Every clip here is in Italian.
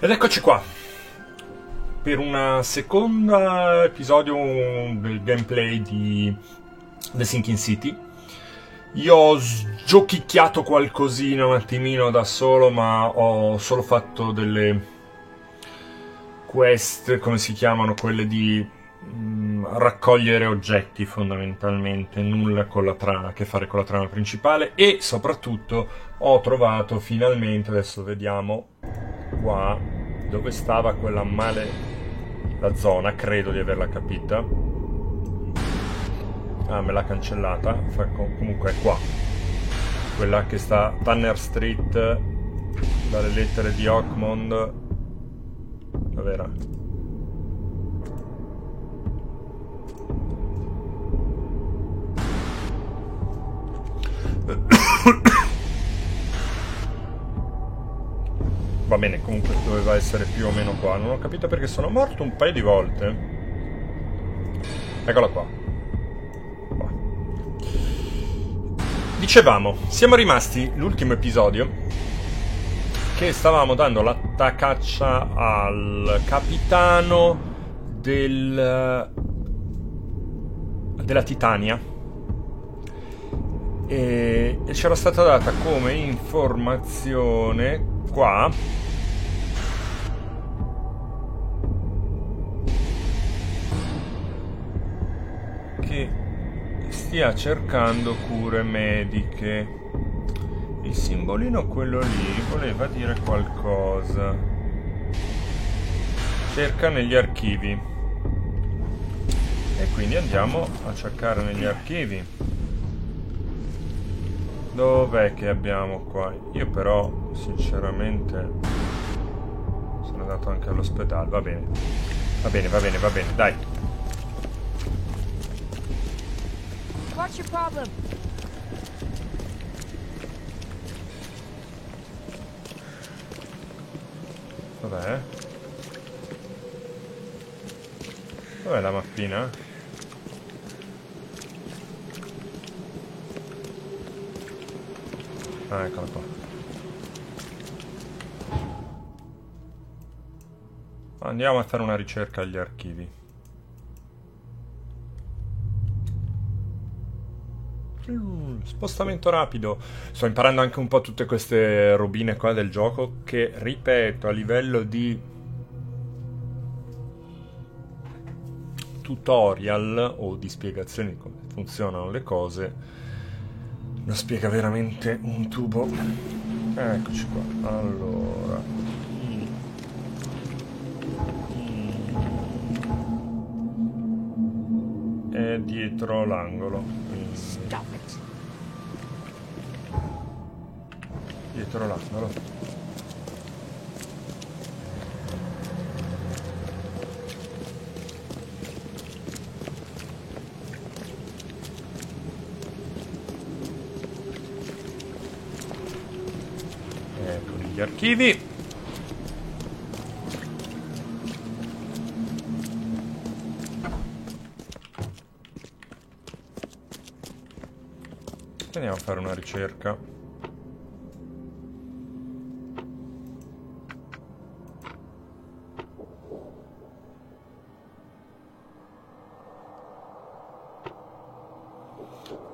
Ed eccoci qua per una seconda episodio del gameplay di The Sinking City. Io ho giochicchiato qualcosina un attimino da solo, ma ho solo fatto delle quest, come si chiamano, quelle di raccogliere oggetti fondamentalmente, nulla a che fare con la trama principale. E soprattutto ho trovato finalmente, adesso vediamo qua dove stava quella la zona, credo di averla capita. Ah, me l'ha cancellata. Comunque è qua, quella che sta Tanner Street, dalle lettere di Oakmond. Dov'era? Va bene, comunque doveva essere più o meno qua. Non ho capito perché sono morto un paio di volte. Eccola qua. Dicevamo, siamo rimasti l'ultimo episodio che stavamo dando l'attacaccia al capitano della Titania, e c'era stata data come informazione qua che stia cercando cure mediche. Il simbolino, quello lì, voleva dire qualcosa. Cerca negli archivi. E quindi andiamo a cercare negli archivi. Dov'è che abbiamo qua? Io però, sinceramente, sono andato anche all'ospedale. Va bene. Va bene, va bene, va bene, dai. What's your problem? Dov'è? Dov'è la mappina? Ah, eccola qua. Andiamo a fare una ricerca agli archivi. Spostamento rapido. Sto imparando anche un po' tutte queste robine qua del gioco che, ripeto, a livello di tutorial o di spiegazioni di come funzionano le cose non spiega veramente un tubo. Eccoci qua. Allora, è dietro l'angolo. Dietro l'angolo. Ecco gli archivi. Andiamo a fare una ricerca.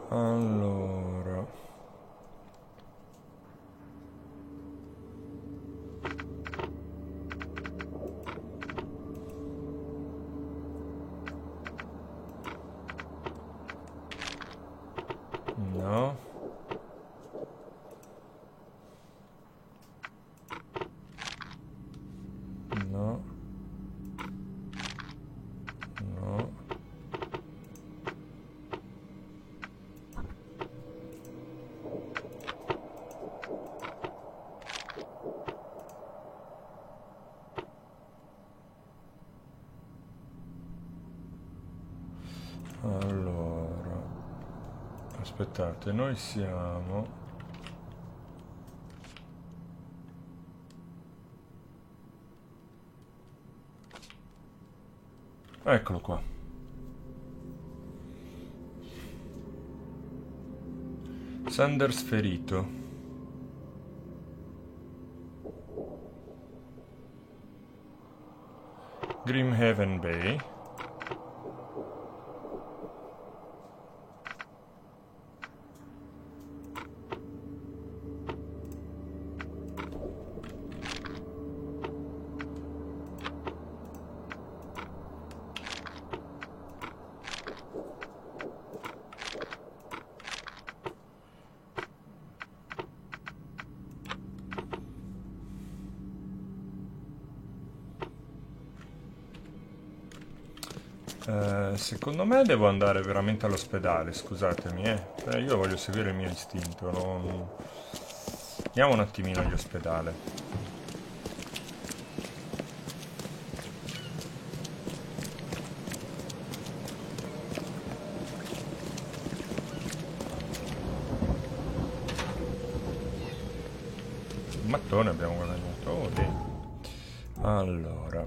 Allora, no. No. No. Allora, aspettate, noi siamo... Eccolo qua. Sanders ferito. Grimhaven Bay. Secondo me devo andare veramente all'ospedale, scusatemi, io voglio seguire il mio istinto, andiamo un attimino all'ospedale. Un mattone abbiamo guadagnato, oh, sì. Allora,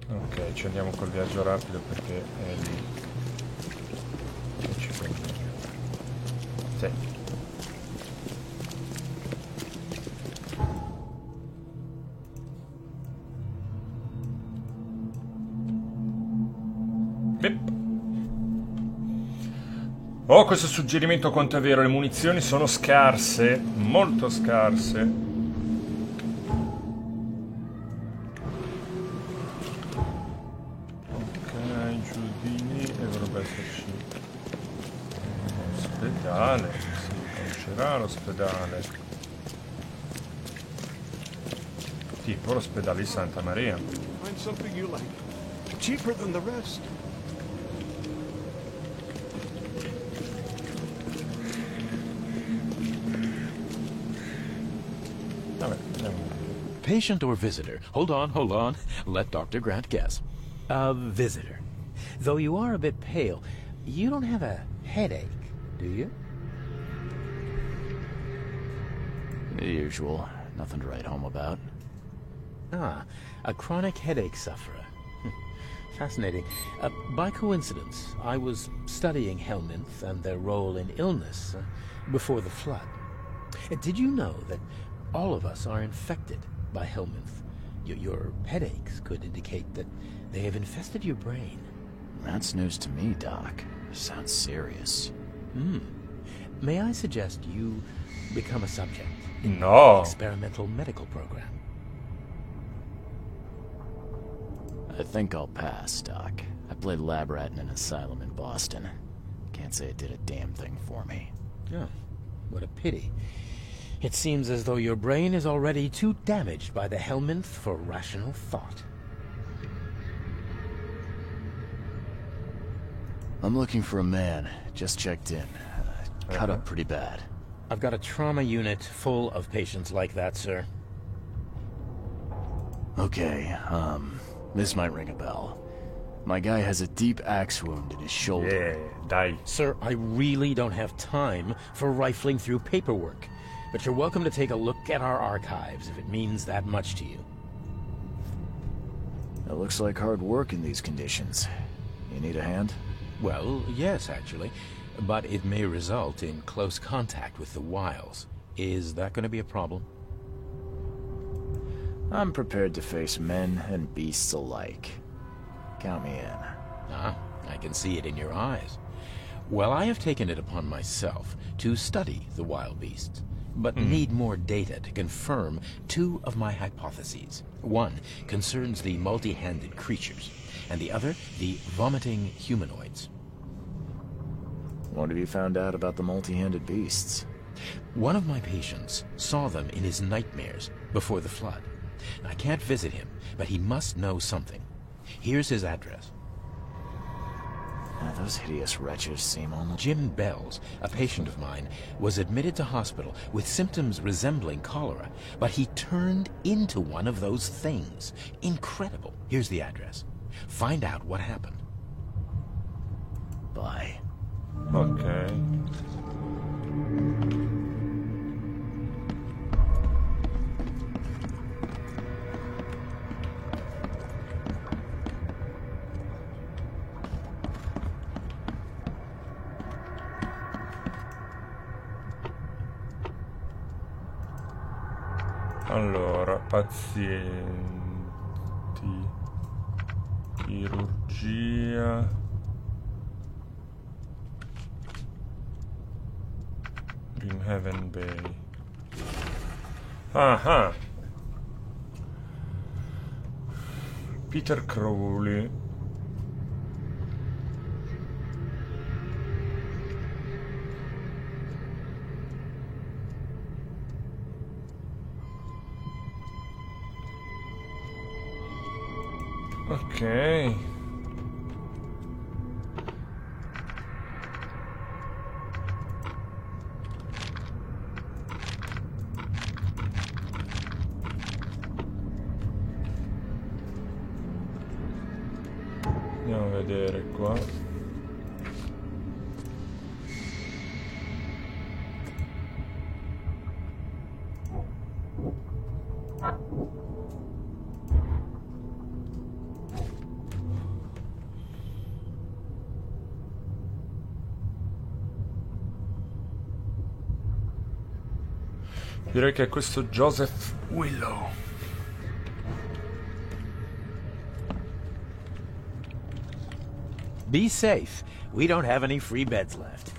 ok, ci andiamo col viaggio rapido perché è lì che ci conviene. Sì. Bip. Oh, questo suggerimento quanto è vero, le munizioni sono scarse, molto scarse. Ospedale, sì, non c'era l'ospedale. Tipo l'ospedale di Santa Maria. Find something you like. Cheaper than the rest. Vabbè, andiamo. Patient or visitor? Hold on. Let Dr. Grant guess. A visitor. Though you are a bit pale, you don't have a headache, do you? The usual. Nothing to write home about. Ah, a chronic headache sufferer. Fascinating. By coincidence, I was studying Helminth and their role in illness before the flood. Did you know that all of us are infected by Helminth? Your headaches could indicate that they have infested your brain. That's news to me, Doc. Sounds serious. May I suggest you become a subject in No. the experimental medical program? I think I'll pass, Doc. I played lab rat in an asylum in Boston. Can't say it did a damn thing for me. Oh, what a pity. It seems as though your brain is already too damaged by the Helminth for rational thought. I'm looking for a man. Just checked in. Cut up pretty bad. I've got a trauma unit full of patients like that, sir. Okay, this might ring a bell. My guy has a deep axe wound in his shoulder. Yeah, dai. Sir, I really don't have time for rifling through paperwork, but you're welcome to take a look at our archives if it means that much to you. It looks like hard work in these conditions. You need a hand? Well, yes, actually, but it may result in close contact with the Wiles. Is that going to be a problem? I'm prepared to face men and beasts alike. Count me in. Ah, I can see it in your eyes. Well, I have taken it upon myself to study the wild beasts, but need more data to confirm two of my hypotheses. One concerns the multi-handed creatures, and the other, the vomiting humanoids. What have you found out about the multi-handed beasts? One of my patients saw them in his nightmares before the flood. I can't visit him, but he must know something. Here's his address. Those hideous wretches seem almost... Jim Bells, a patient of mine, was admitted to hospital with symptoms resembling cholera, but he turned into one of those things. Incredible. Here's the address. Find out what happened. Bye. Ok. Allora, pazienti, chirurgia, Grimhaven Bay. Ah, Peter Crowley. Ok. Andiamo a vedere qua. Direi che è questo Joseph Willow. Be safe. We don't have any free beds left.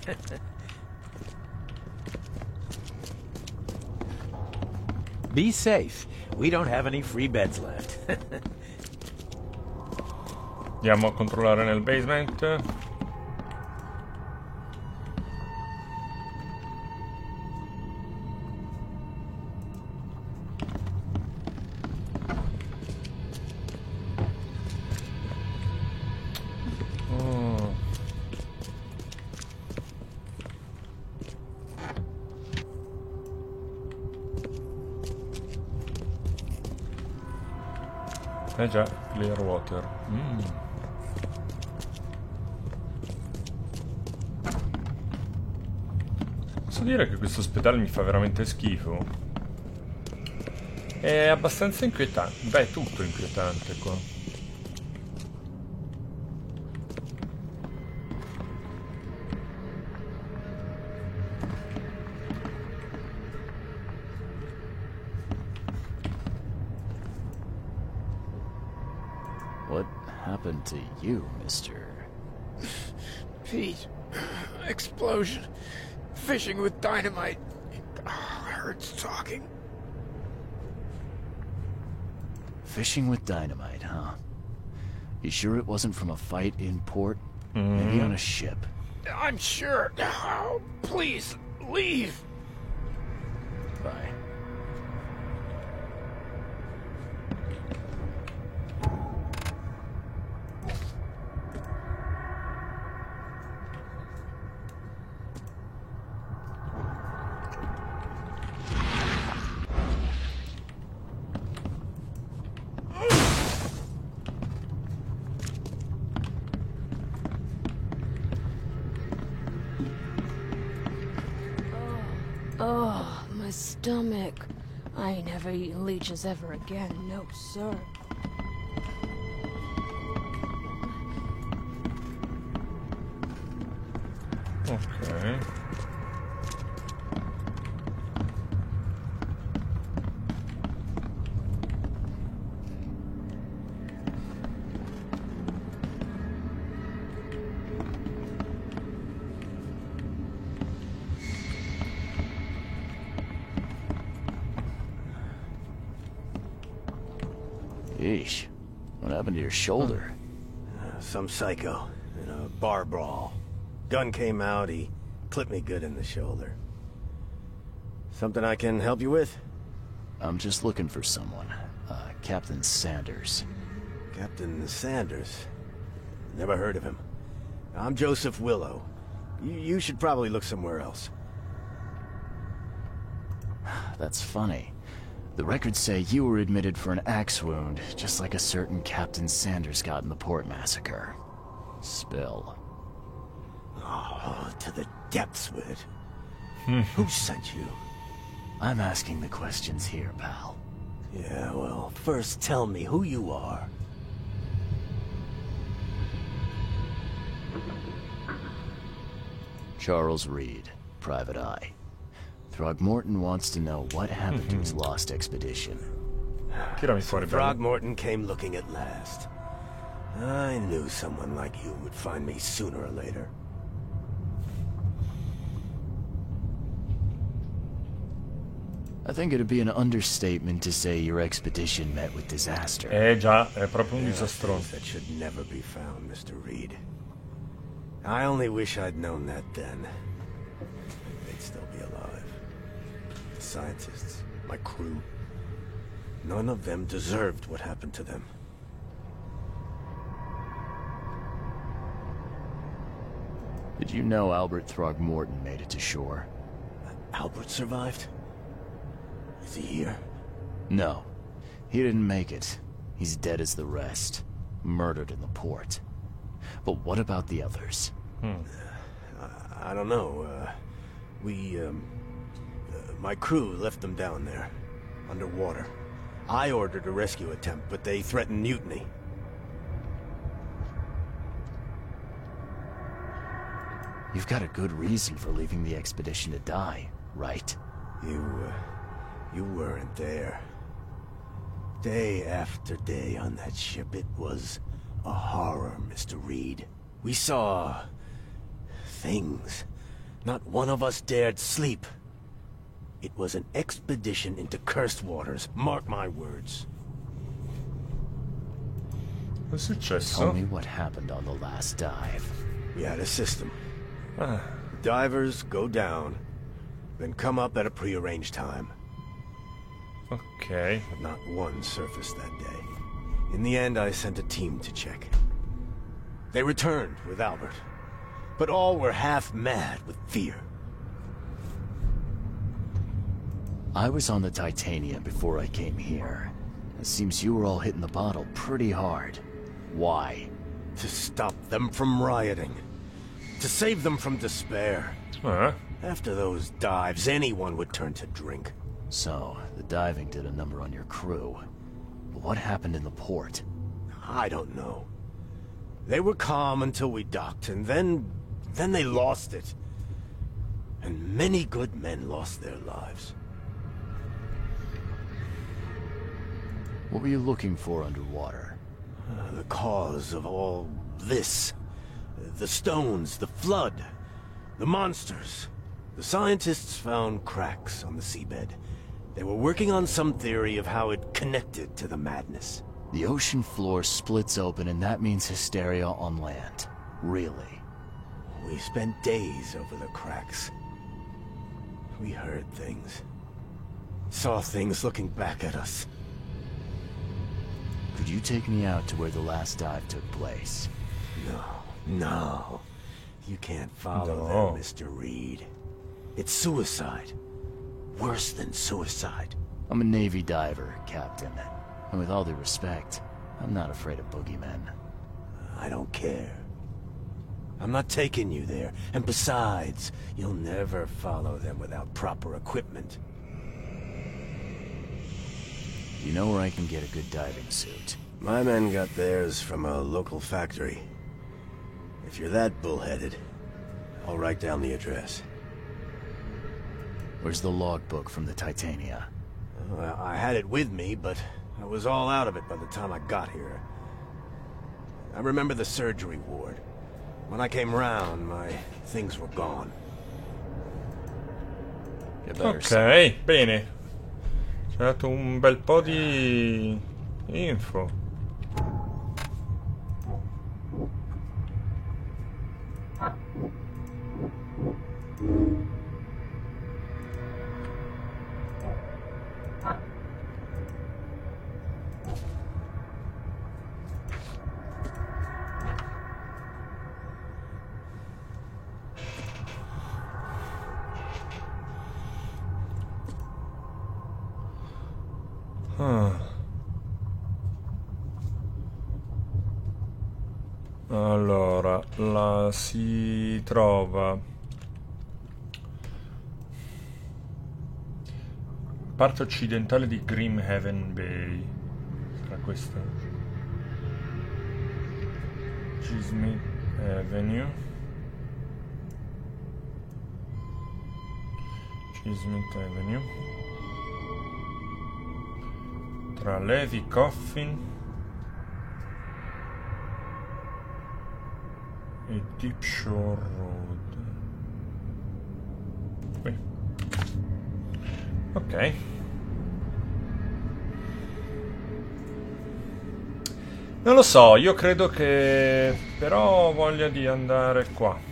Be safe. We don't have any free beds left. Andiamo a controllare nel basement. Eh già, Clearwater. Posso dire che questo ospedale mi fa veramente schifo? È abbastanza inquietante. Beh, è tutto inquietante qua. What happened to you, mister? Pete. Explosion. Fishing with dynamite. Hurts talking. Fishing with dynamite, huh? You sure it wasn't from a fight in port? Maybe on a ship? I'm sure. Oh, please, leave. Bye. Oh, my stomach. I ain't ever eating leeches ever again, no sir. Ok. Yeesh. What happened to your shoulder? Some psycho in a bar brawl. Gun came out, he clipped me good in the shoulder. Something I can help you with? I'm just looking for someone. Captain Sanders. Captain Sanders? Never heard of him. I'm Joseph Willow. You should probably look somewhere else. That's funny. The records say you were admitted for an axe wound, just like a certain Captain Sanders got in the port massacre. Spill. Oh, to the depths with it. Who sent you? I'm asking the questions here, pal. Yeah, well, first tell me who you are. Charles Reed, Private Eye. Throgmorton wants to know what happened to his lost expedition. Tirami fuori, bello. Throgmorton came looking at last. I knew someone like you would find me sooner or later. I think it'd be an understatement to say your expedition met with disaster. Già, è proprio un disastroso. That should never be found, Mr. Reed. I only wish I'd known that then. They'd still be alive. The scientists, my crew, none of them deserved what happened to them. Did you know Albert Throgmorton made it to shore? Albert survived? Is he here? No. He didn't make it. He's dead as the rest. Murdered in the port. But what about the others? I don't know. My crew left them down there, underwater. I ordered a rescue attempt, but they threatened mutiny. You've got a good reason for leaving the expedition to die, right? You weren't there. Day after day on that ship, it was a horror, Mr. Reed. We saw things. Not one of us dared sleep. It was an expedition into cursed waters. Mark my words. Cos'è successo? Tell me what happened on the last dive. We had a system. Ah, Divers go down, then come up at a prearranged time. ok. Not one surfaced that day. In the end, I sent a team to check. They returned with Albert, but all were half mad with fear. I was on the Titania before I came here. It seems you were all hitting the bottle pretty hard. Why? To stop them from rioting. To save them from despair. Ah, After those dives, anyone would turn to drink. So, the diving did a number on your crew. But what happened in the port? I don't know. They were calm until we docked, and then they lost it. And many good men lost their lives. What were you looking for underwater? The cause of all this. The stones, the flood, the monsters. The scientists found cracks on the seabed. They were working on some theory of how it connected to the madness. The ocean floor splits open and that means hysteria on land. Really? We spent days over the cracks. We heard things. Saw things looking back at us. Could you take me out to where the last dive took place? No. You can't follow No. them, Mr. Reed. It's suicide. Worse than suicide. I'm a Navy diver, Captain. And with all due respect, I'm not afraid of boogeymen. I don't care. I'm not taking you there. And besides, you'll never follow them without proper equipment. You know where I can get a good diving suit? My men got theirs from a local factory. If you're that bullheaded, I'll write down the address. Where's the logbook from the Titania? Well, I had it with me, but I was all out of it by the time I got here. I remember the surgery ward. When I came round, my things were gone. You better Ok, bene. Ci ha dato un bel po' di info. Allora, la si trova parte occidentale di Grimhaven Bay. Sarà questa? Gismith Avenue. Kismet Avenue, tra Levy Coffin e Deep Shore Road. Qui. Ok. Non lo so, io credo che però ho voglia di andare qua.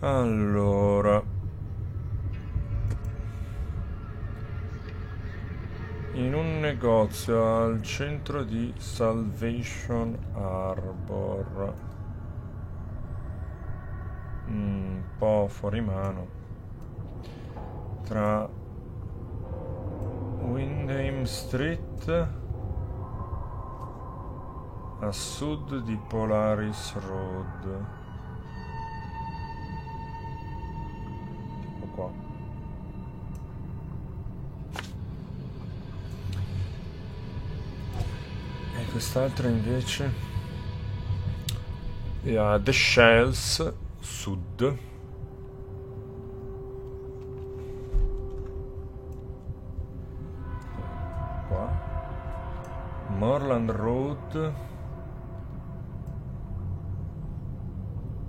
Allora, in un negozio al centro di Salvation Harbor, un po' fuori mano, tra Windham Street a sud di Polaris Road. Qua. E quest'altra invece è a The Shells sud. Qua. Moreland Road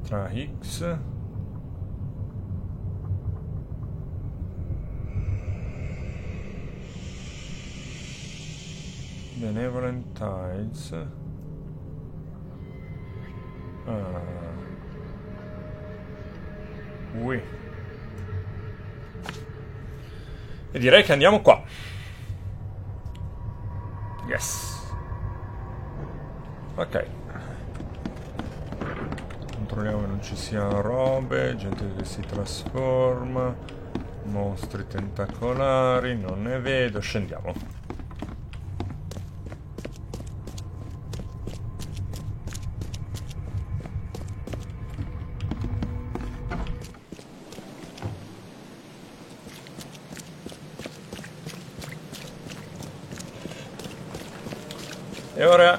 tra Higgs Benevolent Tides. Ui. E direi che andiamo qua. Yes. Ok. Controlliamo che non ci siano robe, gente che si trasforma, mostri tentacolari, non ne vedo, scendiamo. E ora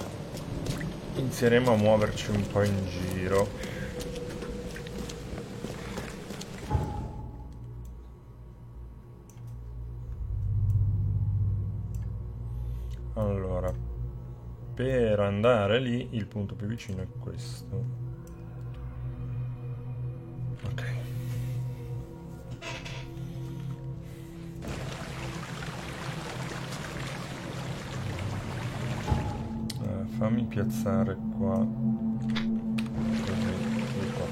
inizieremo a muoverci un po' in giro. Allora, per andare lì il punto più vicino è questo. Ok. Fammi piazzare qua. Così, qua.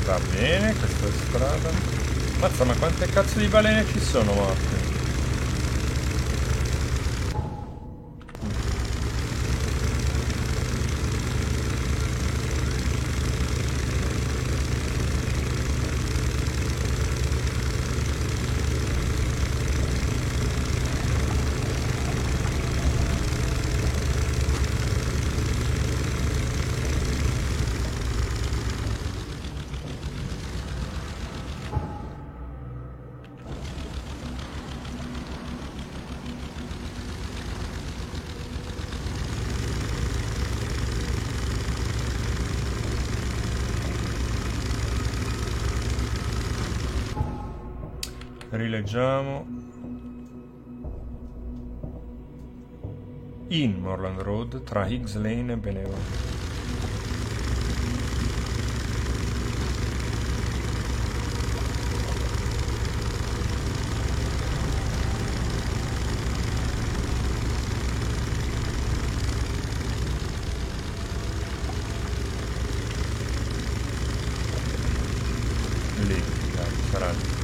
Va bene, questa è strada. Mazza, ma quante cazzo di balene ci sono morte? Rileggiamo. In Moreland Road tra Higgs Lane e Benevolent. Lì, dai, sarà lì.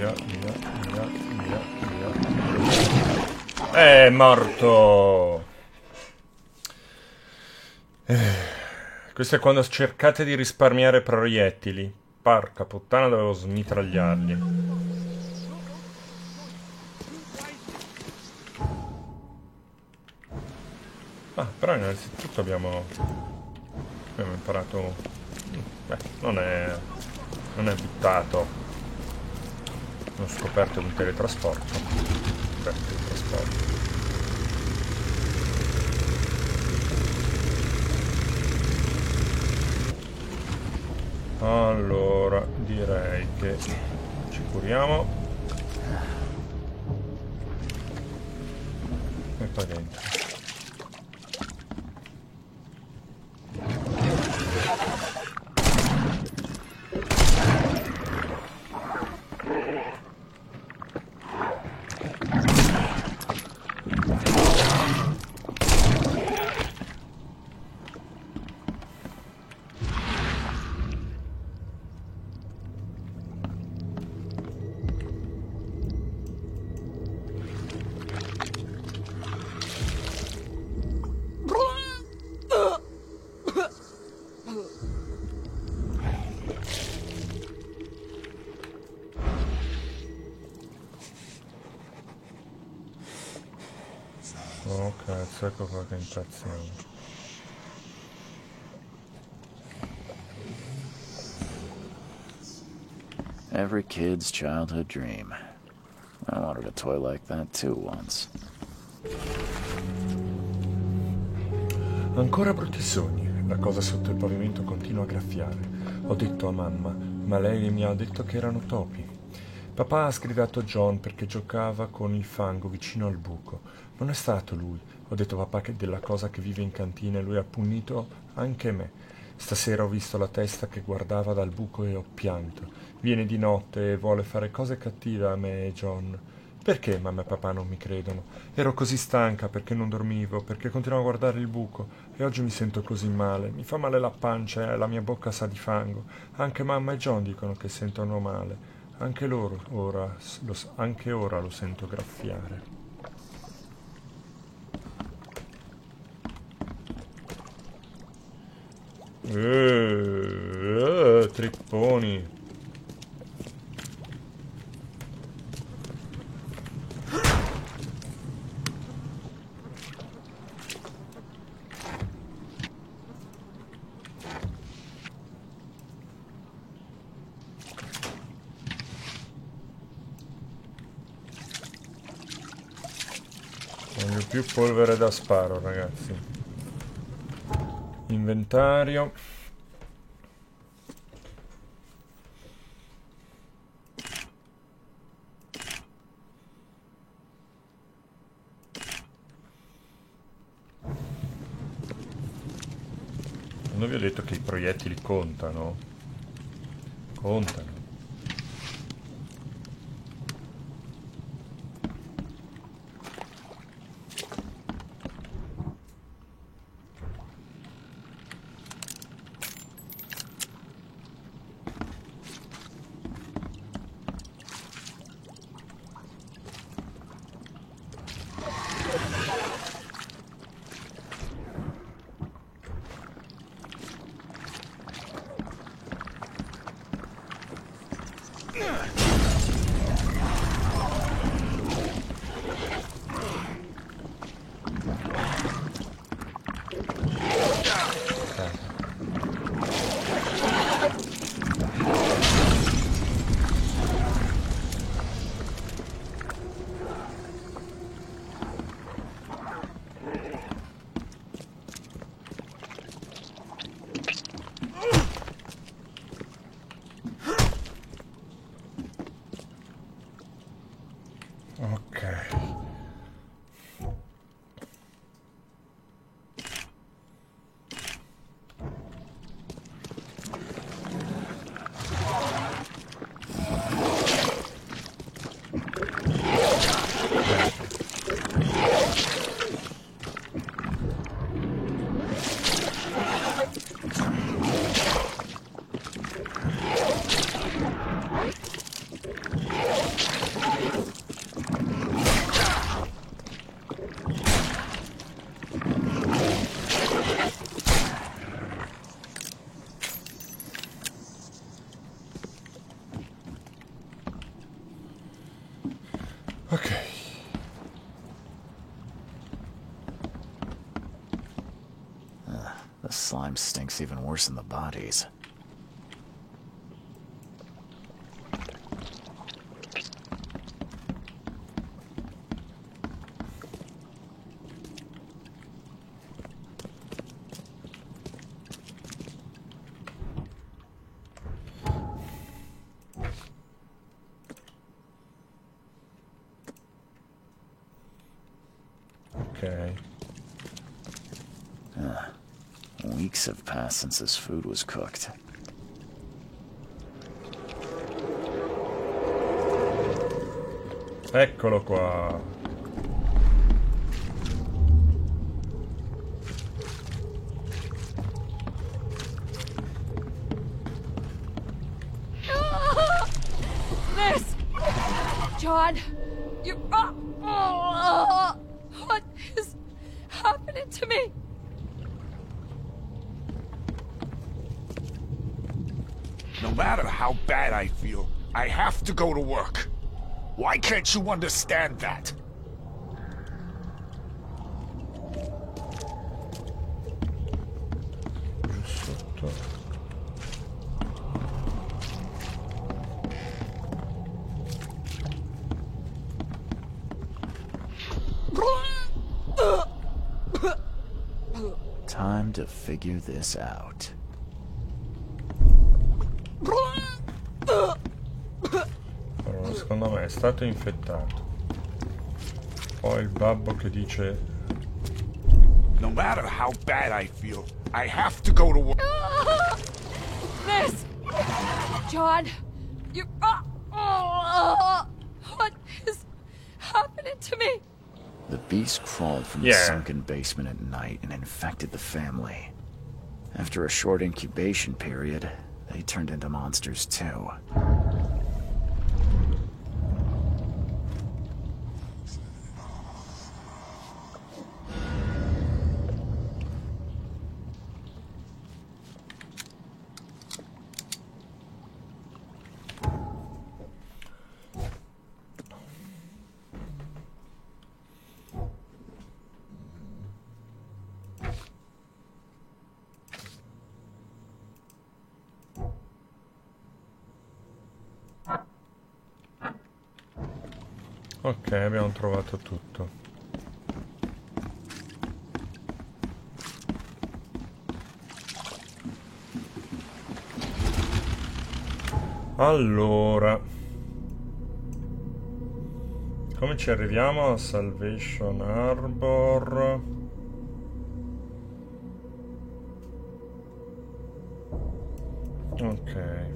via, via, via, via, via. È morto! Questo è quando cercate di risparmiare proiettili. Porca puttana, dovevo smitragliarli. Però innanzitutto abbiamo imparato. Beh, non è buttato. Ho scoperto un teletrasporto. Allora, direi che ci curiamo. E poi dentro. Oh cazzo, ecco qua che impazziamo. Every kid's childhood dream. I wanted a toy like that too once. Ancora brutti sogni. La cosa sotto il pavimento continua a graffiare. Ho detto a mamma, ma lei mi ha detto che erano topi. Papà ha sgridato John perché giocava con il fango vicino al buco. Non è stato lui. Ho detto a papà che della cosa che vive in cantina e lui ha punito anche me. Stasera ho visto la testa che guardava dal buco e ho pianto. Viene di notte e vuole fare cose cattive a me e John. Perché mamma e papà non mi credono? Ero così stanca perché non dormivo, perché continuavo a guardare il buco e oggi mi sento così male. Mi fa male la pancia e la mia bocca sa di fango. Anche mamma e John dicono che sentono male. Anche loro anche ora lo sento graffiare. Tripponi. Voglio più polvere da sparo, ragazzi. Inventario. Non vi ho detto che i proiettili contano? Contano. slime stinks even worse than the bodies. Ok. Weeks have passed since this food was cooked. Eccolo qua. This! John! You... what is happening to me? No matter how bad I feel, I have to go to work. Why can't you understand that? Sotto. Time to figure this out. Allora, secondo me è stato infettato. Poi il babbo che dice No matter how bad I feel, I have to go to work. This! John! You... what is happening to me? The beast crawled from the sunken basement at night and infected the family. After a short incubation period, they turned into monsters too. Ok, abbiamo trovato tutto. Allora, come ci arriviamo a Salvation Harbor? Ok.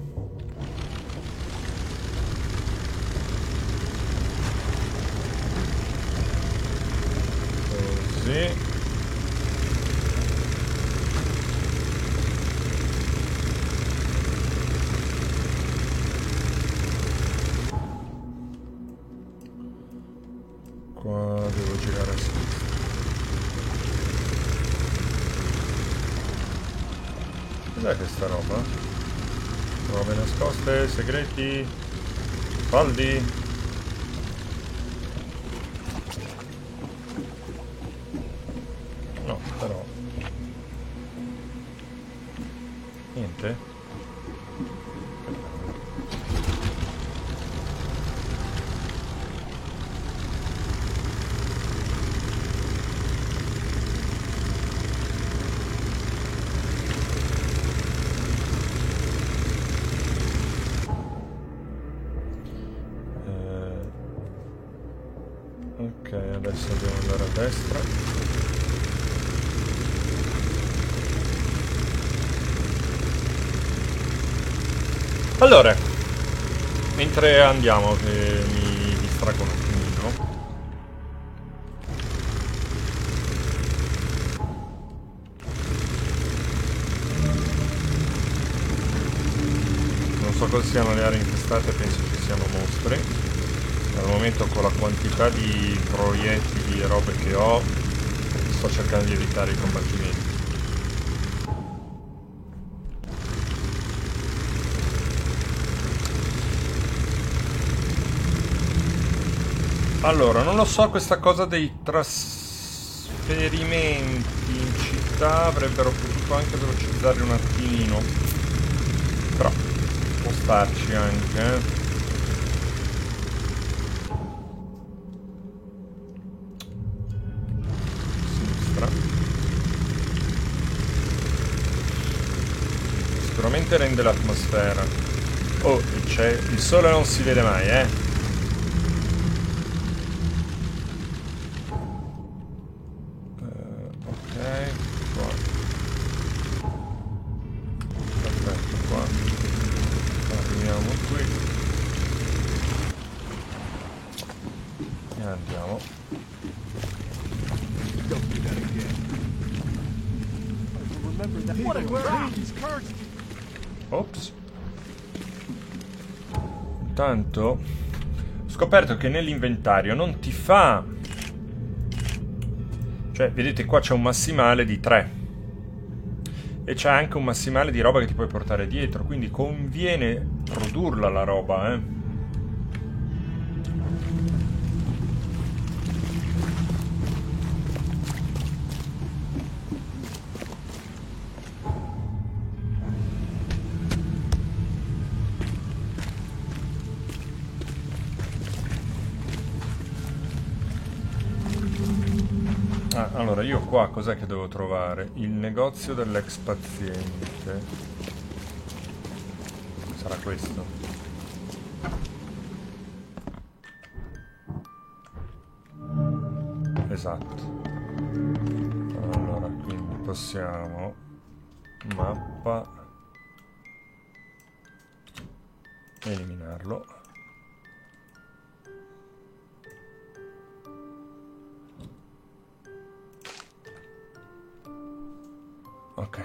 Così. Qua devo girare a sinistra. Cos'è questa roba? Robe nascoste, segreti, faldi. No, però niente. Ok, adesso devo andare a destra. Allora, mentre andiamo, che mi distraggo un attimino. Non so cosa siano le aree infestate, penso ci siano mostri. Al momento, con la quantità di proiettili e robe che ho, sto cercando di evitare i combattimenti. Allora, non lo so questa cosa dei trasferimenti in città. città avrebbero potuto anche velocizzare un attimino, però può starci anche, Sinistra. Sicuramente rende l'atmosfera. Oh, e c'è il sole, non si vede mai, ok, qua. Perfetto, qua. Arriviamo qui. E andiamo. Don't do that again. I will remember that. What a crap! Ops. Intanto ho scoperto che nell'inventario non ti fa, cioè vedete qua c'è un massimale di 3 e c'è anche un massimale di roba che ti puoi portare dietro, quindi conviene produrla la roba, Allora, io qua cos'è che devo trovare? Il negozio dell'ex paziente. Sarà questo? Esatto. Allora, quindi possiamo... Mappa... Eliminarlo. Ok.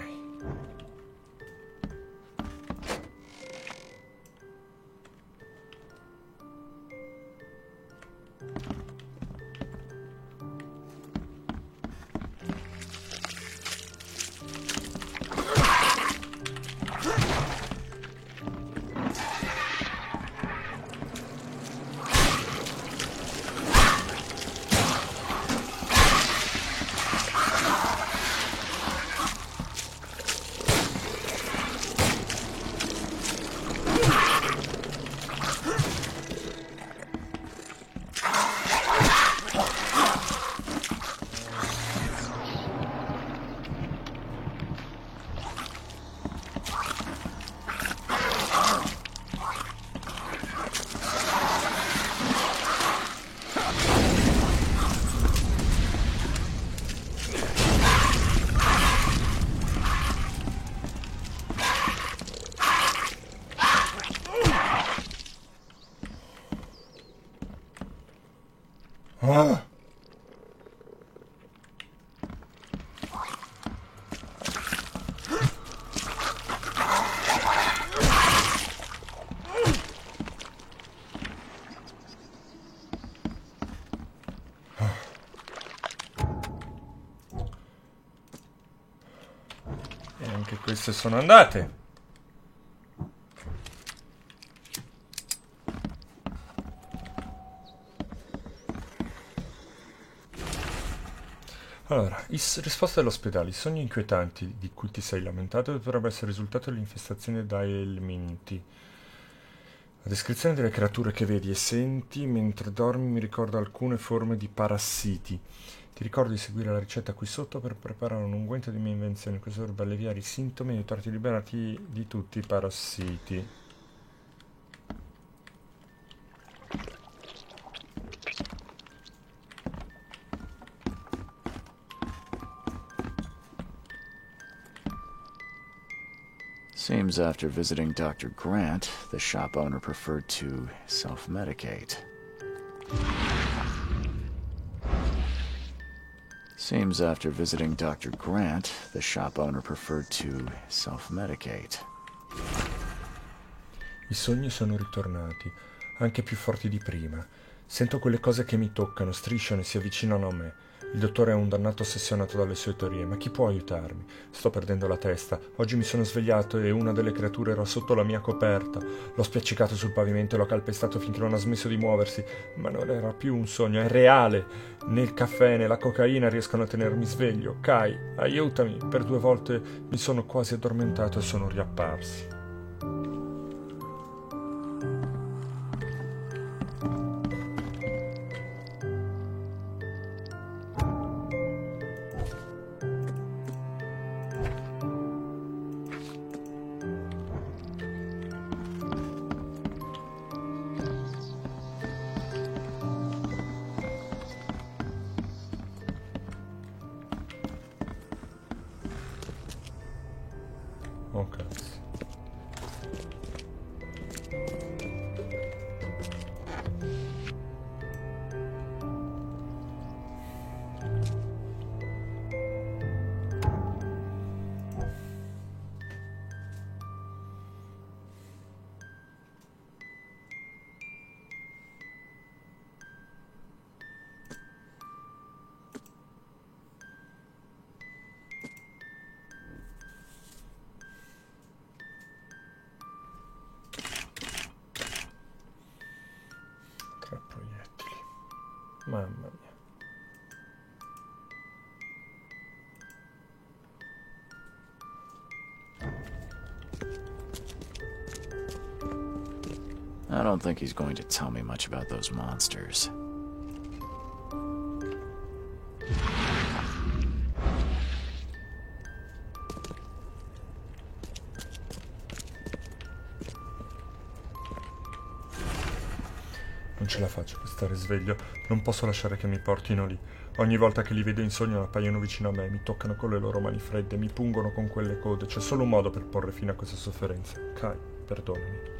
Ah. E anche queste sono andate. Allora, risposta dell'ospedale. I sogni inquietanti di cui ti sei lamentato dovrebbe essere risultato dell'infestazione da elementi. La descrizione delle creature che vedi e senti mentre dormi mi ricorda alcune forme di parassiti. Ti ricordo di seguire la ricetta qui sotto per preparare un unguento di mia invenzione. Questo dovrebbe alleviare i sintomi e aiutarti a liberarti di tutti i parassiti. Seems after visiting Dr. Grant, the shop owner preferred to self-medicate. Seems after visiting Dr. Grant, the shop owner preferred to self-medicate. I sogni sono ritornati, anche più forti di prima. Sento quelle cose che mi toccano, strisciano e si avvicinano a me. Il dottore è un dannato ossessionato dalle sue teorie, ma chi può aiutarmi? Sto perdendo la testa. Oggi mi sono svegliato e una delle creature era sotto la mia coperta. L'ho spiaccicato sul pavimento e l'ho calpestato finché non ha smesso di muoversi. Ma non era più un sogno, è reale. Né il caffè né la cocaina riescono a tenermi sveglio. Kai, aiutami. Per 2 volte mi sono quasi addormentato e sono riapparsi. Ok. Proiettili. Mamma mia. I don't think he's going to tell me much about those monsters. Non ce la faccio per stare sveglio, non posso lasciare che mi portino lì. Ogni volta che li vedo in sogno appaiono vicino a me, mi toccano con le loro mani fredde, mi pungono con quelle code. C'è solo un modo per porre fine a questa sofferenza. Kai, perdonami.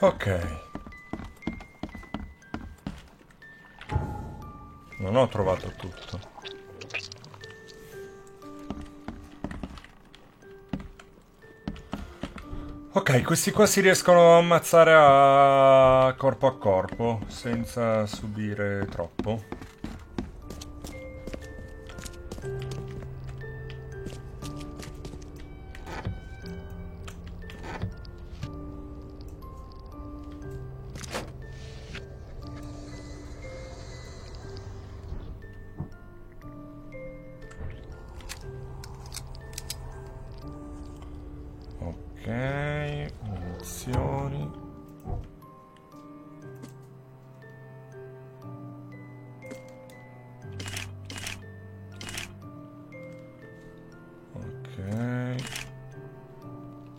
Ok. Non ho trovato tutto. Ok, questi qua si riescono a ammazzare a corpo senza subire troppo. Ok, munizioni. Ok.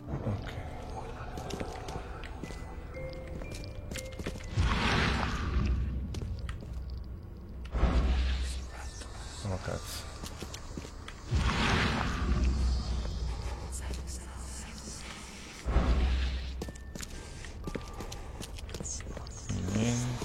Ok. Oh cazzo. Niente.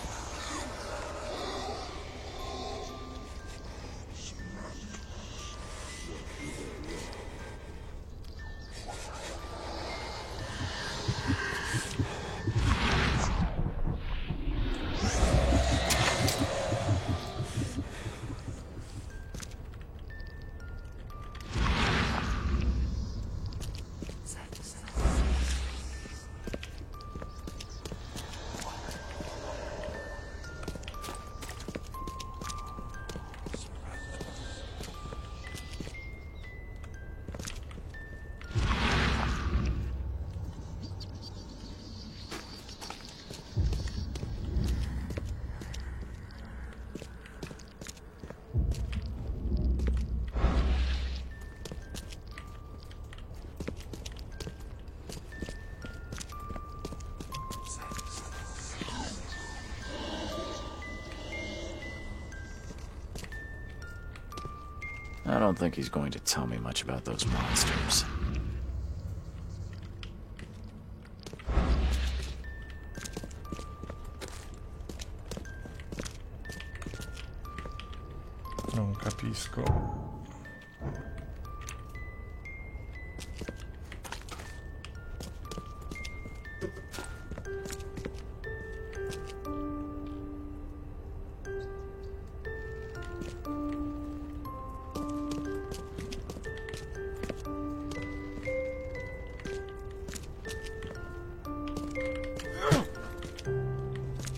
I don't think he's going to tell me much about those monsters. Non capisco.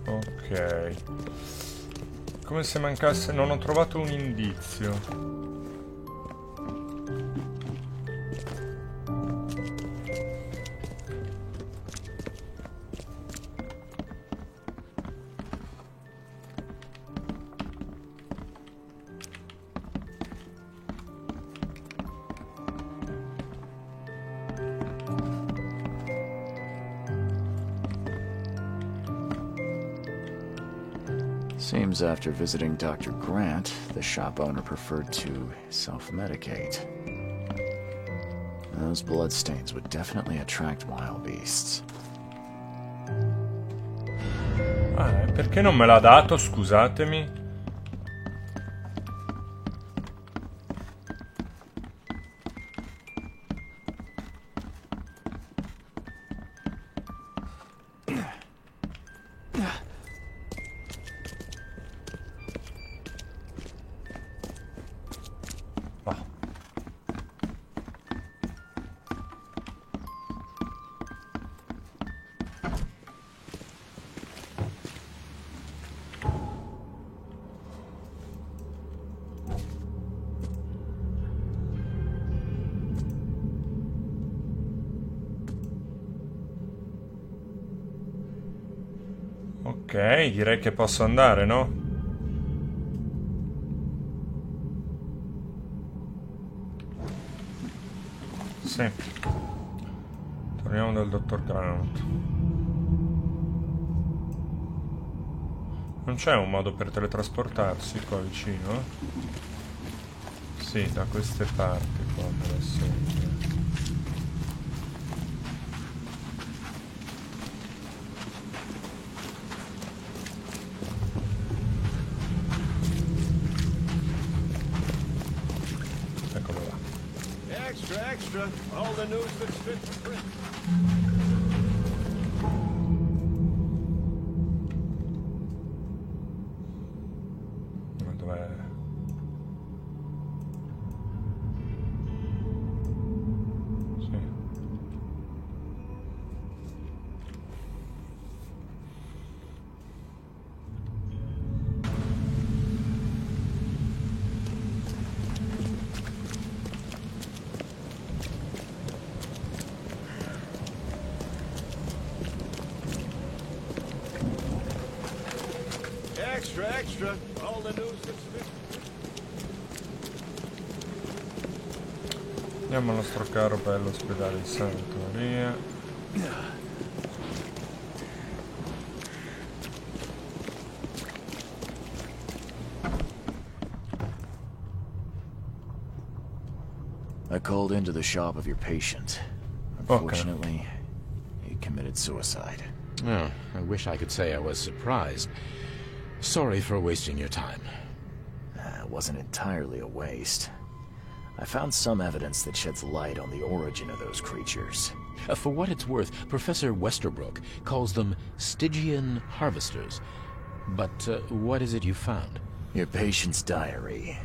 Ok. Come se mancasse... Non ho trovato un indizio. Seems after visiting Dr. Grant, the shop owner preferred to self-medicate. Those bloodstains would definitely attract wild beasts. Ah, perché non me l'ha dato, scusatemi? Ah. Ok, direi che posso andare, no? Sì. Torniamo dal dottor Grant. Non c'è un modo per teletrasportarsi qua vicino? Sì, da queste parti qua deve essere. Extra, extra. All the news that's fit for print. Dov'è? Sì. Extra, extra. All the news that's fit. Andiamo al nostro caro bello ospedale di Santa Maria. I called into the shop of your patient. Unfortunately, he committed suicide. Oh, I wish I could say I was surprised. Sorry for wasting your time. It wasn't entirely a waste. I found some evidence that sheds light on the origin of those creatures. For what it's worth, Professor Westerbrook calls them Stygian harvesters. But what is it you found? Your patient's diary.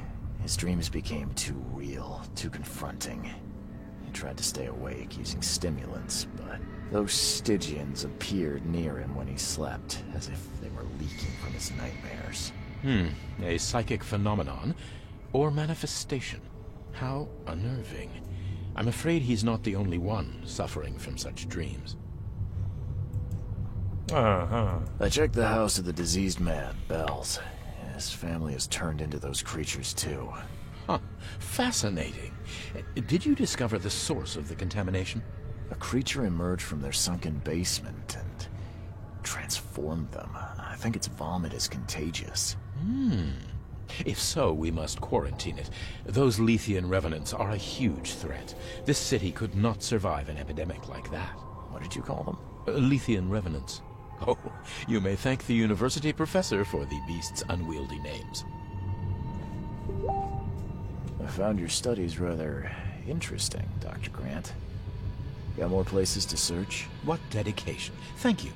His dreams became too real, too confronting. He tried to stay awake using stimulants, but those Stygians appeared near him when he slept, as if they were leaking from his nightmares. A psychic phenomenon or manifestation. How unnerving. I'm afraid he's not the only one suffering from such dreams. I checked the house of the diseased man, Bells. His family has turned into those creatures too. Huh. Fascinating. Did you discover the source of the contamination? A creature emerged from their sunken basement and transformed them. I think its vomit is contagious. If so, we must quarantine it. Those Lethian revenants are a huge threat. This city could not survive an epidemic like that. What did you call them? Lethian revenants. Oh, you may thank the university professor for the beast's unwieldy names. I found your studies rather interesting, Dr. Grant. Got more places to search? What dedication. Thank you.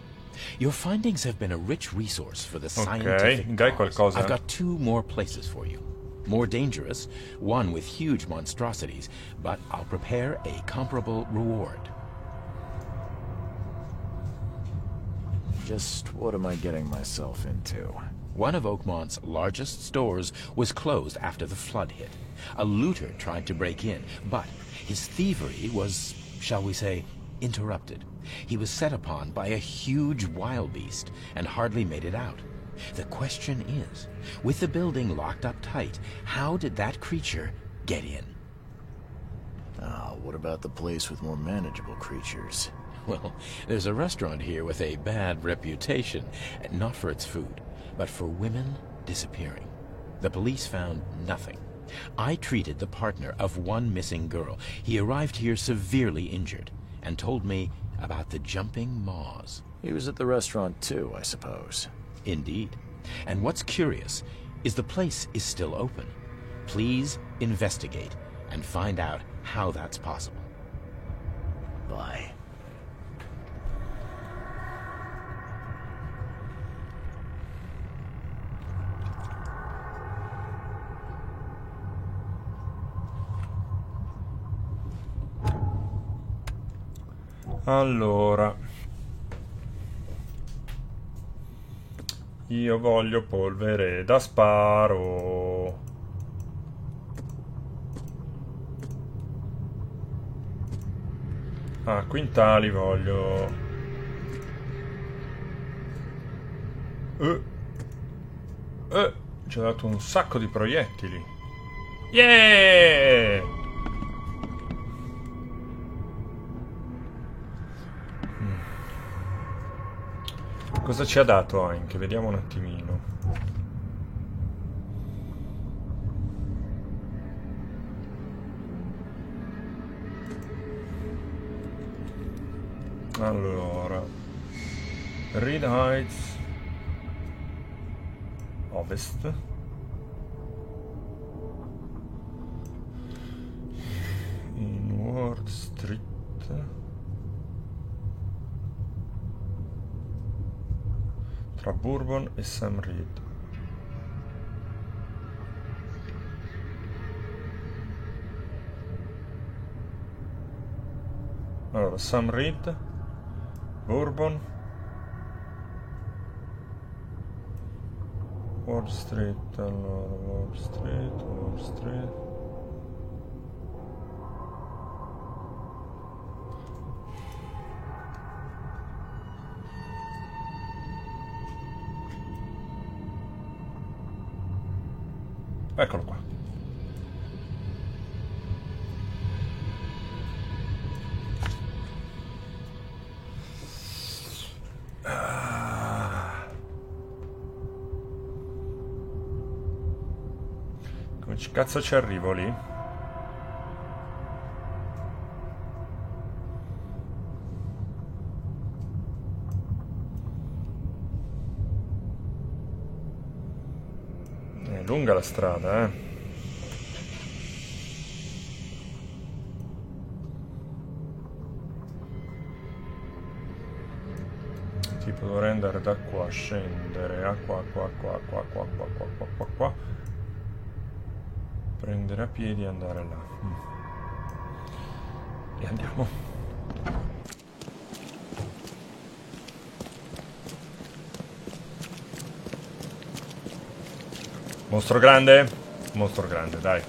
Your findings have been a rich resource for the scientific cause. I've got 2 more places for you. More dangerous, one with huge monstrosities, but I'll prepare a comparable reward. Just what am I getting myself into? One of Oakmont's largest stores was closed after the flood hit. A looter tried to break in, but his thievery was, shall we say, interrupted. He was set upon by a huge wild beast and hardly made it out. The question is, with the building locked up tight, how did that creature get in? What about the place with more manageable creatures? Well, there's a restaurant here with a bad reputation, not for its food, but for women disappearing. The police found nothing. I treated the partner of one missing girl. He arrived here severely injured and told me about the jumping maws. He was at the restaurant too, I suppose. Indeed. And what's curious is the place is still open. Please investigate and find out how that's possible. Bye. Allora, io voglio polvere da sparo. Quintali voglio. Ci ha dato un sacco di proiettili. Yeah! Cosa ci ha dato anche? Vediamo un attimino. Allora, Reed Heights Ovest. In Ward Street. Tra Bourbon e Sam Reed. Allora, Sam Reed, Bourbon, Wall Street, allora, Wall Street. Eccolo qua. Come cazzo ci arrivo lì? È lunga la strada, eh. Tipo dovrei andare da qua, scendere a qua. Prendere a piedi e andare là. E andiamo. Mostro grande? Mostro grande, dai.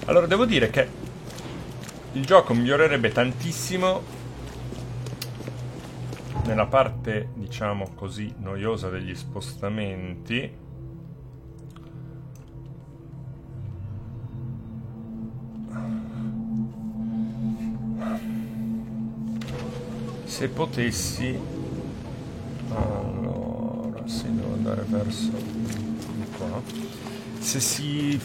Allora, devo dire che il gioco migliorerebbe tantissimo nella parte, diciamo così, noiosa degli spostamenti. Se potessi... Allora, sì, devo andare verso qua. Se si...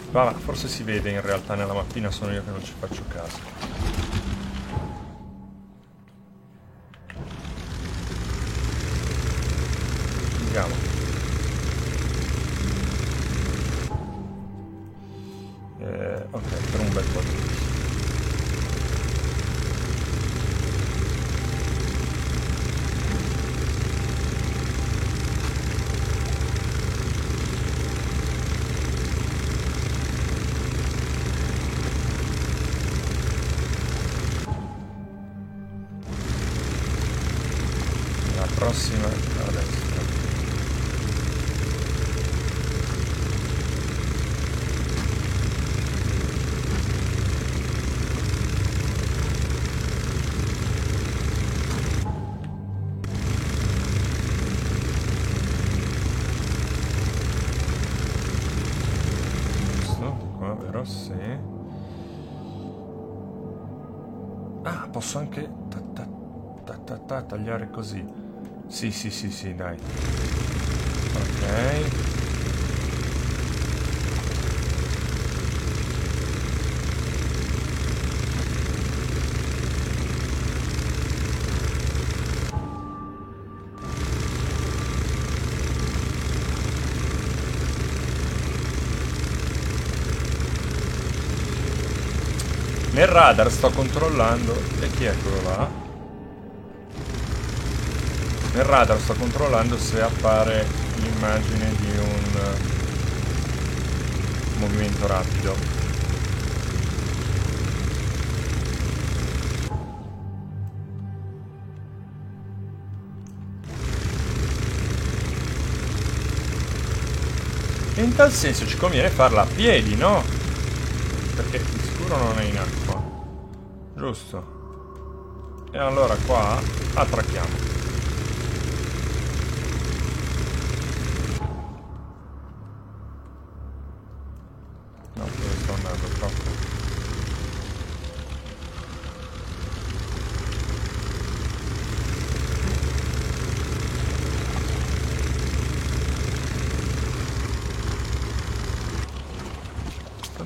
Vabbè, forse si vede in realtà nella mappina, sono io che non ci faccio caso. Andiamo. Ok, per un bel po' di... prossima a destra. Giusto, qua, vero? Sì. Ah, posso anche tagliare così. Sì, dai. Ok. Nel radar sto controllando... E chi è quello là? Nel radar sto controllando se appare l'immagine di un movimento rapido. E in tal senso ci conviene farla a piedi, no? Perché di sicuro non è in acqua. Giusto. E allora qua attracchiamo.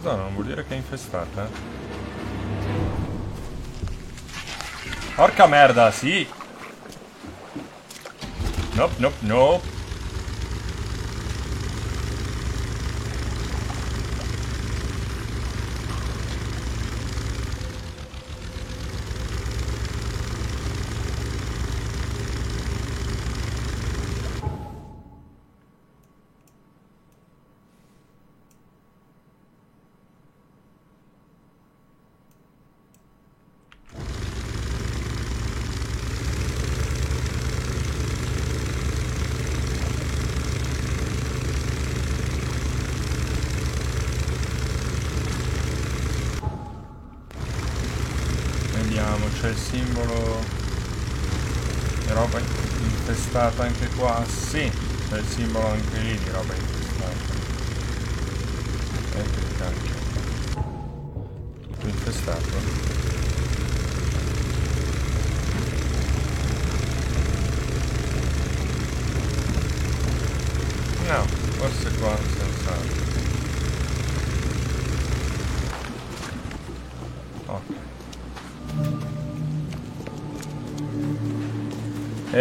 Non vuol dire che è infestata. Porca merda, sì. Nope, nope, nope. Vediamo, c'è il simbolo di roba infestata anche qua. Sì, c'è il simbolo anche lì di roba infestata. Che cacchio. Tutto infestato. No, forse qua senz'altro. Ok.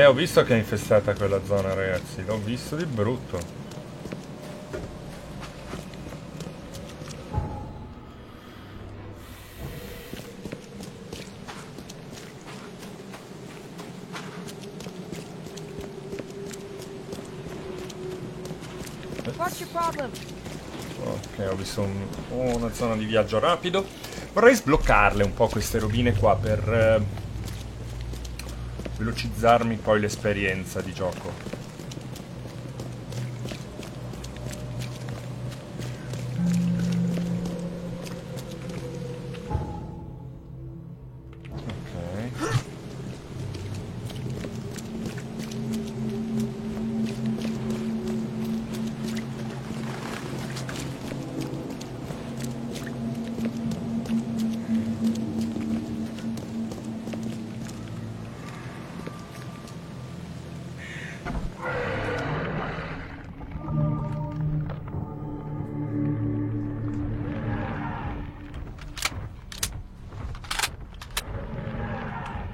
Ho visto che è infestata quella zona, ragazzi. L'ho visto di brutto. What's your problem? Ok, ho visto una zona di viaggio rapido. Vorrei sbloccarle un po' queste robine qua per velocizzarmi poi l'esperienza di gioco.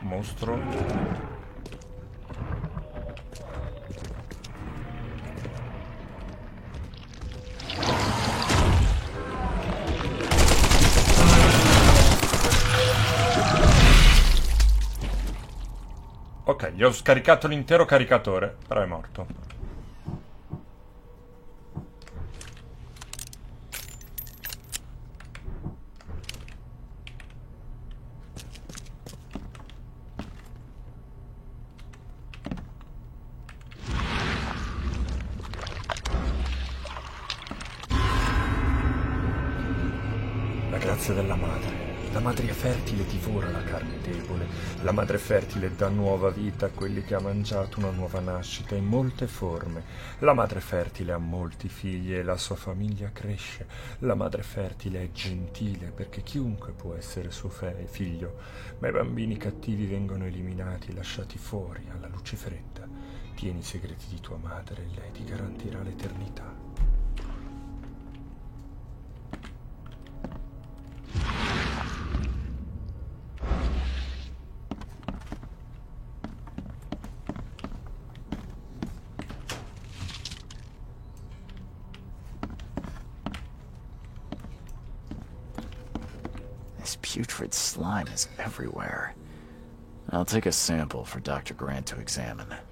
Mostro. Ok, gli ho scaricato l'intero caricatore, però è morto. Grazia della madre. La madre fertile divora la carne debole. La madre fertile dà nuova vita a quelli che ha mangiato una nuova nascita in molte forme. La madre fertile ha molti figli e la sua famiglia cresce. La madre fertile è gentile perché chiunque può essere suo figlio, ma i bambini cattivi vengono eliminati, lasciati fuori alla luce fredda. Tieni i segreti di tua madre e lei ti garantirà l'eternità. This putrid slime is everywhere. I'll take a sample for Dr. Grant to examine.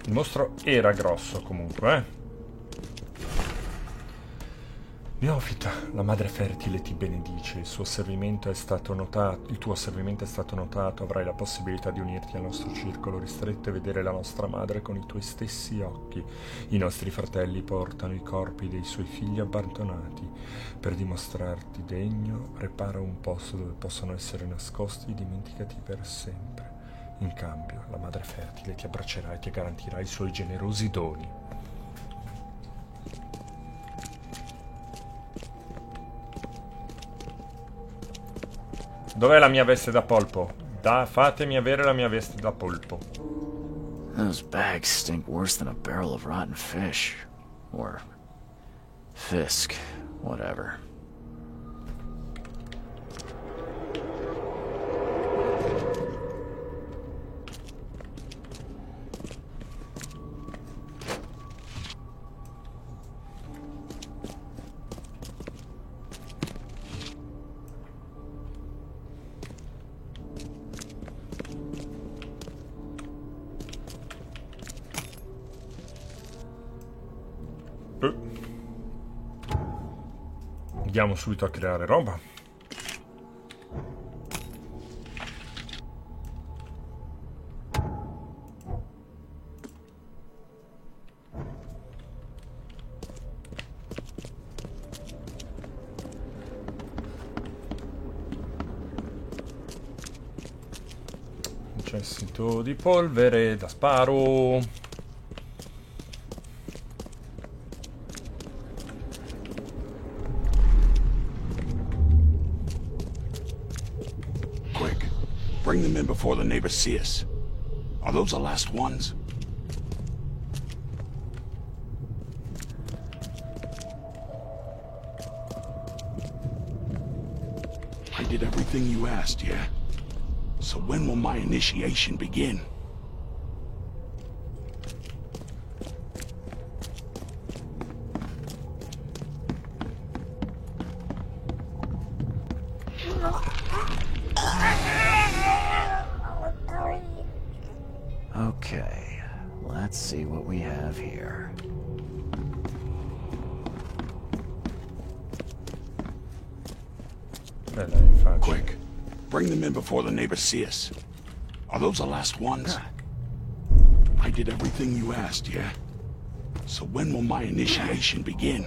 Il mostro era grosso comunque, Neofita, la madre fertile ti benedice, il tuo servimento è stato notato, avrai la possibilità di unirti al nostro circolo ristretto e vedere la nostra madre con i tuoi stessi occhi. I nostri fratelli portano i corpi dei suoi figli abbandonati. Per dimostrarti degno, prepara un posto dove possono essere nascosti e dimenticati per sempre. In cambio, la madre fertile ti abbraccerà e ti garantirà i suoi generosi doni. Dov'è la mia veste da polpo? Fatemi avere la mia veste da polpo. Those bags stink worse than a barrel of rotten fish. Or Fisk, whatever. Andiamo subito a creare roba. Necessito di polvere da sparo. Bring them in before the neighbors see us. Are those the last ones? I did everything you asked, yeah? So when will my initiation begin? Okay, let's see what we have here. Quick, bring them in before the neighbors see us. Are those the last ones? I did everything you asked, yeah? So when will my initiation begin?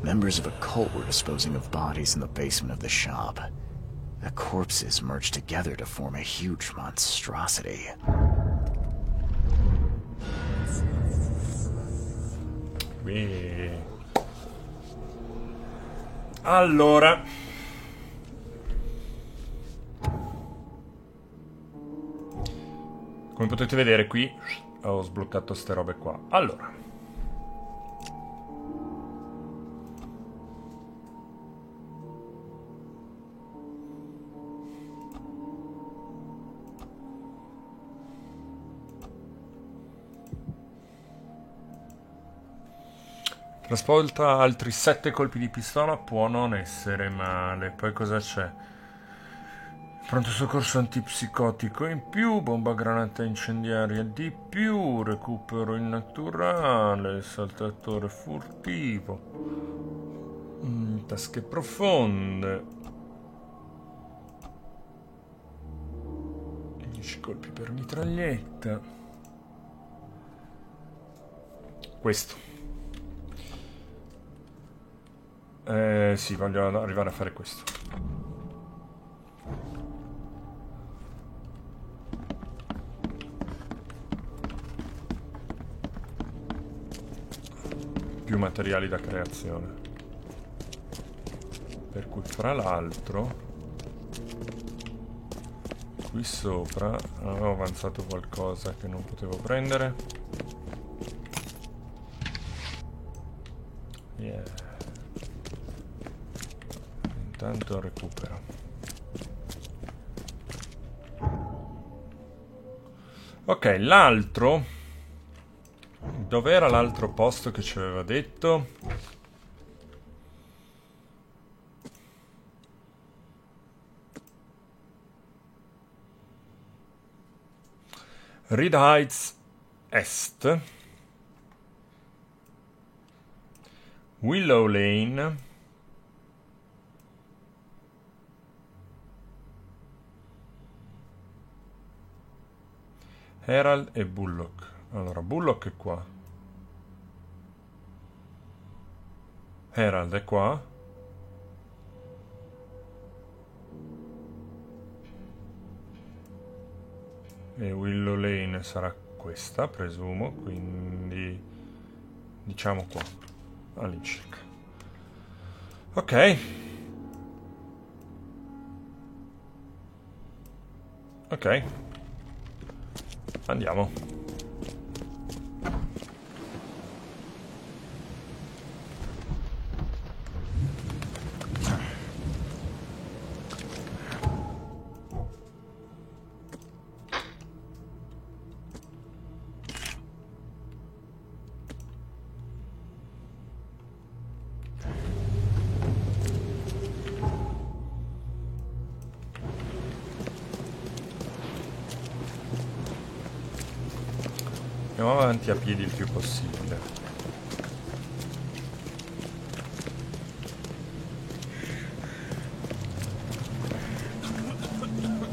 Members of a cult were disposing of bodies in the basement of the shop. The corpses merged together to form a huge monstrosity. Allora, come potete vedere qui ho sbloccato ste robe qua. Allora, trasporta altri 7 colpi di pistola, può non essere male. Poi cosa c'è? Pronto soccorso antipsicotico in più, bomba granata incendiaria di più, recupero innaturale, saltatore furtivo, tasche profonde, 10 colpi per mitraglietta. Questo. Sì, voglio arrivare a fare questo. Più materiali da creazione. Per cui, fra l'altro, qui sopra avevo avanzato qualcosa che non potevo prendere. Yeah. Intanto recupero. Ok, l'altro. Dov'era l'altro posto che ci aveva detto? Reed Heights Est, Willow Lane, Herald e Bullock. Allora, Bullock è qua, Herald è qua, e Willow Lane sarà questa, presumo, quindi diciamo qua all'incirca. Ok, ok, andiamo. Andiamo avanti a piedi il più possibile.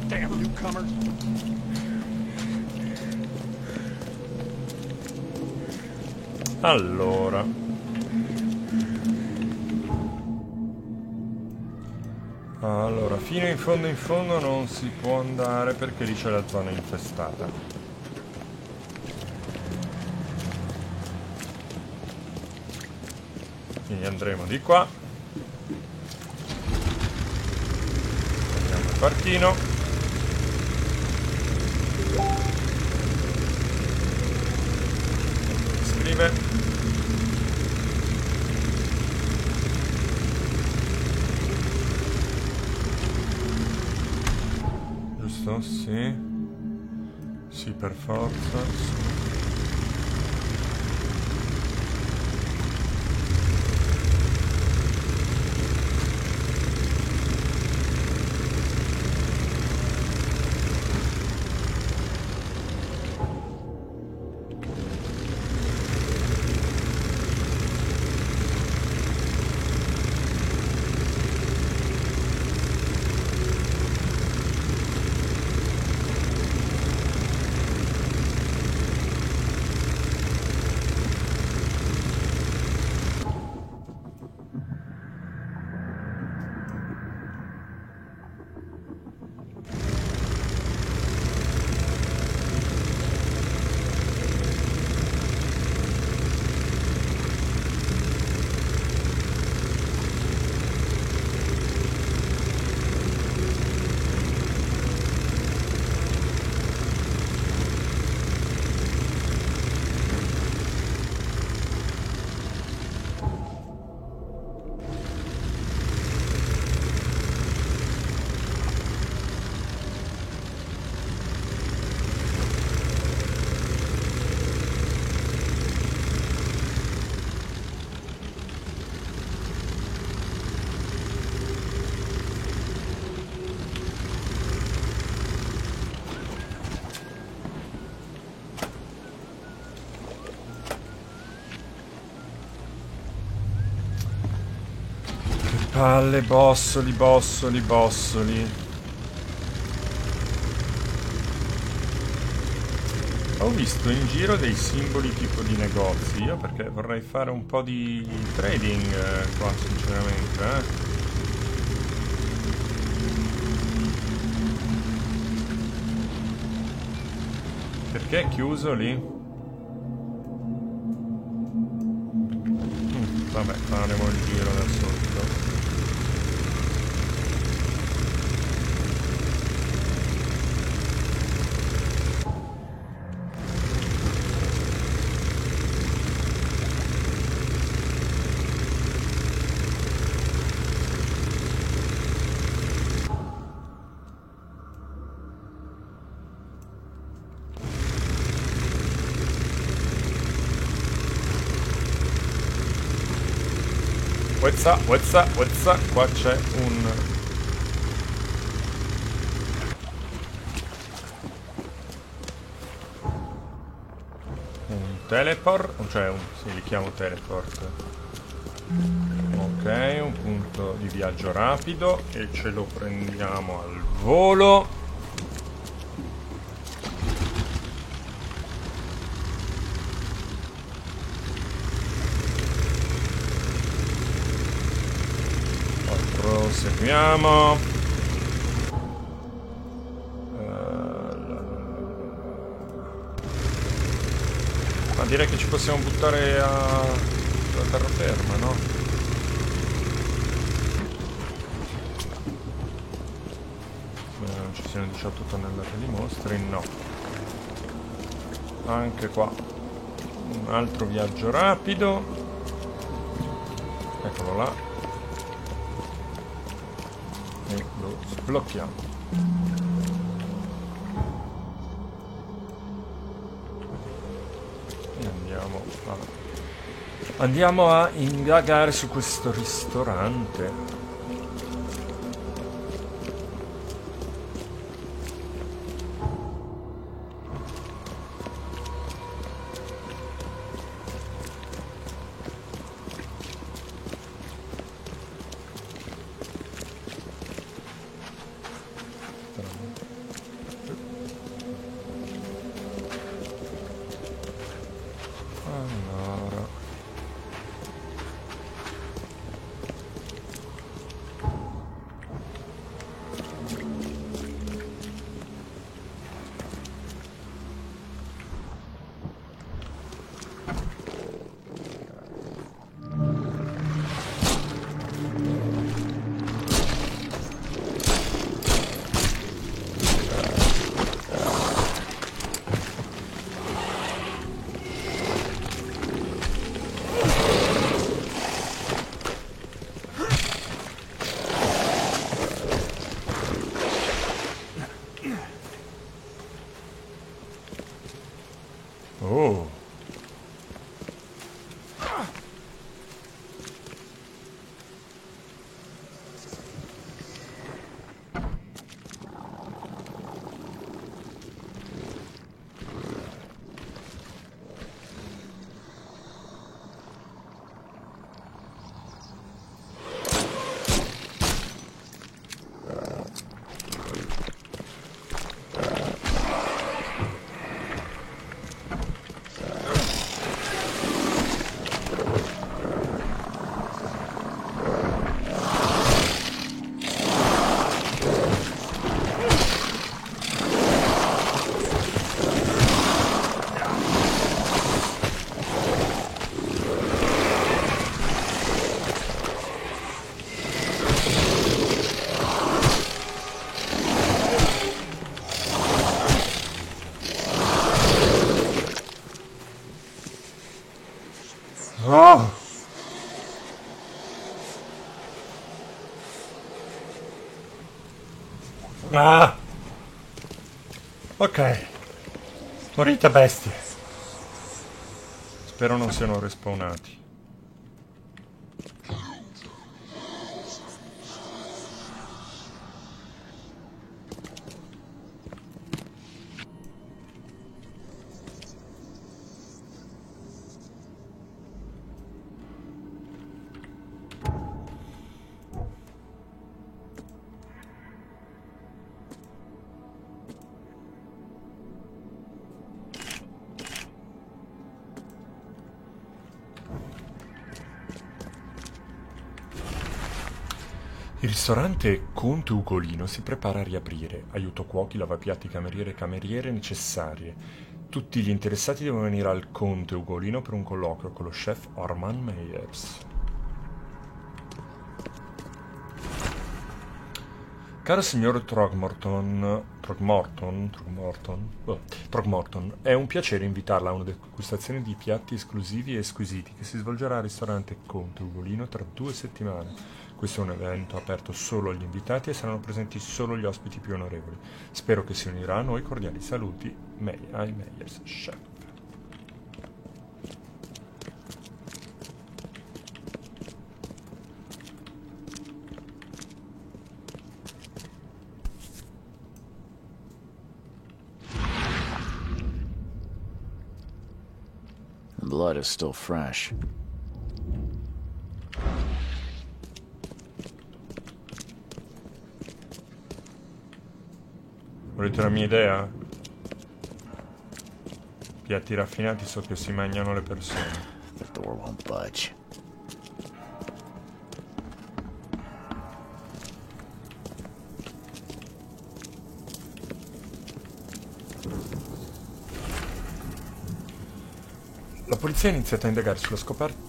Damn newcomers. Allora, fino in fondo non si può andare perché lì c'è la zona infestata. Quindi andremo di qua. Prendiamo il parchino. Scrive. Giusto? Sì. Sì, per forza. Sì. Palle, bossoli, bossoli, bossoli. Ho visto in giro dei simboli tipo di negozi. Io perché vorrei fare un po' di trading qua, sinceramente, Perché è chiuso lì? Vabbè, faremo il giro da sotto. What's up? Qua c'è un... teleport, cioè sì, li chiamo teleport. Ok, un punto di viaggio rapido e ce lo prendiamo al volo. Proseguiamo. Ma direi che ci possiamo buttare a terraferma, no? Non ci siano 18 tonnellate di mostri, no. Anche qua un altro viaggio rapido. Eccolo là. E lo sblocchiamo. E andiamo a indagare su questo ristorante. Oh. Oh. Ah. Ok. Morite bestie. Spero non siano respawnati. Il ristorante Conte Ugolino si prepara a riaprire. Aiuto cuochi, lavapiatti, cameriere e cameriere necessarie. Tutti gli interessati devono venire al Conte Ugolino per un colloquio con lo chef Armand Meyers. Caro signor Throgmorton, è un piacere invitarla a una degustazione di piatti esclusivi e squisiti che si svolgerà al ristorante Conte Ugolino tra 2 settimane. Questo è un evento aperto solo agli invitati e saranno presenti solo gli ospiti più onorevoli. Spero che si unirà a noi. Cordiali saluti, ai Meyers Chef. blood is still fresh. Volete la mia idea? Piatti raffinati so che si mangiano le persone. The door won't budge. La polizia ha iniziato a indagare sulla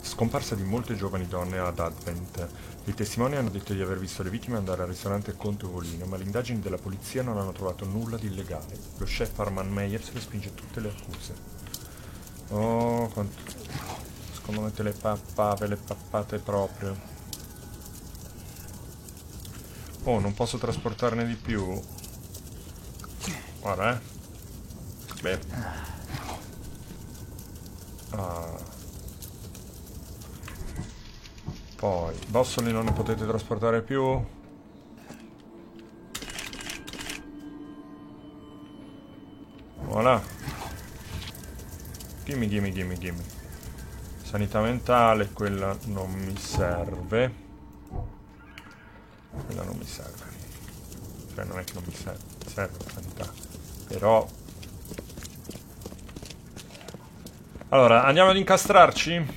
scomparsa di molte giovani donne ad Advent. I testimoni hanno detto di aver visto le vittime andare al ristorante Conte Uvolino, ma le indagini della polizia non hanno trovato nulla di illegale. Lo chef Armand Meyers respinge tutte le accuse. Oh, quanto... secondo me te le pappate proprio. Oh, non posso trasportarne di più? Guarda, Beh. Poi, bossoli non ne potete trasportare più? Voilà. Gimme. Sanità mentale, quella non mi serve. Quella non mi serve. Cioè, non è che non mi serve, serve la sanità. Però... Allora, andiamo ad incastrarci?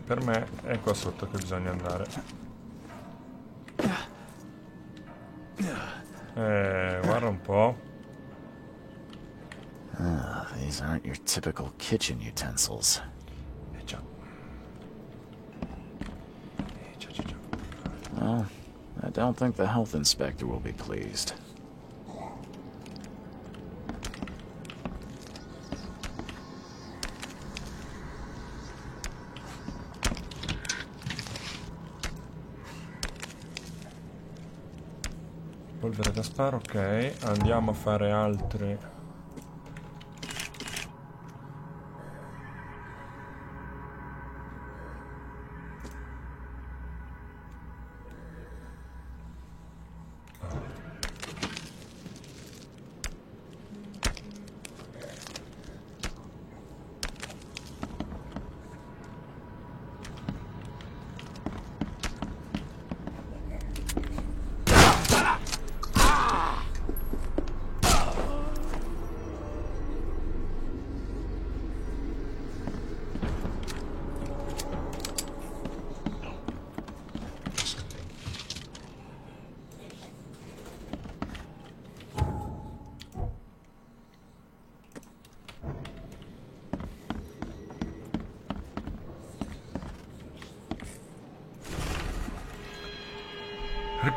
Per me è qua sotto che bisogna andare. Guarda un po'. These aren't your typical kitchen utensils. Già. Well, I don't think the health inspector will be pleased. Polvere da sparo, ok. Andiamo a fare altre...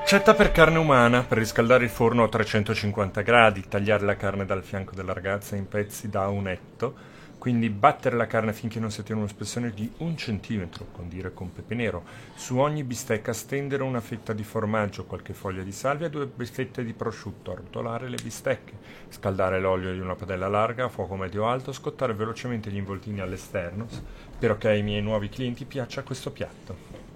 Ricetta per carne umana: per riscaldare il forno a 350 gradi, tagliare la carne dal fianco della ragazza in pezzi da 1 etto, quindi battere la carne finché non si ottiene uno spessore di 1 centimetro, condire con pepe nero. Su ogni bistecca stendere una fetta di formaggio, qualche foglia di salvia e 2 fette di prosciutto, arrotolare le bistecche, scaldare l'olio di una padella larga a fuoco medio-alto, scottare velocemente gli involtini all'esterno. Spero che ai miei nuovi clienti piaccia questo piatto.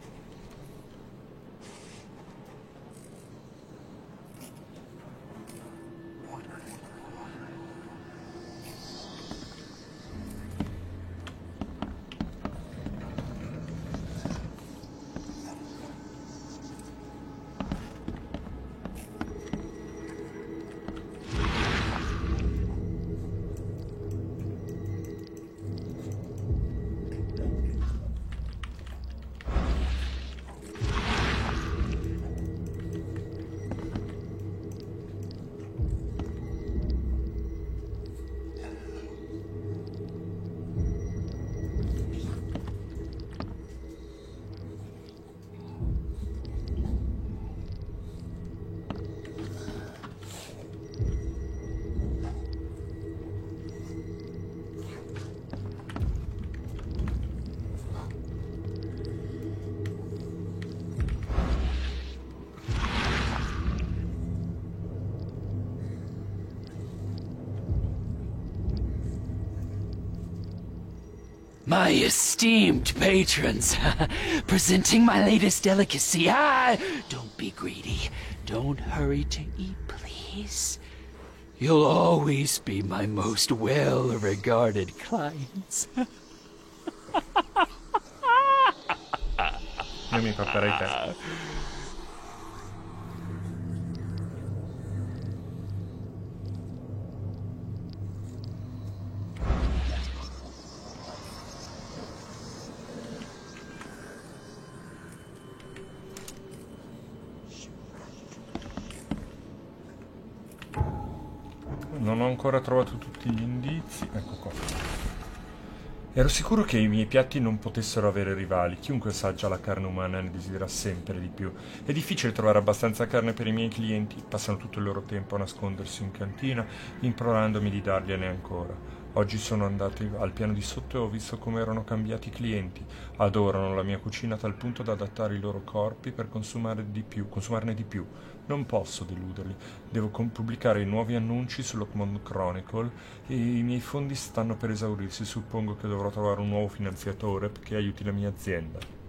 My esteemed patrons, presenting my latest delicacy. Don't be greedy. Don't hurry to eat, please. You'll always be my most well-regarded clients. Io mi porterei te. Non ho ancora trovato tutti gli indizi. Ecco qua. Ero sicuro che i miei piatti non potessero avere rivali. Chiunque assaggia la carne umana ne desidera sempre di più. È difficile trovare abbastanza carne per i miei clienti. Passano tutto il loro tempo a nascondersi in cantina, implorandomi di dargliene ancora. Oggi sono andato al piano di sotto e ho visto come erano cambiati i clienti. Adorano la mia cucina a tal punto da adattare i loro corpi per consumarne di più. Non posso deluderli. Devo pubblicare nuovi annunci sull'Oakmont Chronicle e i miei fondi stanno per esaurirsi. Suppongo che dovrò trovare un nuovo finanziatore che aiuti la mia azienda.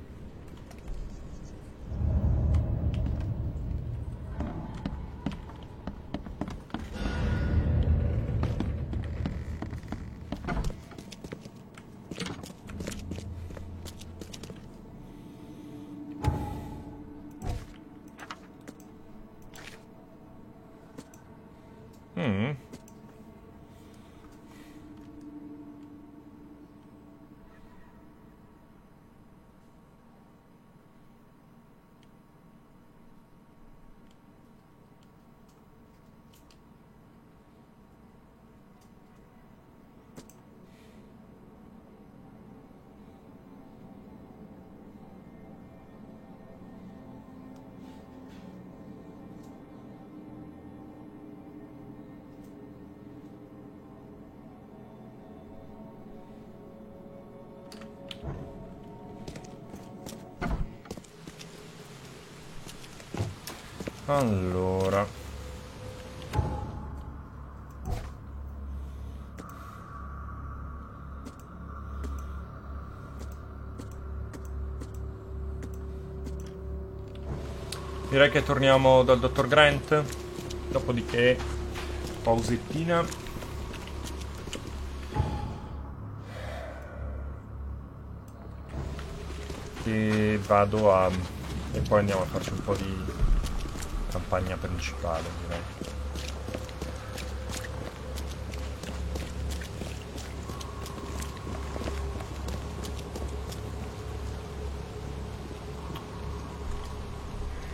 Allora, direi che torniamo dal dottor Grant, dopodiché pausettina e vado a e poi andiamo a farci un po' di campagna principale, direi.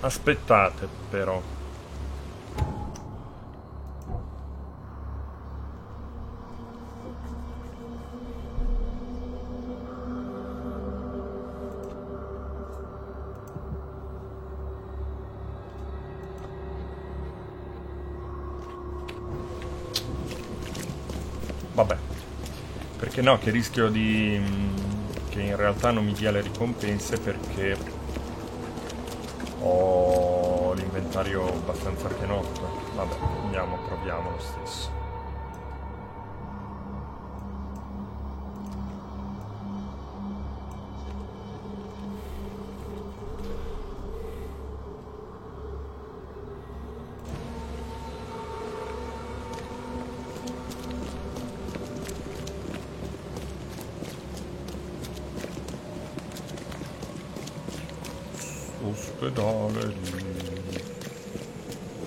Aspettate però. Vabbè, perché no, che rischio di che in realtà non mi dia le ricompense perché ho l'inventario abbastanza pienotto. Vabbè, andiamo, proviamo lo stesso. Ospedale di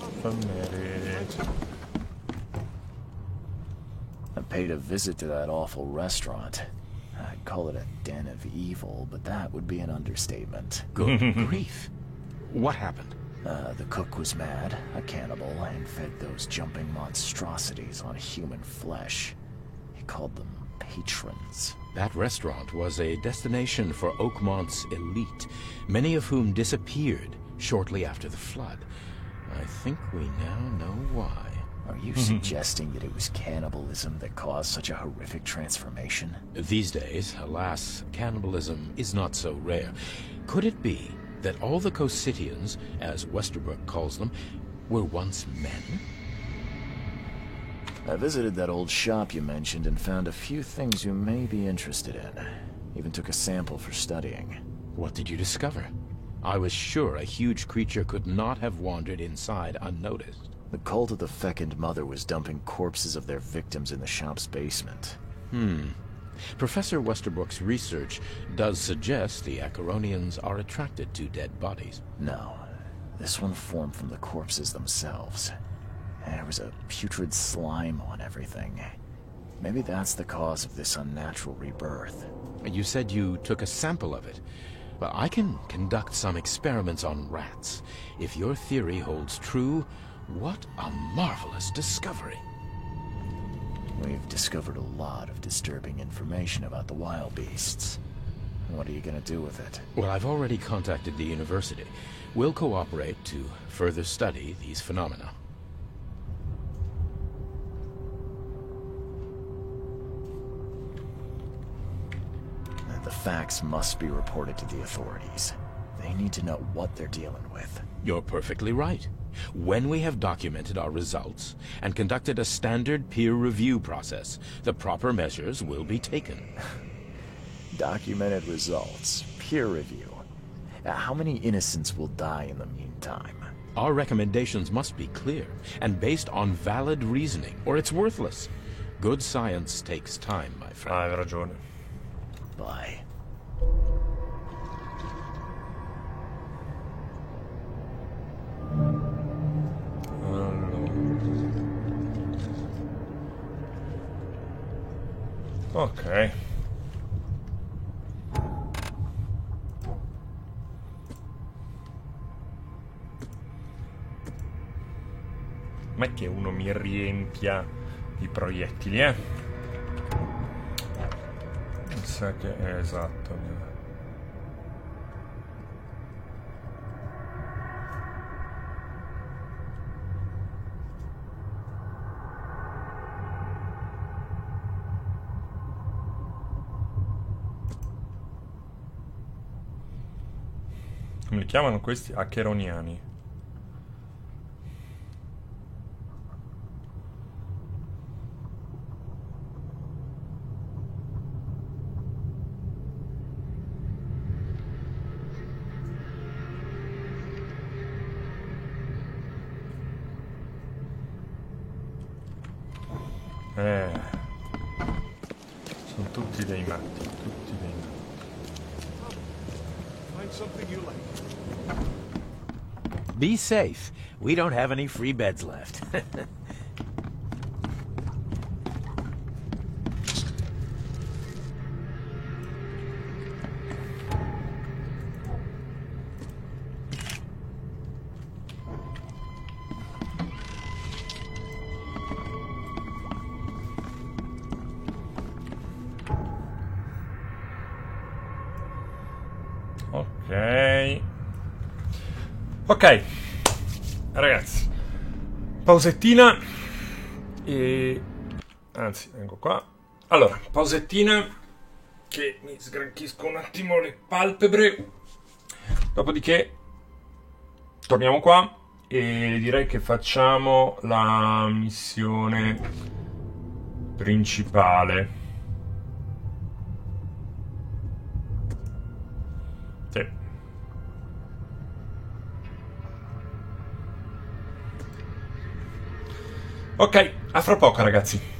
infermieri. I paid a visit to that awful restaurant. I'd call it a den of evil, but that would be an understatement. Good grief. What happened? The cook was mad, a cannibal, and fed those jumping monstrosities on human flesh. He called them patrons. That restaurant was a destination for Oakmont's elite, many of whom disappeared shortly after the flood. I think we now know why. Are you suggesting that it was cannibalism that caused such a horrific transformation? These days, alas, cannibalism is not so rare. Could it be that all the Cositians, as Westerbrook calls them, were once men? I visited that old shop you mentioned and found a few things you may be interested in. Even took a sample for studying. What did you discover? I was sure a huge creature could not have wandered inside unnoticed. The cult of the Fecund Mother was dumping corpses of their victims in the shop's basement. Professor Westerbrook's research does suggest the Acheronians are attracted to dead bodies. No, this one formed from the corpses themselves. There was a putrid slime on everything. Maybe that's the cause of this unnatural rebirth. You said you took a sample of it. Well, I can conduct some experiments on rats. If your theory holds true, what a marvelous discovery. We've discovered a lot of disturbing information about the wild beasts. What are you gonna do with it? Well, I've already contacted the university. We'll cooperate to further study these phenomena. The facts must be reported to the authorities. They need to know what they're dealing with. You're perfectly right. When we have documented our results and conducted a standard peer review process, the proper measures will be taken. Documented results. Peer review. How many innocents will die in the meantime? Our recommendations must be clear and based on valid reasoning, or it's worthless. Good science takes time, my friend. Hai ragione. Bye. Ok. Ma è che uno mi riempia i proiettili, eh? Mi sa che è esatto. Come li chiamano questi? Acheroniani. Sono tutti dei matti, tutti dei matti. Find something you like. Be safe. We don't have any free beds left. Ok, ragazzi, pausettina e... anzi, vengo qua. Allora, pausettina che mi sgranchisco un attimo le palpebre, dopodiché torniamo qua e direi che facciamo la missione principale. Sì. Ok, a fra poco ragazzi.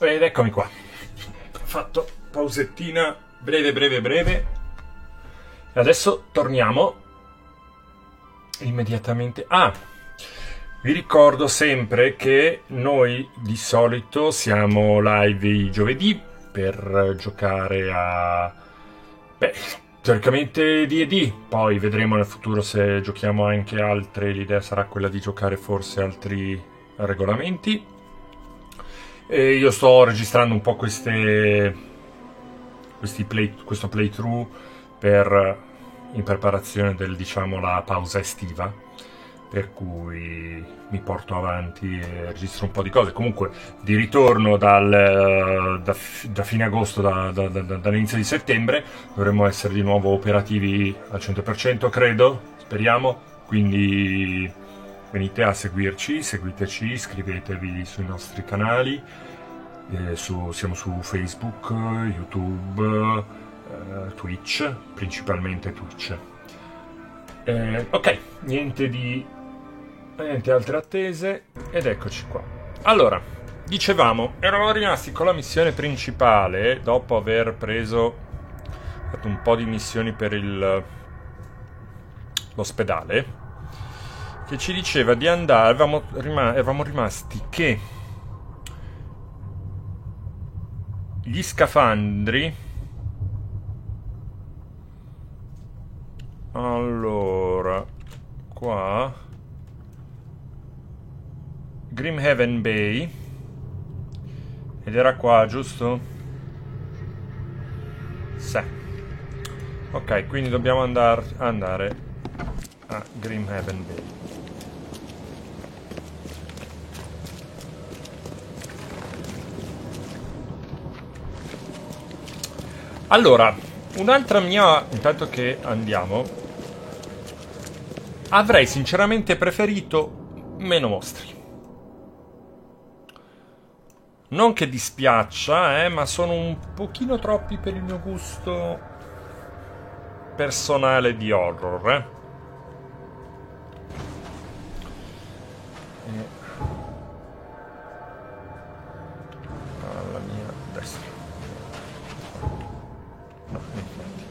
Ed eccomi qua. Ho fatto pausettina breve. E adesso torniamo immediatamente. Vi ricordo sempre che noi di solito siamo live i giovedì per giocare a... teoricamente D&D, poi vedremo nel futuro se giochiamo anche altre, l'idea sarà quella di giocare forse altri regolamenti. E io sto registrando un po' questo playthrough in preparazione del, diciamo, la pausa estiva, per cui mi porto avanti e registro un po' di cose. Comunque di ritorno da fine agosto, dall'inizio di settembre, dovremmo essere di nuovo operativi al 100%, credo, speriamo, quindi venite a seguiteci, iscrivetevi sui nostri canali, siamo su Facebook, YouTube, Twitch, principalmente Twitch. Ok, niente altre attese, ed eccoci qua. Allora, dicevamo, eravamo rimasti con la missione principale, dopo aver fatto un po' di missioni per l'ospedale, che ci diceva di andare, eravamo rimasti che gli scafandri, allora, qua Grimhaven Bay, ed era qua, giusto? Sì. Ok, quindi dobbiamo andare a Grimhaven Bay. Allora, un'altra mia, intanto che andiamo, avrei sinceramente preferito meno mostri. Non che dispiaccia, ma sono un pochino troppi per il mio gusto personale di horror, alla mia destra. No, infatti.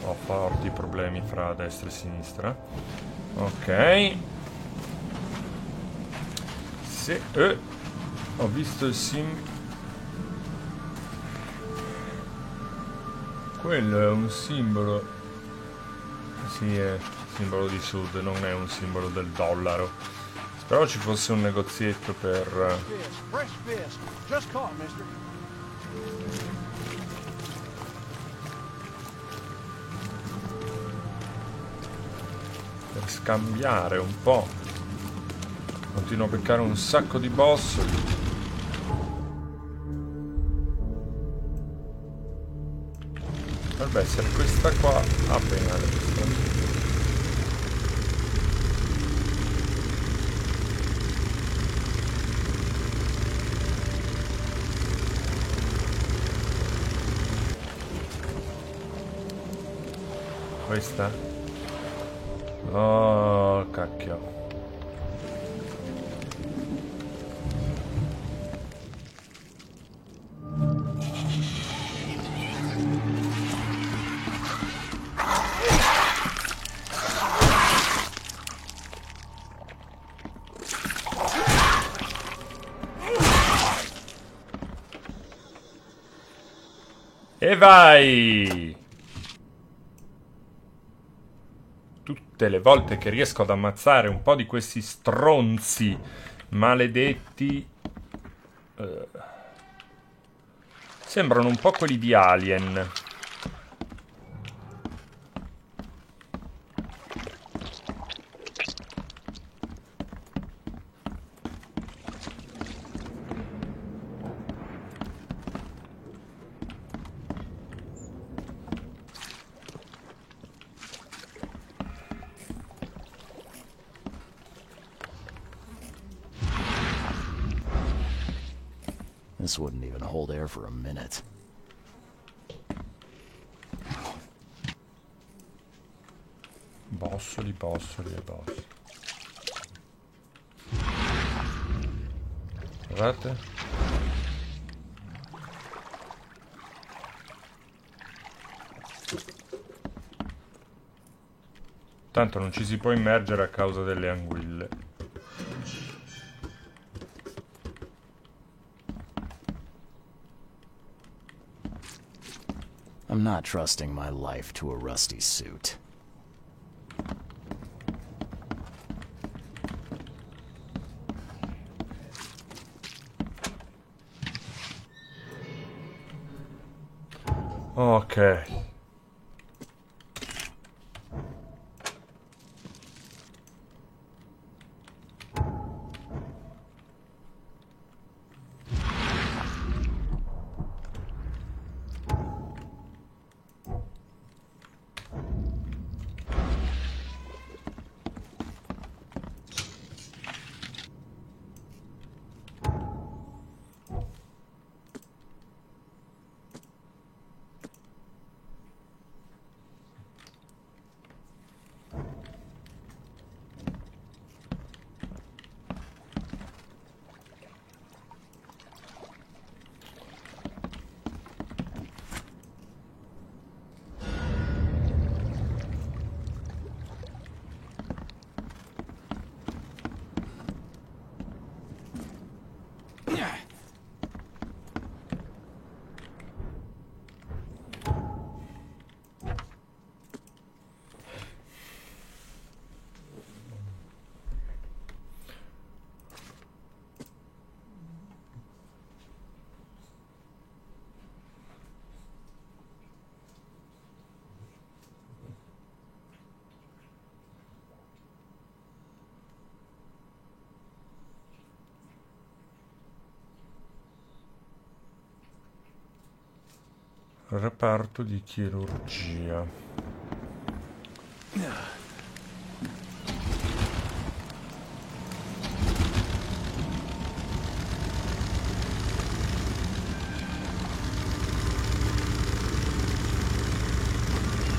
Ho forti problemi fra destra e sinistra. Ok. Se ho visto il quello è un simbolo. Sì, è simbolo di Sud, non è un simbolo del dollaro. Spero ci fosse un negozietto per scambiare un po'. Continuo a beccare un sacco di boss. Dovrebbe essere questa qua appena a destra. Questa? Oh, cacchio. E vai! Tutte le volte che riesco ad ammazzare un po' di questi stronzi maledetti, sembrano un po' quelli di Alien. This wouldn't even hold air for a minute. Bossoli e boss. scusate. Tanto non ci si può immergere a causa delle anguille. I'm not trusting my life to a rusty suit. Ok. Reparto di chirurgia.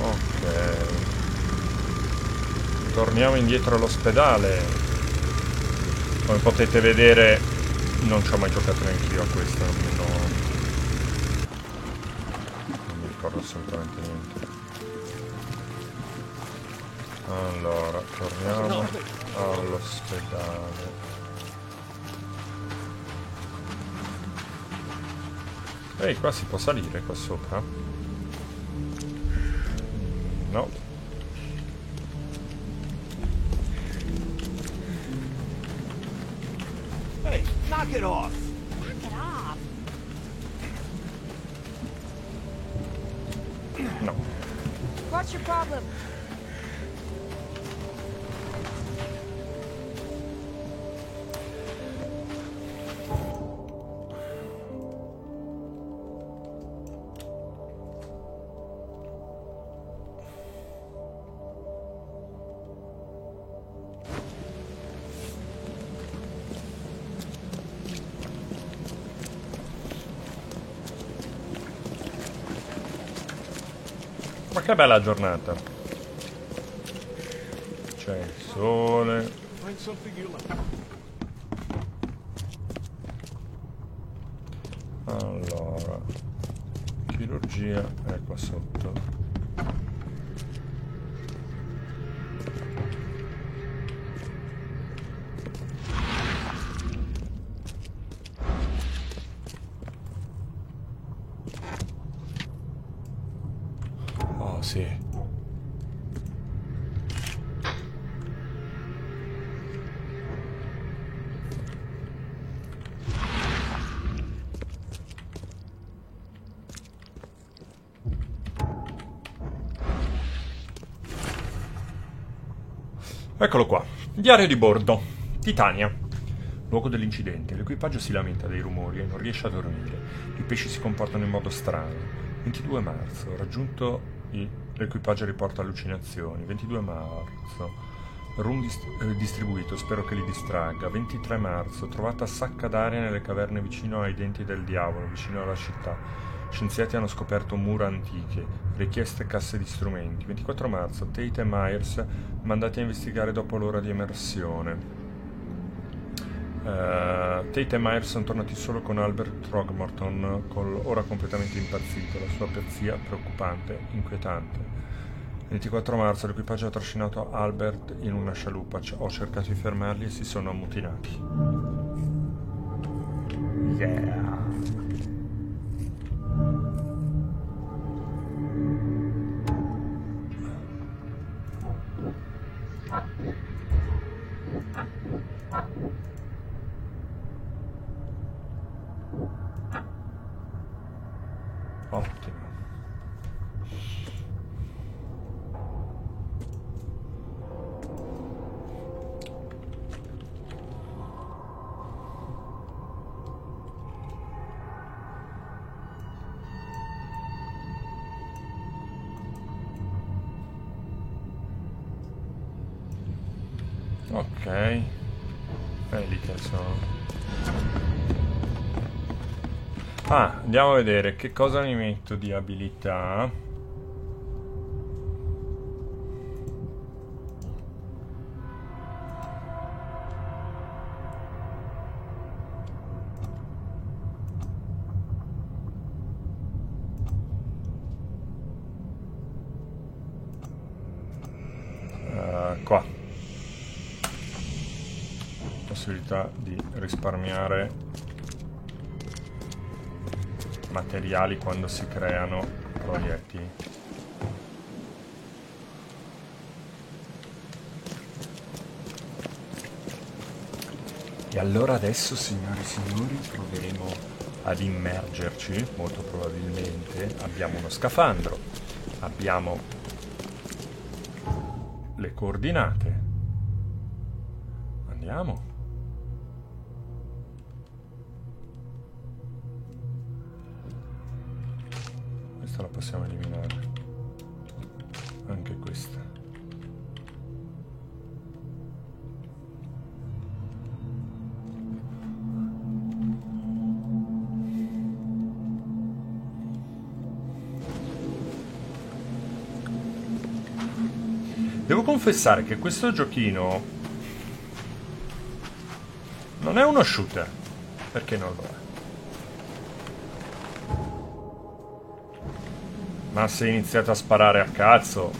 Ok. Torniamo indietro all'ospedale. Come potete vedere, non ci ho mai giocato neanche io a questo, non mi ricordo assolutamente niente. Allora, torniamo all'ospedale. Ehi, qua si può salire qua sopra? No. Hey, knock it off! Knock it off. No. What's your problem? Ma che bella giornata. C'è il sole. Find something you like. Allora, chirurgia è qua sotto. Oh sì. Eccolo qua. Diario di bordo. Titania. Luogo dell'incidente. L'equipaggio si lamenta dei rumori e non riesce a dormire. I pesci si comportano in modo strano. 22 marzo. Raggiunto l'equipaggio riporta allucinazioni. 22 marzo. Room distribuito. Spero che li distragga. 23 marzo. Trovata sacca d'aria nelle caverne vicino ai denti del diavolo, vicino alla città. Scienziati hanno scoperto mura antiche, richieste casse di strumenti. 24 marzo, Tate e Myers mandati a investigare dopo l'ora di emersione. Tate e Myers sono tornati solo con Albert Throgmorton, ora completamente impazzito, la sua pazzia preoccupante, inquietante. Il 24 marzo l'equipaggio ha trascinato Albert in una scialuppa, ho cercato di fermarli e si sono ammutinati. Yeah! Ottimo. Ok. Lì che sono. Ah, andiamo a vedere che cosa mi metto di abilità. Qua. Possibilità di risparmiare materiali quando si creano proiettili. E allora adesso, signori e signori, proveremo ad immergerci, molto probabilmente. Abbiamo uno scafandro, abbiamo le coordinate. Andiamo. Questa la possiamo eliminare. Anche questa. Devo confessare che questo giochino non è uno shooter. Perché non lo è? Ma se iniziate a sparare a cazzo,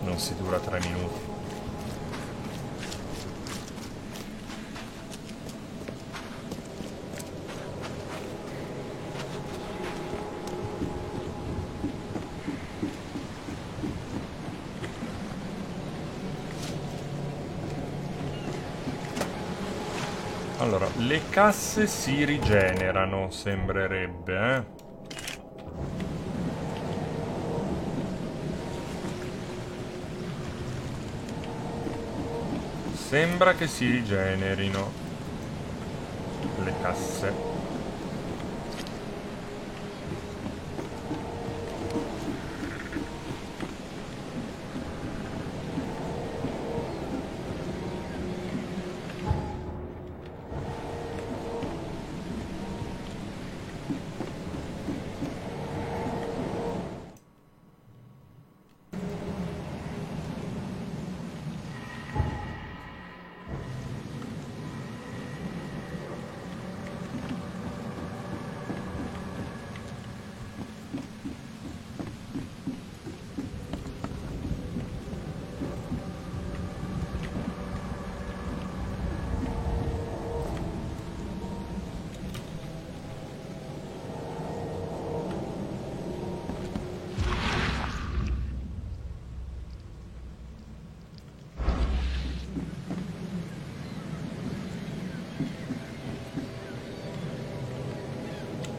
non si dura 3 minuti. Allora, le casse si rigenerano, sembrerebbe, eh? Sembra che si rigenerino le casse.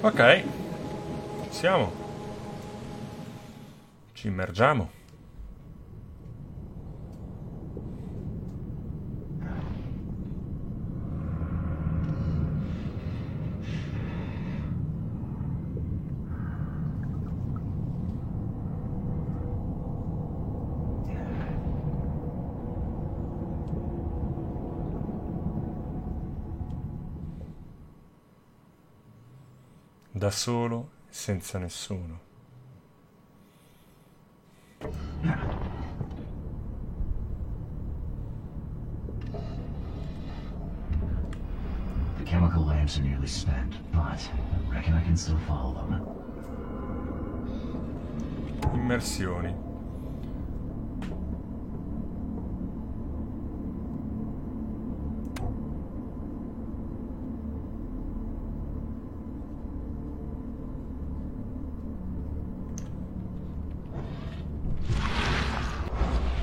Ok, siamo. Ci immergiamo. Da solo, senza nessuno. lamps are nearly spent, but reckon I can still follow them. Immersioni.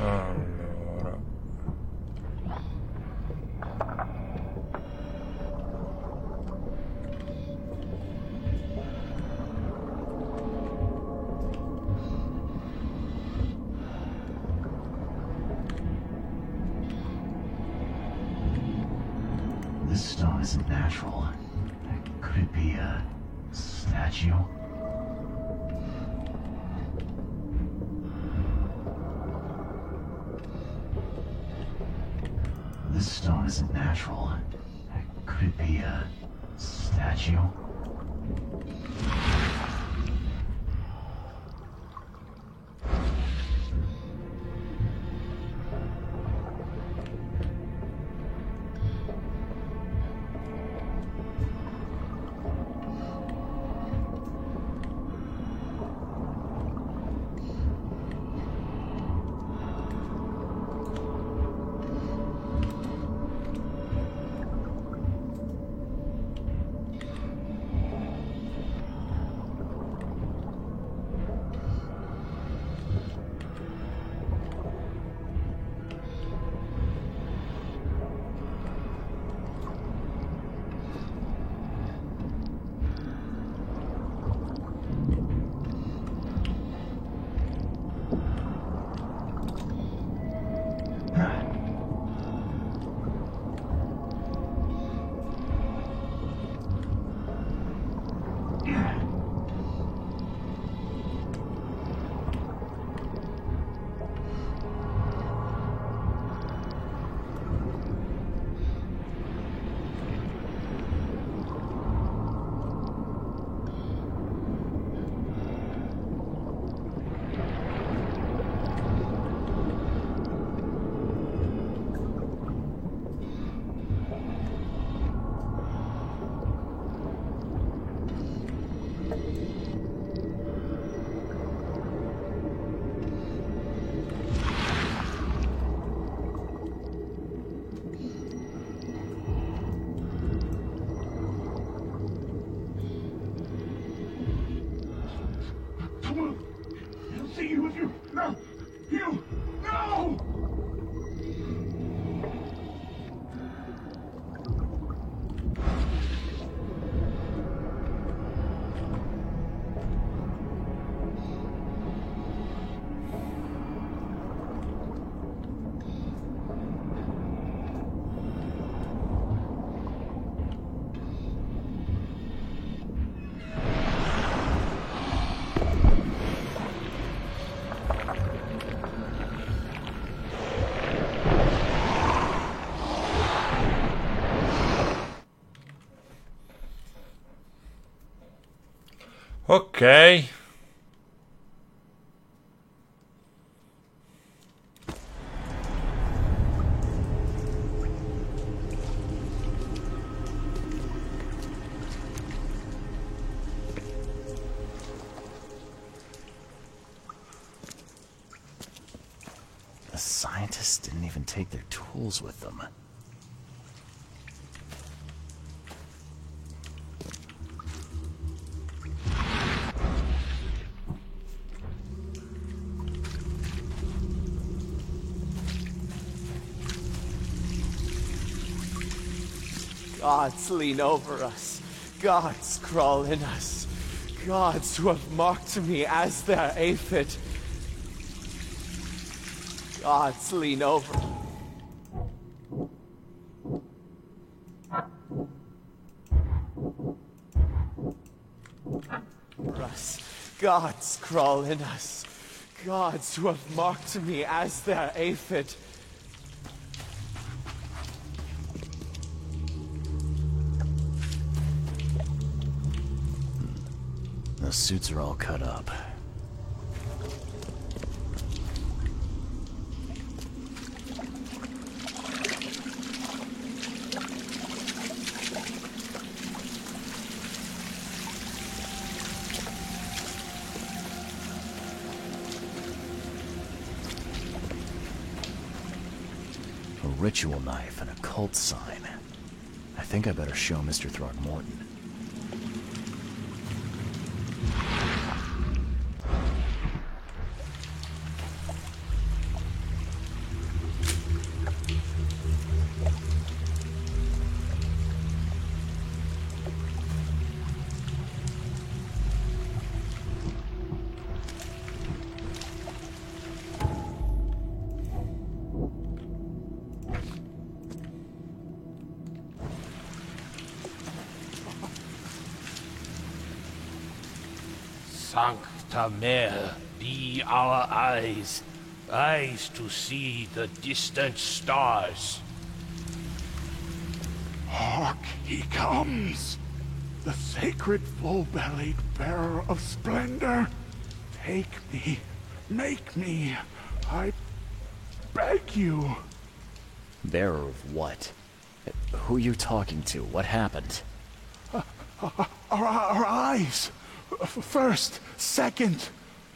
Allora. This stone isn't natural. Could it be a statue? This stone isn't natural. Could it be a statue? I'll see you if you... No! You... No! Ok. The scientists didn't even take their tools with them. Gods lean over us. Gods crawl in us. Gods who have marked me as their aphid. Gods lean over us. Gods crawl in us. Gods who have marked me as their aphid. Those suits are all cut up. ritual knife and a cult sign. I think I better show Mr. Throckmorton. Sancta Mare, be our eyes, eyes to see the distant stars. Hark, he comes! The sacred full-bellied bearer of splendor. Take me, make me, I beg you. Bearer of what? Who are you talking to? What happened? Our eyes! First, second,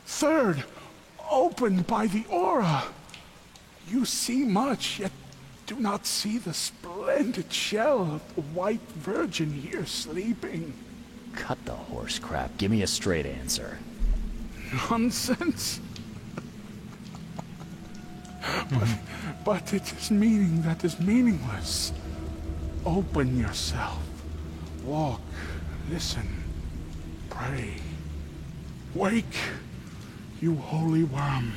third, opened by the aura. You see much, yet do not see the splendid shell of the White Virgin here sleeping. Cut the horse crap. Give me a straight answer. Nonsense. But it is meaning that is meaningless. Open yourself. Walk. Listen. Pray. Wake, you holy worm.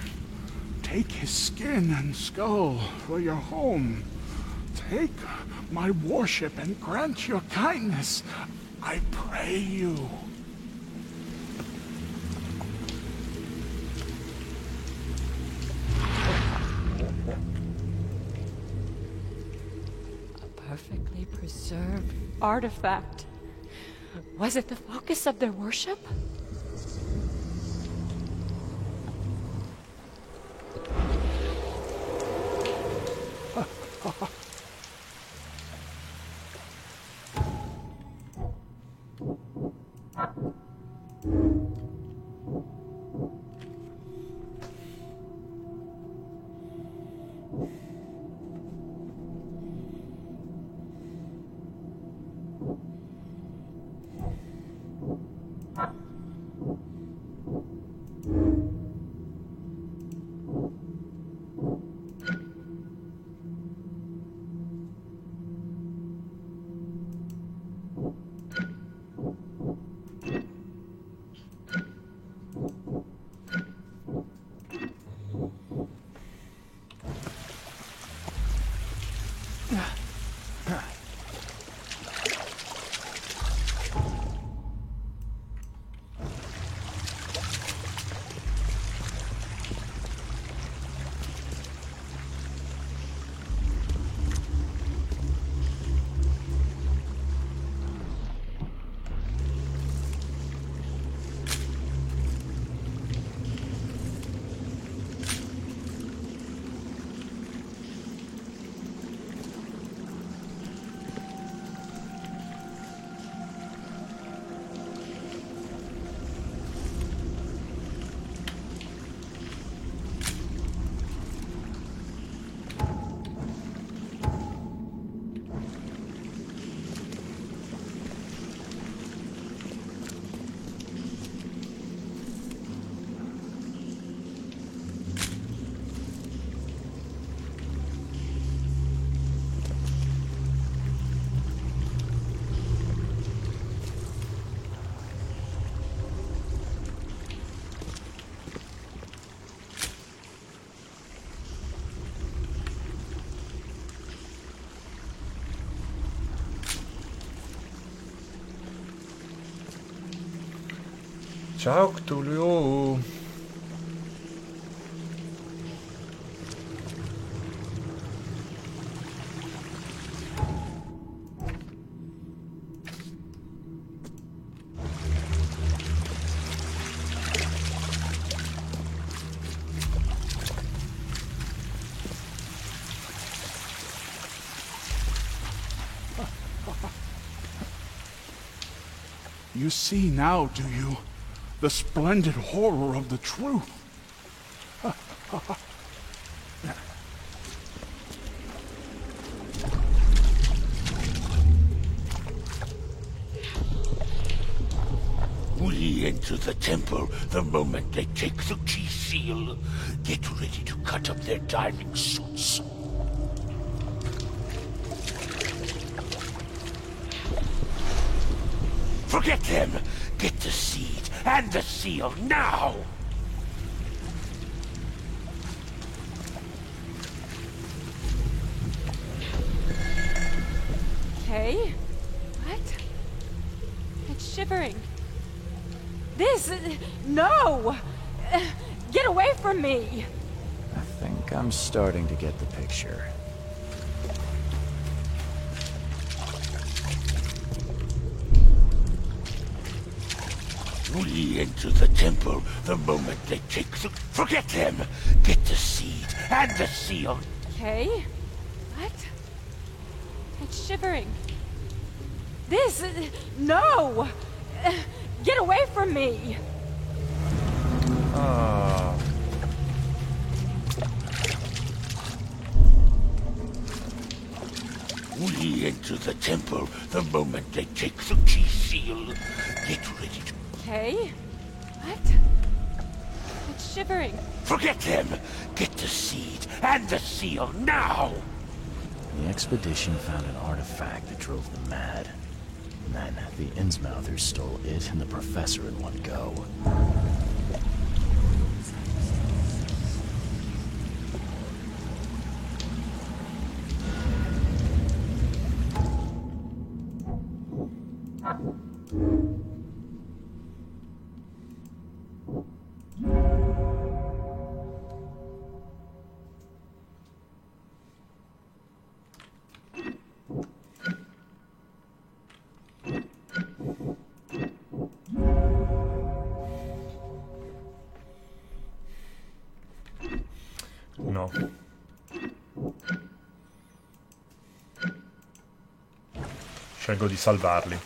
Take his skin and skull for your home. Take my worship and grant your kindness. I pray you. A perfectly preserved artifact. Was it the focus of their worship? Ciao Cthulhu. You see now, do you? The splendid horror of the truth. We enter the temple the moment they take the key seal. Get ready to cut up their diving suits. Forget them! Get the seed and the seal now! Okay. What? It's shivering. This... No! Get away from me! I think I'm starting to get the picture. We enter the temple the moment they take the... Forget them! Get the seed and the seal! Okay. What? It's shivering. This... No! Get away from me! We enter the temple the moment they take the key seal. Get ready to... Okay. What? It's shivering. Forget them! Get the seed and the seal now! The expedition found an artifact that drove them mad. And then the Innsmouthers stole it and the professor in one go. No. Scelgo di salvarli.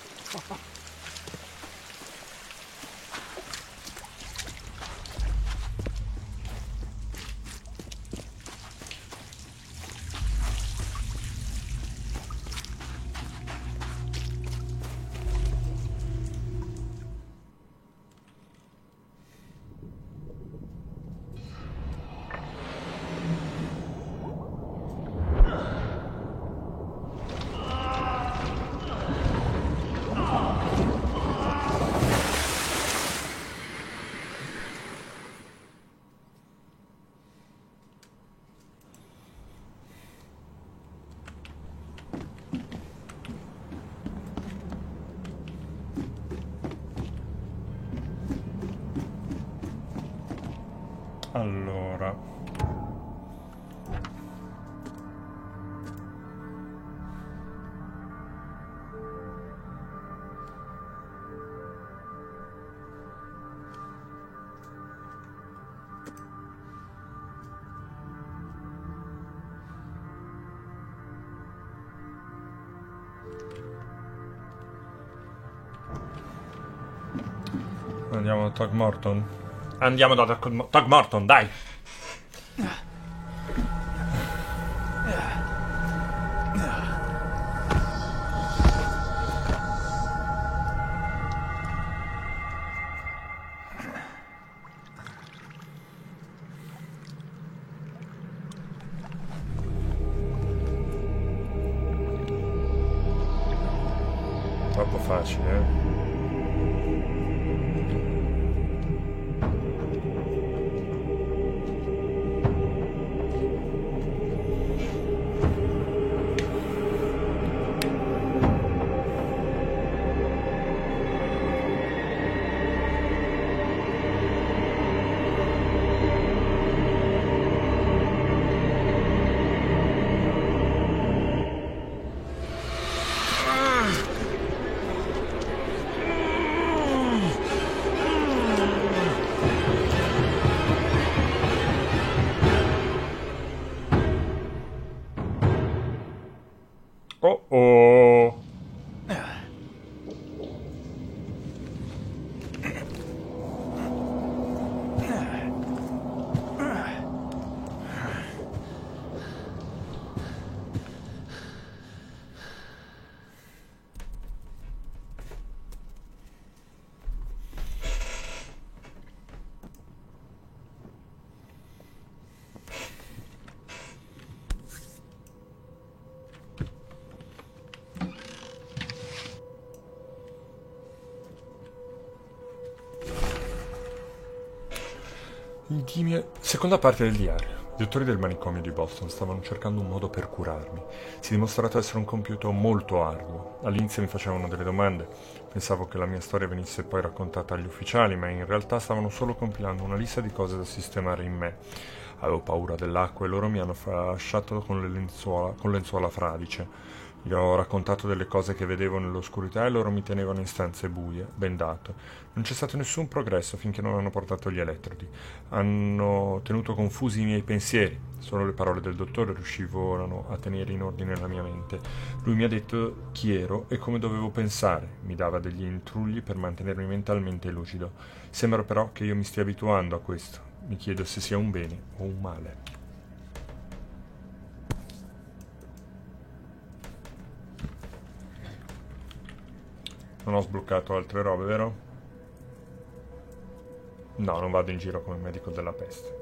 Allora. Andiamo da Togmorton. Andiamo da Togmorton, dai! Troppo facile, eh? Seconda parte del diario. I dottori del manicomio di Boston stavano cercando un modo per curarmi. Si è dimostrato essere un compito molto arduo. All'inizio mi facevano delle domande. Pensavo che la mia storia venisse poi raccontata agli ufficiali, ma in realtà stavano solo compilando una lista di cose da sistemare in me. Avevo paura dell'acqua e loro mi hanno fasciato con lenzuola fradice. Gli ho raccontato delle cose che vedevo nell'oscurità e loro mi tenevano in stanze buie, bendato. Non c'è stato nessun progresso finché non hanno portato gli elettrodi. Hanno tenuto confusi i miei pensieri. Solo le parole del dottore riuscivano a tenere in ordine la mia mente. Lui mi ha detto chi ero e come dovevo pensare. Mi dava degli intrugli per mantenermi mentalmente lucido. Sembra però che io mi stia abituando a questo. Mi chiedo se sia un bene o un male. Non ho sbloccato altre robe, vero? No, non vado in giro come medico della peste.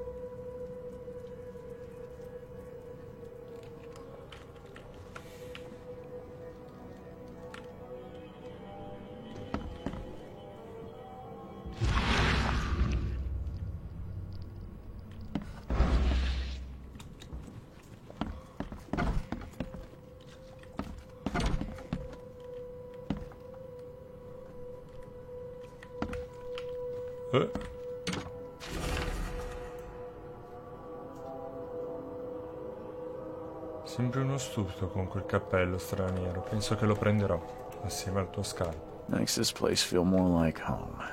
Sembri uno stupito con quel cappello straniero. Penso che lo prenderò assieme al tuo scarpo. Makes this place feel more like home.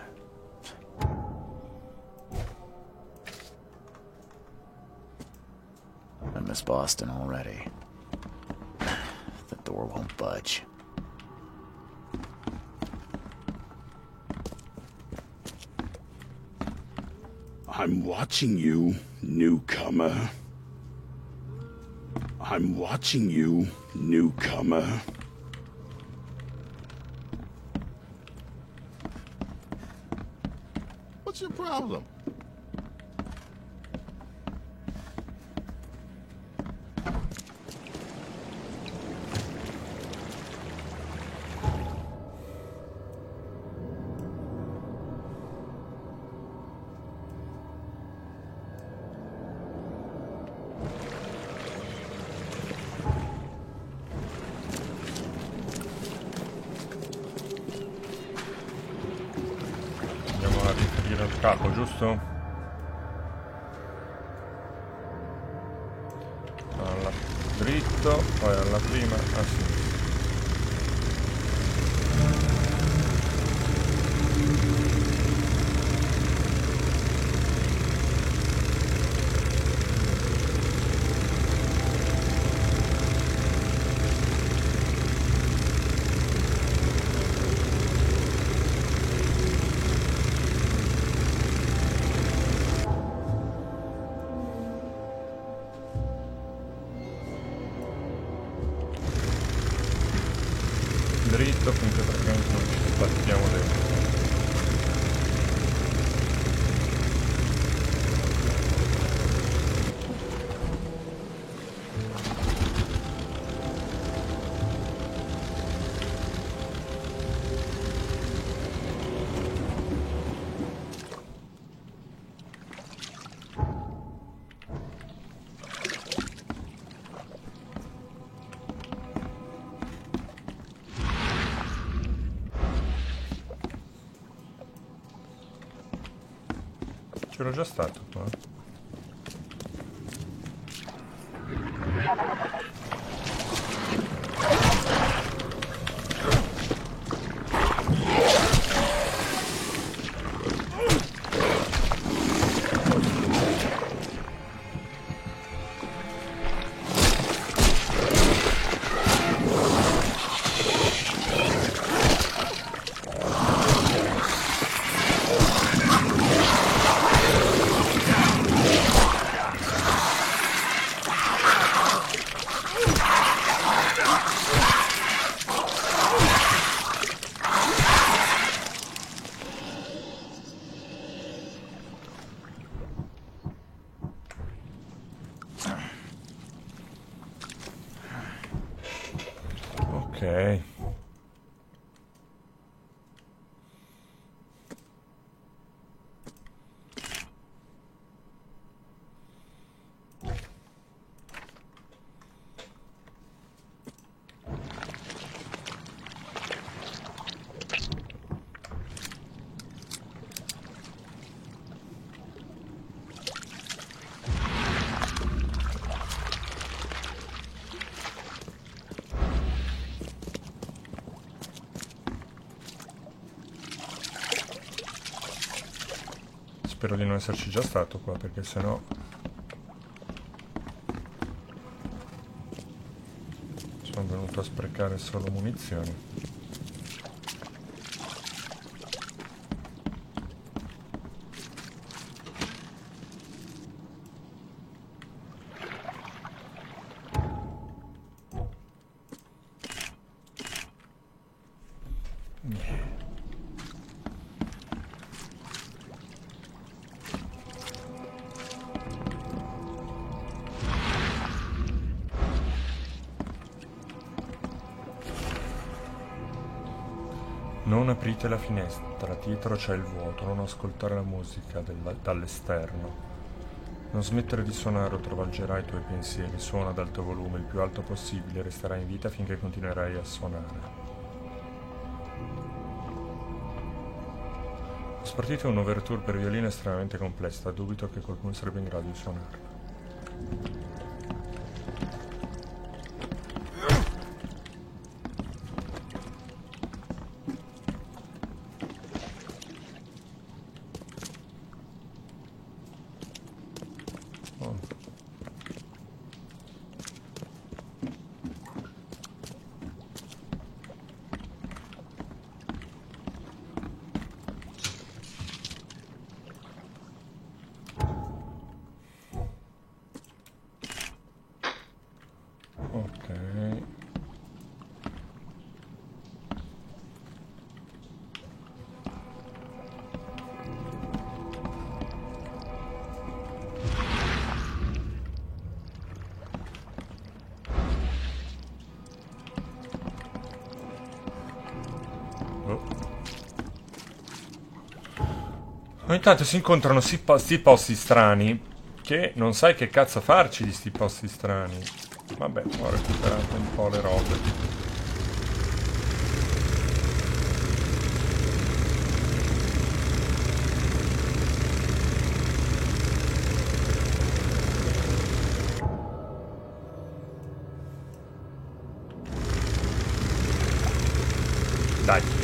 I miss Boston already. The door won't budge. I'm watching you, newcomer. I'm watching you, newcomer. What's your problem? Capo, giusto? Alla dritto, poi alla prima a sinistra. Dritto finché praticamente non ci sbattiamo dentro. C'ero già stato qua. Ok. spero di non esserci già stato qua, perché sennò sono venuto a sprecare solo munizioni. Non aprite la finestra, dietro c'è il vuoto, non ascoltare la musica dall'esterno. Non smettere di suonare o travolgerai i tuoi pensieri, suona ad alto volume, il più alto possibile, resterai in vita finché continuerai a suonare. Ho spartito un'ouverture per violino estremamente complessa, dubito che qualcuno sarebbe in grado di suonarla. Ogni tanto si incontrano sti posti strani che non sai che cazzo farci di sti posti strani. Vabbè, ho recuperato un po' le robe. Dai.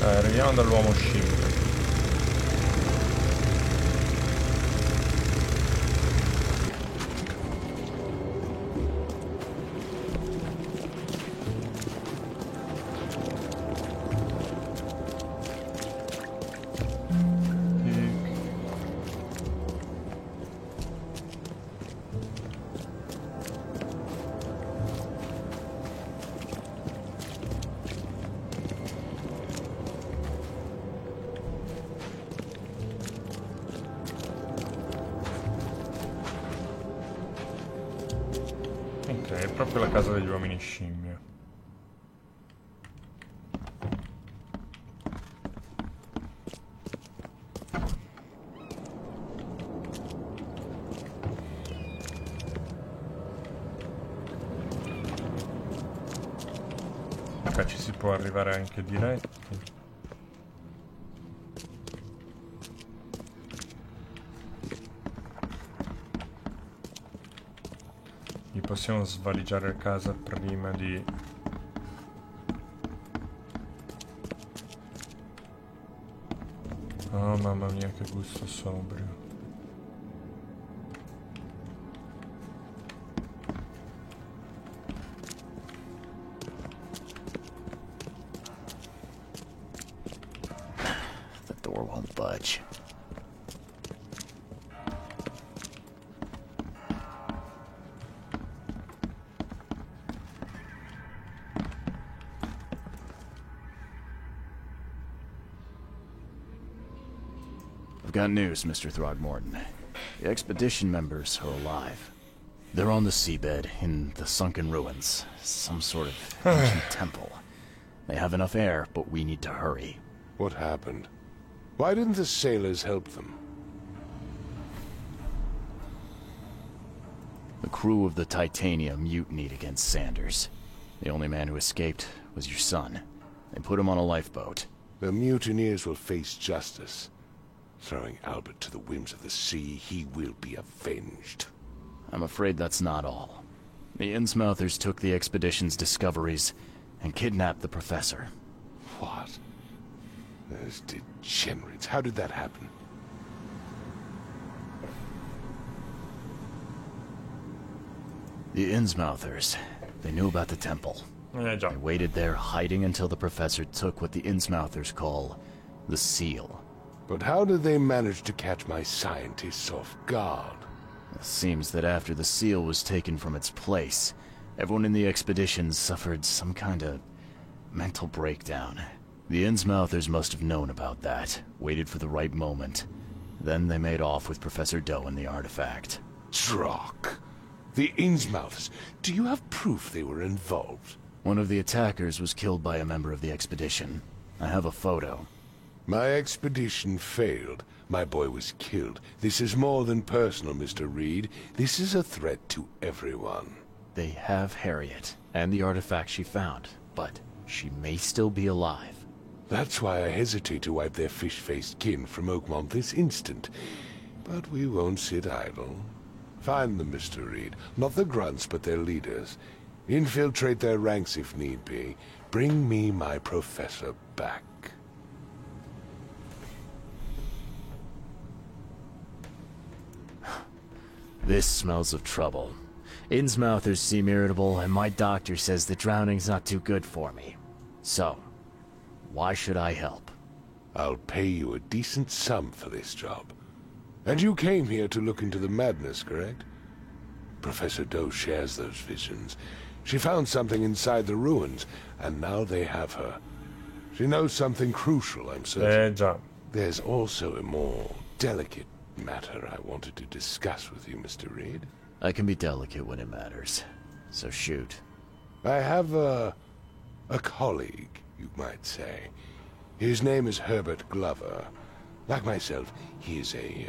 Arriviamo dall'uomo scimmia. Ok, è proprio la casa degli uomini scimmie. Ok, ci si può arrivare anche diretti. Possiamo svaligiare casa prima di... Oh mamma mia, che gusto sobrio. The door won't budge. I've got news, Mr. Throgmorton. The expedition members are alive. They're on the seabed, in the sunken ruins. Some sort of ancient temple. They have enough air, but we need to hurry. What happened? Why didn't the sailors help them? The crew of the Titania mutinied against Sanders. The only man who escaped was your son. They put him on a lifeboat. The mutineers will face justice. Throwing Albert to the whims of the sea, he will be avenged. I'm afraid that's not all. The Innsmouthers took the expedition's discoveries and kidnapped the professor. What? Those degenerates. How did that happen? The Innsmouthers. They knew about the temple. They waited there, hiding until the professor took what the Innsmouthers call the seal. But how did they manage to catch my scientists off guard? It seems that after the seal was taken from its place, everyone in the expedition suffered some kind of mental breakdown. The Innsmouthers must have known about that, waited for the right moment. Then they made off with Professor Doe and the artifact. Drock. The Innsmouthers. Do you have proof they were involved? One of the attackers was killed by a member of the expedition. I have a photo. My expedition failed. My boy was killed. This is more than personal, Mr. Reed. This is a threat to everyone. They have Harriet, and the artifact she found, but she may still be alive. That's why I hesitate to wipe their fish-faced kin from Oakmont this instant. But we won't sit idle. Find them, Mr. Reed. Not the grunts, but their leaders. Infiltrate their ranks if need be. Bring me my professor back. This smells of trouble. Innsmouthers seem irritable, and my doctor says that drowning's not too good for me. So, why should I help? I'll pay you a decent sum for this job. And you came here to look into the madness, correct? Professor Doe shares those visions. She found something inside the ruins, and now they have her. She knows something crucial, I'm certain. There's also a more delicate matter I wanted to discuss with you, Mr. Reed. I can be delicate when it matters. So shoot. I have a colleague, you might say. His name is Herbert Glover. Like myself, he is a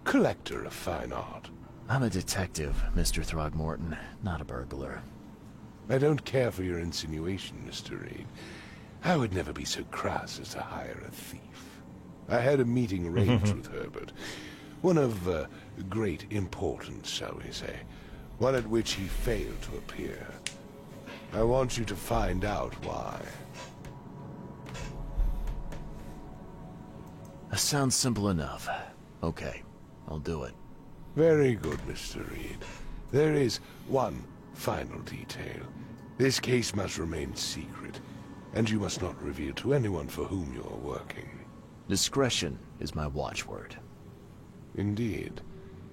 collector of fine art. I'm a detective, Mr. Throgmorton, not a burglar. I don't care for your insinuation, Mr. Reed. I would never be so crass as to hire a thief. I had a meeting arranged with Herbert. One of great importance, shall we say. One at which he failed to appear. I want you to find out why. That sounds simple enough. Okay, I'll do it. Very good, Mr. Reed. There is one final detail. This case must remain secret, and you must not reveal to anyone for whom you are working. Discretion is my watchword. Indeed.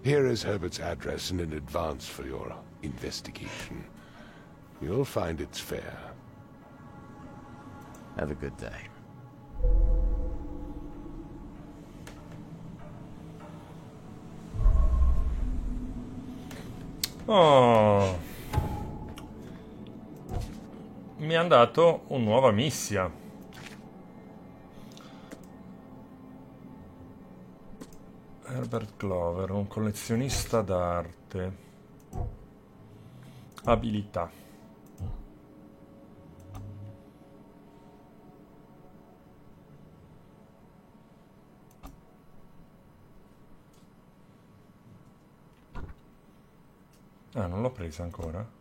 Here is Herbert's address and in advance for your investigation. You'll find it's fair. Have a good day. Oh. Mi hanno dato un nuova missia. Herbert Glover, un collezionista d'arte. Abilità. Ah, non l'ho presa ancora.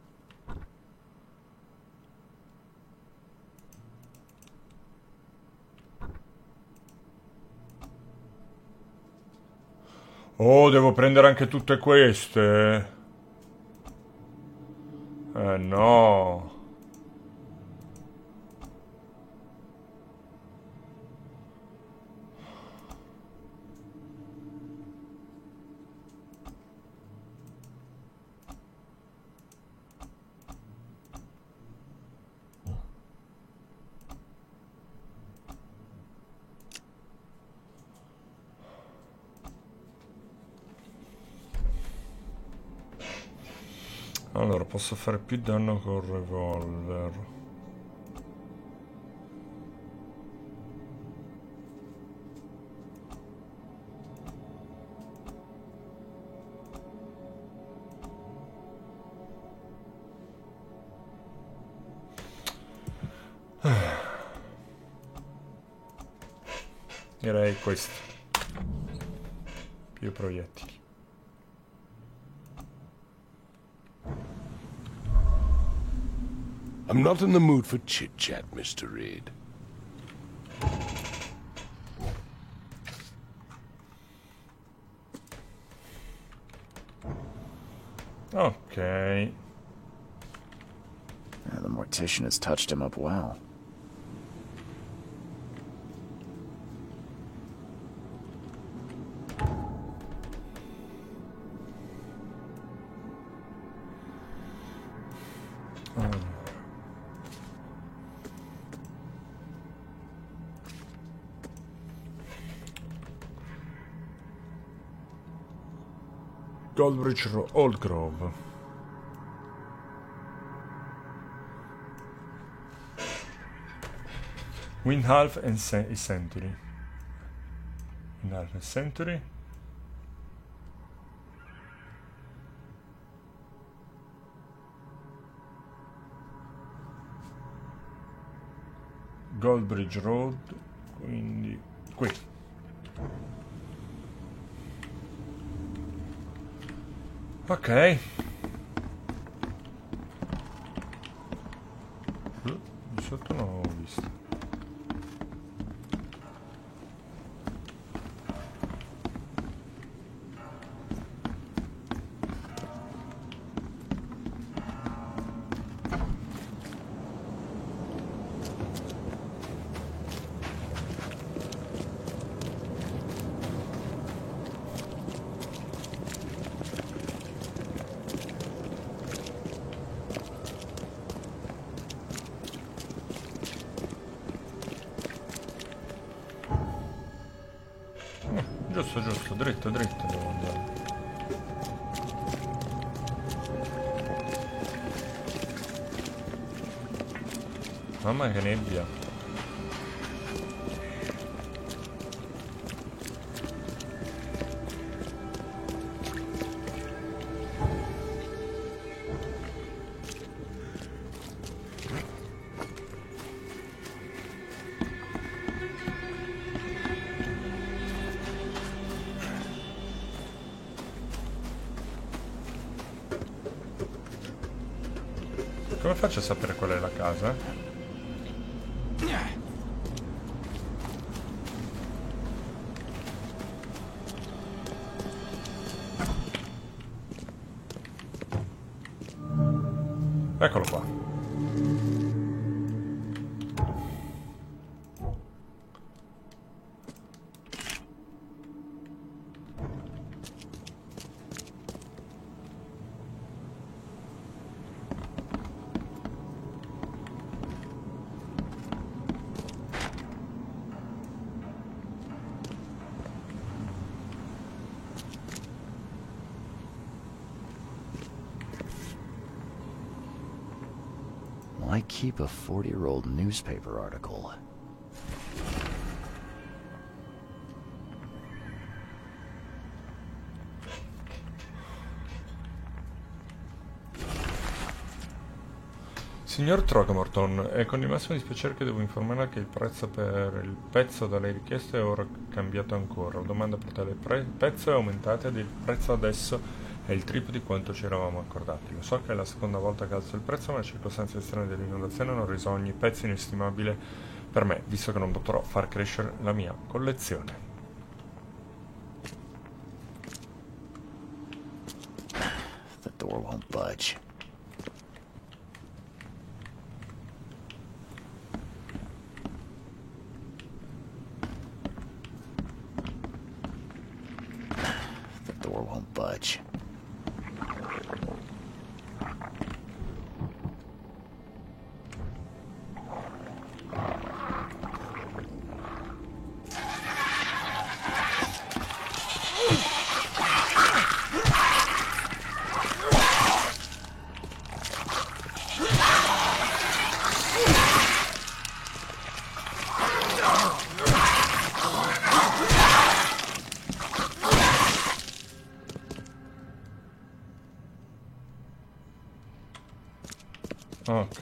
Oh, devo prendere anche tutte queste. No. Allora, posso fare più danno col revolver. Direi questo. Più proiettili. I'm not in the mood for chit-chat, Mr. Reed. Ok. The mortician has touched him up well. Goldbridge Old Grove. Windhalf and Century. Windhalf and Century. Goldbridge Road, quindi qui. Ok. Di sotto non l'ho visto. Giusto, dritto devo andare. Mamma che nebbia. Come faccio a sapere qual è la casa? Eccolo qua. Why keep a 40-year-old newspaper article? Signor Throckmorton, è con il massimo dispiacere che devo informarla che il prezzo per il pezzo da lei richiesto è ora cambiato ancora. La domanda per tale pezzo è aumentata ed il prezzo adesso è il triplo di quanto ci eravamo accordati. Lo so che è la seconda volta che alzo il prezzo, ma le circostanze estreme dell'inondazione hanno reso ogni pezzo inestimabile per me, visto che non potrò far crescere la mia collezione. The door won't budge. The door won't budge. Ok.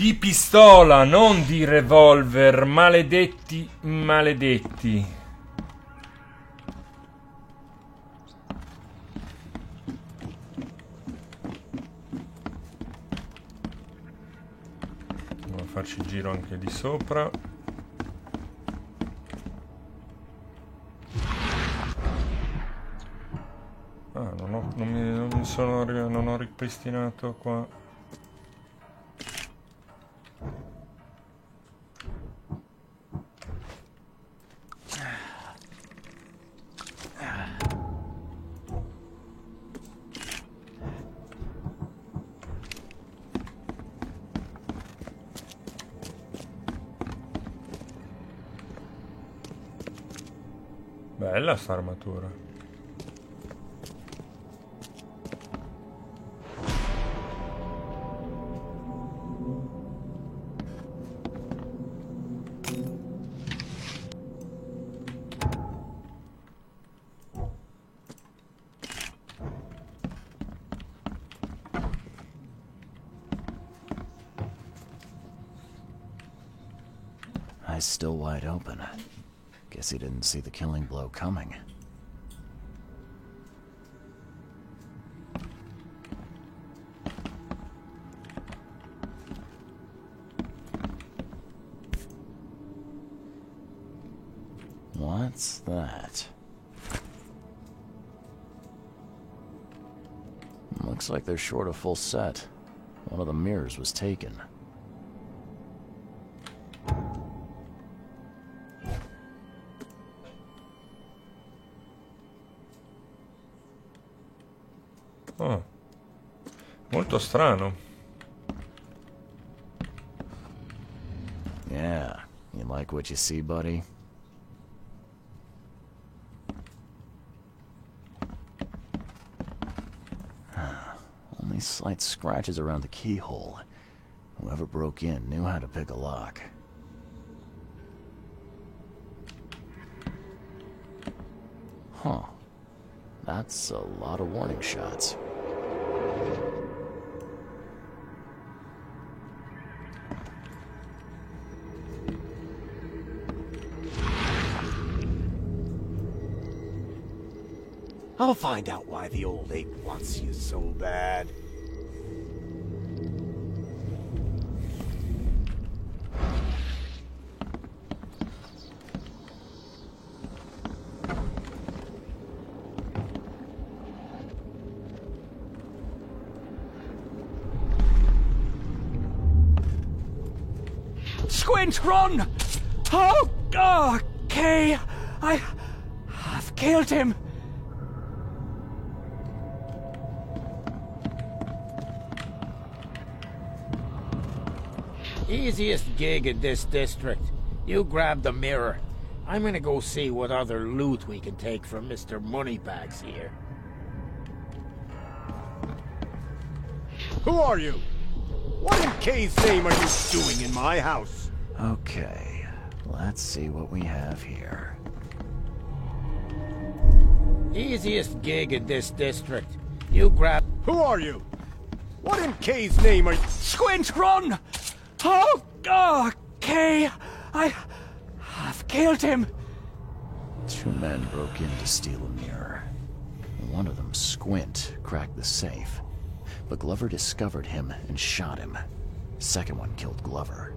Di pistola, non di revolver, maledetti, maledetti. Andiamo a farci il giro anche di sopra. Ah, non ho ripristinato qua. Bella sta armatura. Eyes still wide open. Guess he didn't see the killing blow coming. What's that? Looks like they're short a full set. One of the mirrors was taken. Oh, molto strano. Yeah, you like what you see, buddy? Only slight scratches around the keyhole. Whoever broke in knew how to pick a lock. Huh. That's a lot of warning shots. I'll find out why the old ape wants you so bad. Squint, run! Oh, okay. I've killed him. Easiest gig in this district. You grab the mirror. I'm gonna go see what other loot we can take from Mr. Moneybags here. Who are you? What in K's name are you doing in my house? Okay, let's see what we have here. Easiest gig in this district. You grab... Who are you? What in K's name are you... Squint, run! Oh, okay. I've killed him. Two men broke in to steal a mirror. One of them, Squint, cracked the safe. But Glover discovered him and shot him. Second one killed Glover.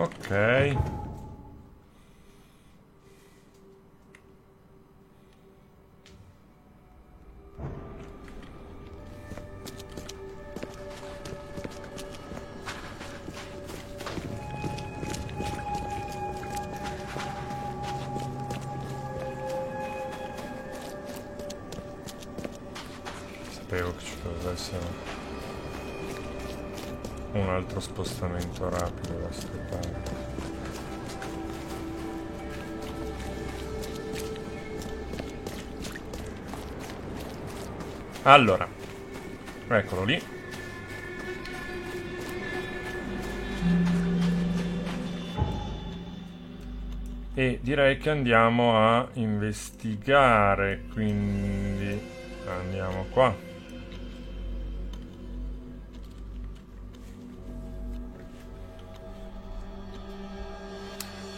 Ok. Sapevo che ci doveva essere un altro spostamento rapido da aspettare. Allora, eccolo lì. E direi che andiamo a investigare, quindi andiamo qua.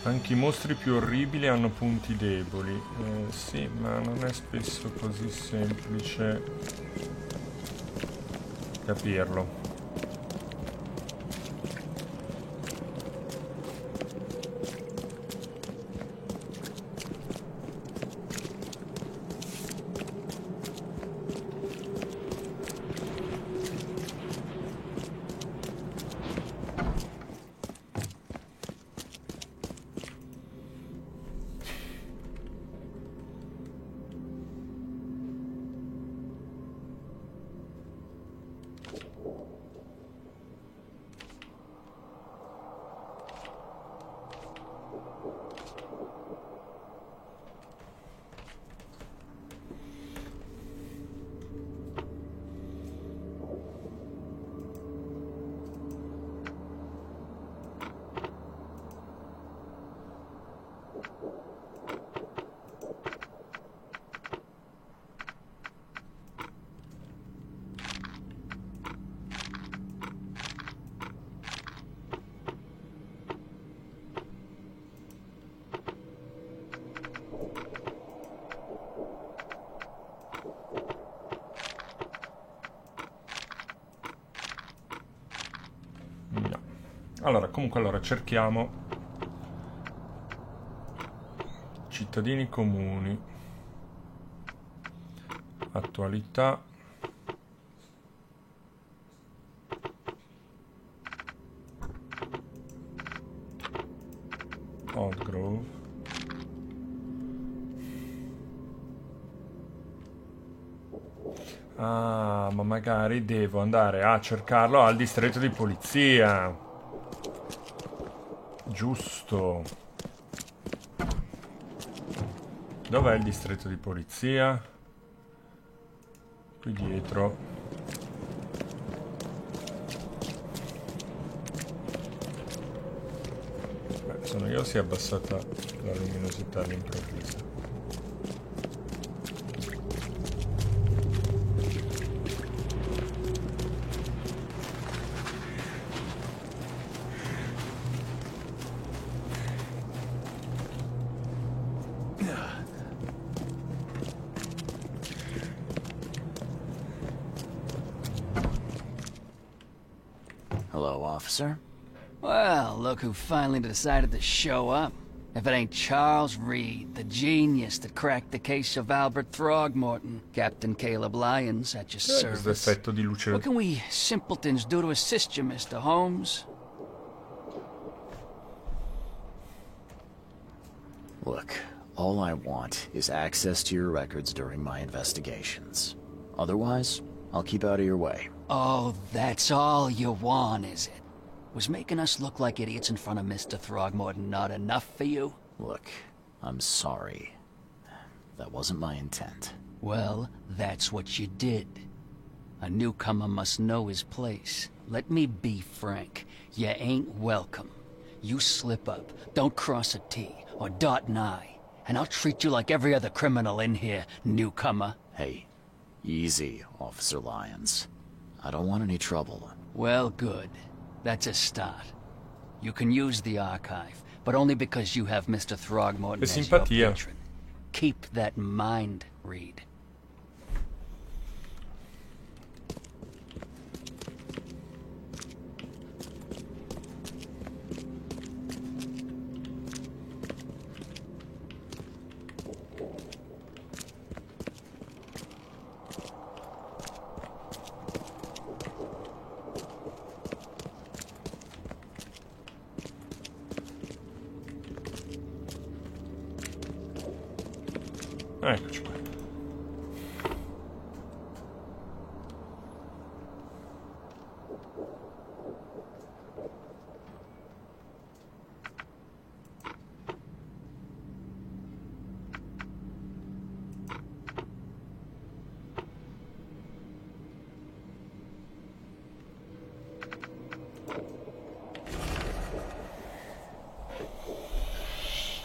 Anche i mostri più orribili hanno punti deboli. Sì, ma non è spesso così semplice capirlo. Allora, comunque, cerchiamo cittadini comuni, attualità, Old Grove, ah, ma magari devo andare a cercarlo al distretto di polizia. Giusto. Dov'è il distretto di polizia? Qui dietro. Beh, sono io, si è abbassata la luminosità all'improvviso. Officer? Well, look who finally decided to show up. If it ain't Charles Reed, the genius that cracked the case of Albert Throgmorton. Captain Caleb Lyons at your service. Di luce. What can we simpletons do to assist you, Mr. Holmes? Look, all I want is access to your records during my investigations. Otherwise, I'll keep out of your way. Oh, that's all you want, is it? Was making us look like idiots in front of Mr. Throgmorton not enough for you? Look, I'm sorry. That wasn't my intent. Well, that's what you did. A newcomer must know his place. Let me be frank. You ain't welcome. You slip up, don't cross a T, or dot an I, and I'll treat you like every other criminal in here, newcomer. Hey, easy, Officer Lyons. I don't want any trouble. Well, good. That's a start. You can use the archive, but only because you have Mr. Throgmorton as your patron. Keep that in mind, Reed. Eccoci qua.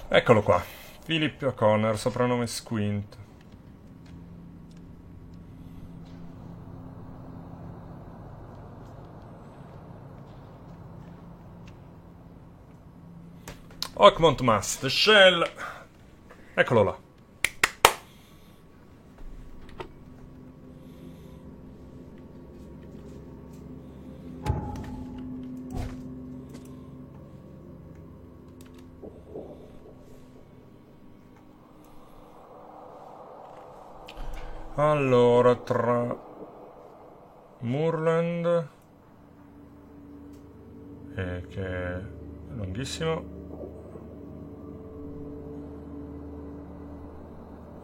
Eccolo qua, Philip O'Connor, soprannome Squint. Oakmont Mast, Shell. Eccolo là. Allora, tra Moorland, che è lunghissimo,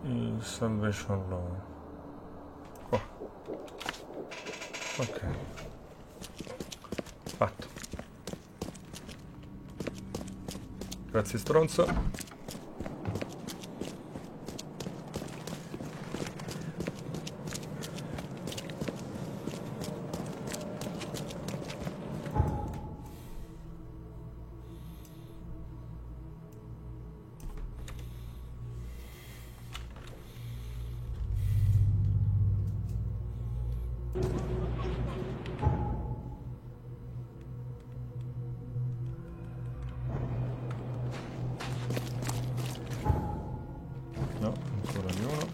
il Salvation Law. Qua. Ok. Fatto. Grazie stronzo. No, ancora di uno.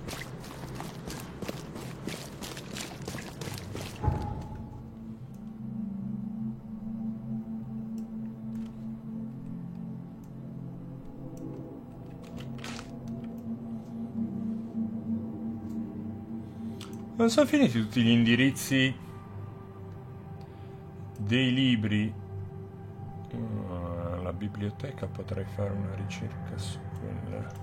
Non sono finiti tutti gli indirizzi dei libri. La biblioteca, potrei fare una ricerca su quella.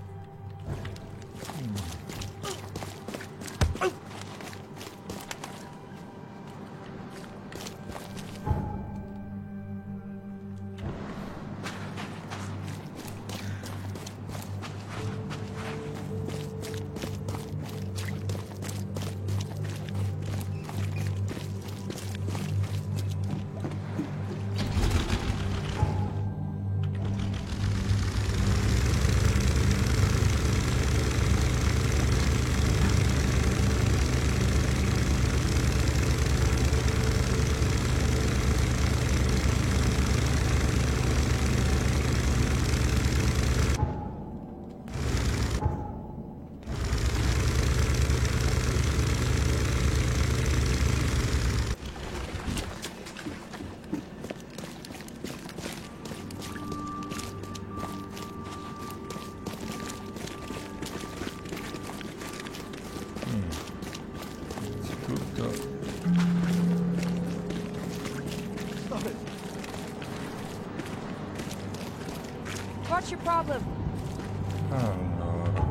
What's your problem? Allora.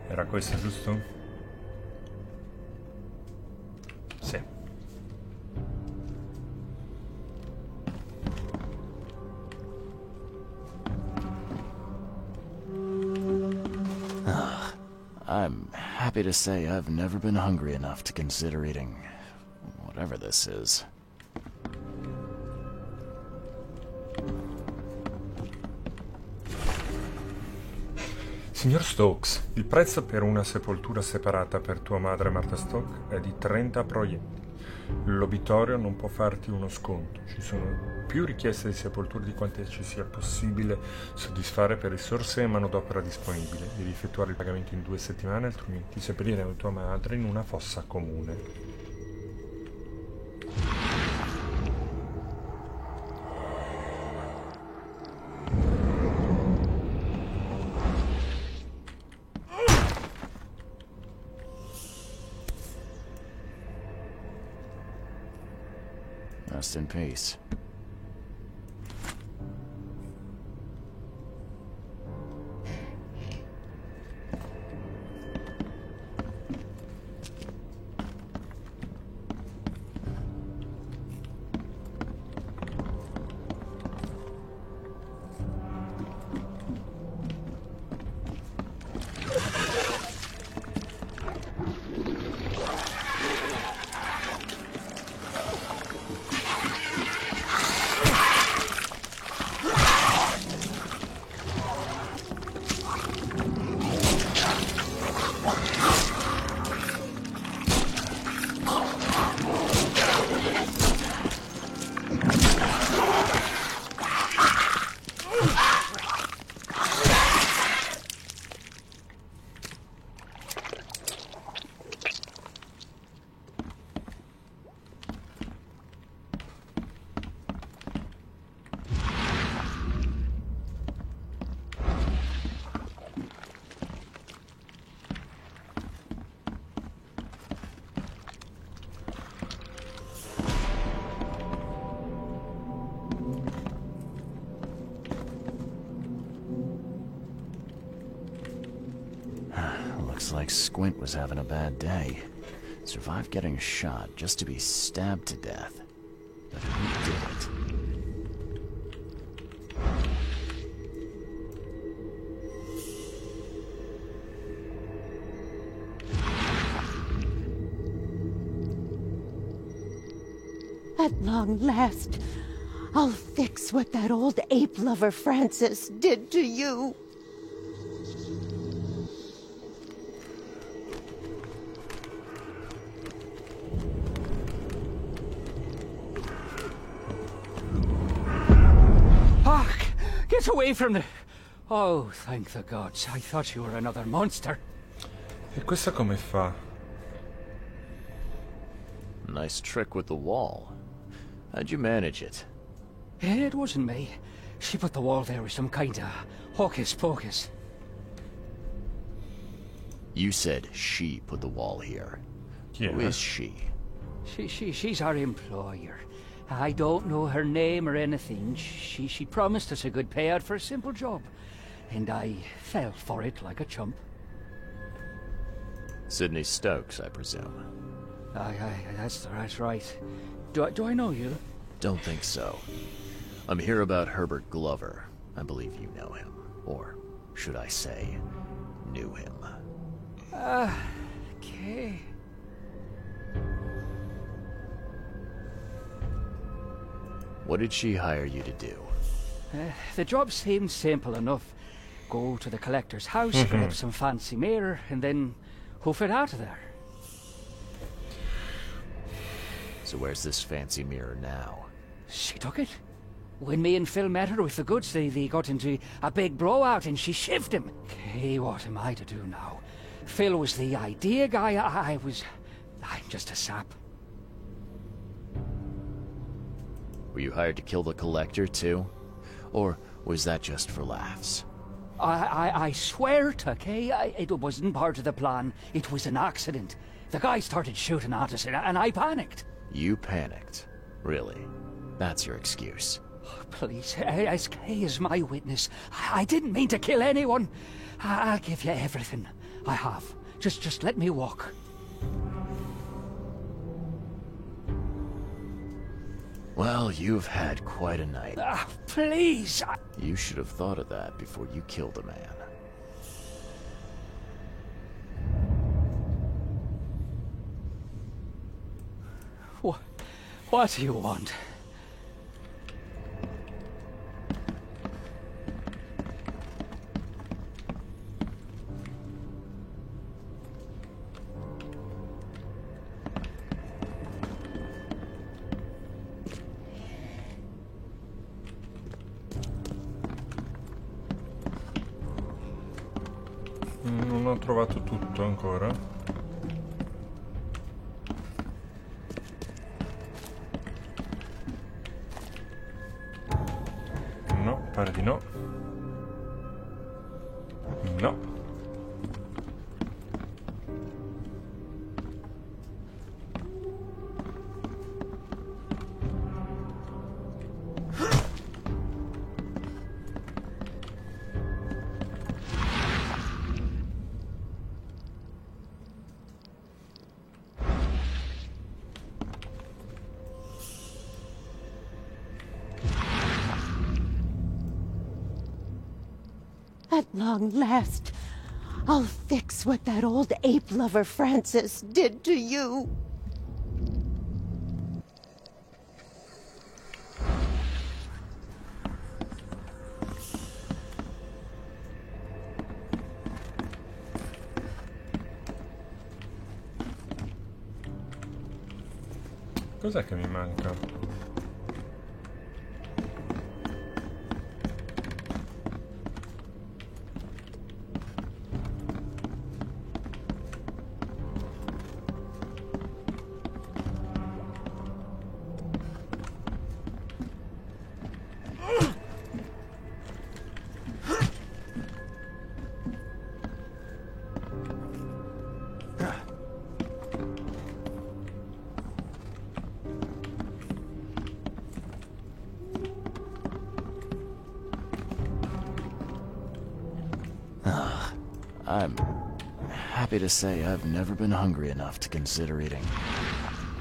Era questo, giusto? Sì. I'm happy to say I've never been hungry enough to consider eating whatever this is. Signor Stokes, il prezzo per una sepoltura separata per tua madre Martha Stokes è di 30 proiettili. L'obitorio non può farti uno sconto. Ci sono più richieste di sepolture di quante ci sia possibile soddisfare per risorse e manodopera disponibile. Devi effettuare il pagamento in 2 settimane, altrimenti seppelliremo tua madre in una fossa comune. Rest in peace. Looks like Squint was having a bad day. Survived getting shot just to be stabbed to death. But who did it? At long last, I'll fix what that old ape lover Francis did to you. Get away from the... Oh, thank the gods. I thought you were another monster. E questa come fa? Nice trick with the wall. How'd you manage it? It wasn't me. She put the wall there with some kind of hocus-pocus. You said she put the wall here. Yeah. Who is she? She's our employer. I don't know her name or anything. She promised us a good payout for a simple job. And I fell for it like a chump. Sydney Stokes, I presume. Aye, that's right. Do I know you? Don't think so. I'm here about Herbert Glover. I believe you know him. Or, should I say, knew him. Okay. What did she hire you to do? The job seemed simple enough. Go to the collector's house, grab some fancy mirror, and then hoof it out of there. So where's this fancy mirror now? She took it. When me and Phil met her with the goods, they got into a big blowout and she shivved him. Okay, what am I to do now? Phil was the idea guy, I'm just a sap. Were you hired to kill the collector, too? Or was that just for laughs? I swear to Kay, it wasn't part of the plan. It was an accident. The guy started shooting at us, and I panicked. You panicked? Really? That's your excuse? Oh, please, as Kay is my witness, I didn't mean to kill anyone. I'll give you everything. I have. Just let me walk. Well, you've had quite a night. Please! You should have thought of that before you killed a man. What do you want? Non ho trovato tutto ancora. No, pare di no. No. At long last, I'll fix what that old ape lover Francis did to you. Cos'è che mi manca? I'm happy to say I've never been hungry enough to consider eating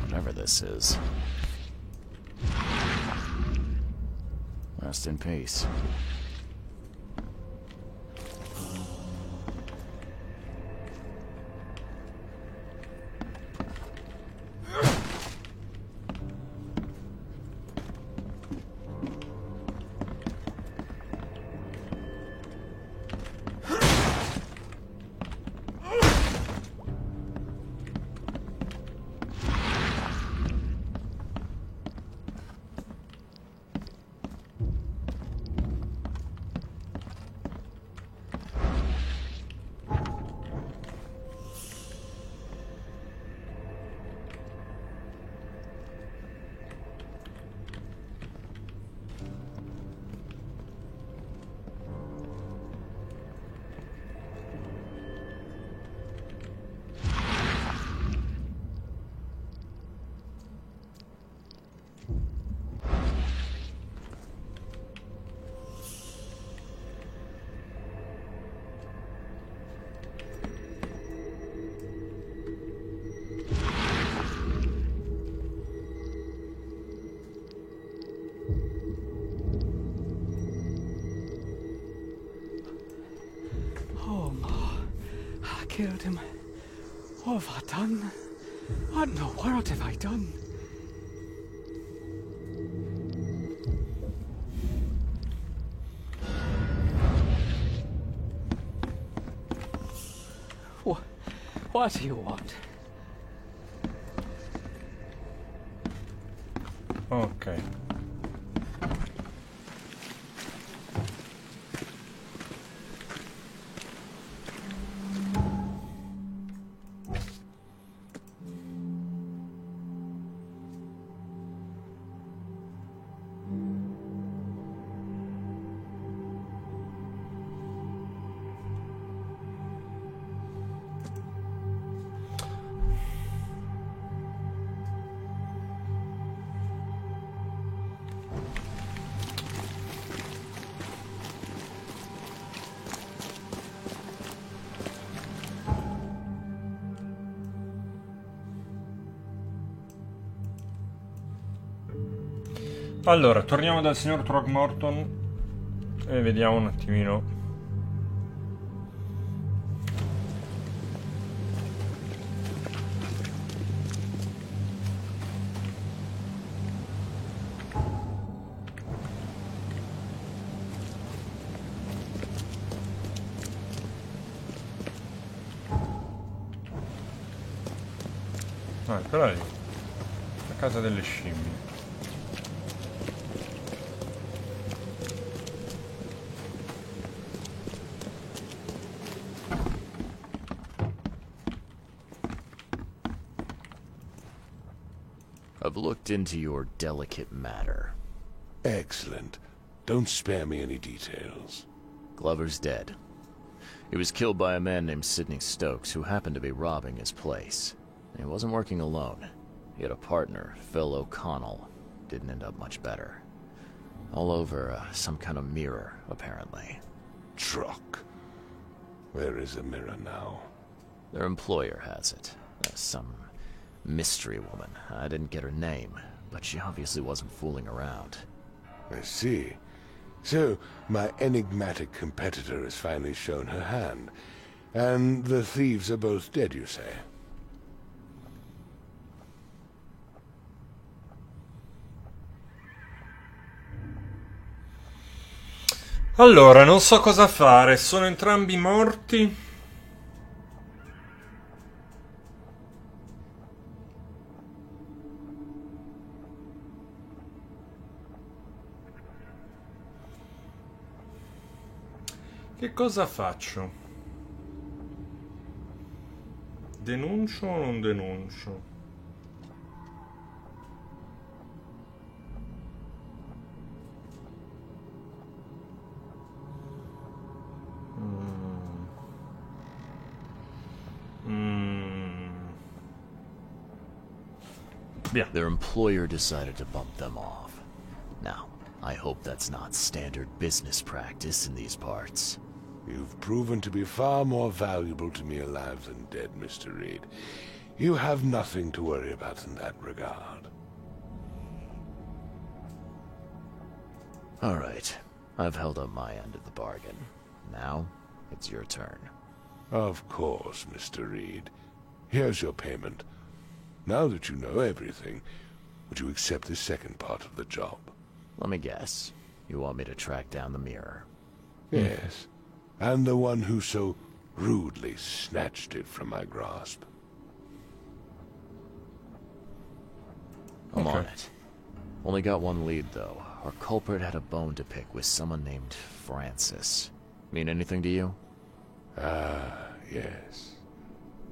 whatever this is. Rest in peace. Killed him. What have I done? What in the world have I done? What do you want? Ok. Allora, torniamo dal signor Throgmorton e vediamo un attimino. No, è quella lì. La casa delle scimmie. I've looked into your delicate matter. Excellent. Don't spare me any details. Glover's dead. He was killed by a man named Sidney Stokes, who happened to be robbing his place. He wasn't working alone. He had a partner, Phil O'Connell. Didn't end up much better. All over some kind of mirror, apparently. Truck. Where is the mirror now? Their employer has it. Some mystery woman. I didn't get her name, but she obviously wasn't fooling around. I see. So, my enigmatic competitor has finally shown her hand. And the thieves are both dead, you say? Allora, non so cosa fare. Sono entrambi morti? Che cosa faccio? Denuncio o non denuncio? Yeah. Their employer decided to bump them off. Now, I hope that's not standard business practice in these parts. You've proven to be far more valuable to me alive than dead, Mr. Reed. You have nothing to worry about in that regard. All right. I've held up my end of the bargain. Now, it's your turn. Of course, Mr. Reed. Here's your payment. Now that you know everything, would you accept the second part of the job? Let me guess. You want me to track down the mirror? Yes. And the one who so rudely snatched it from my grasp. I'm on it. Only got one lead, though. Our culprit had a bone to pick with someone named Francis. Mean anything to you? Ah, yes.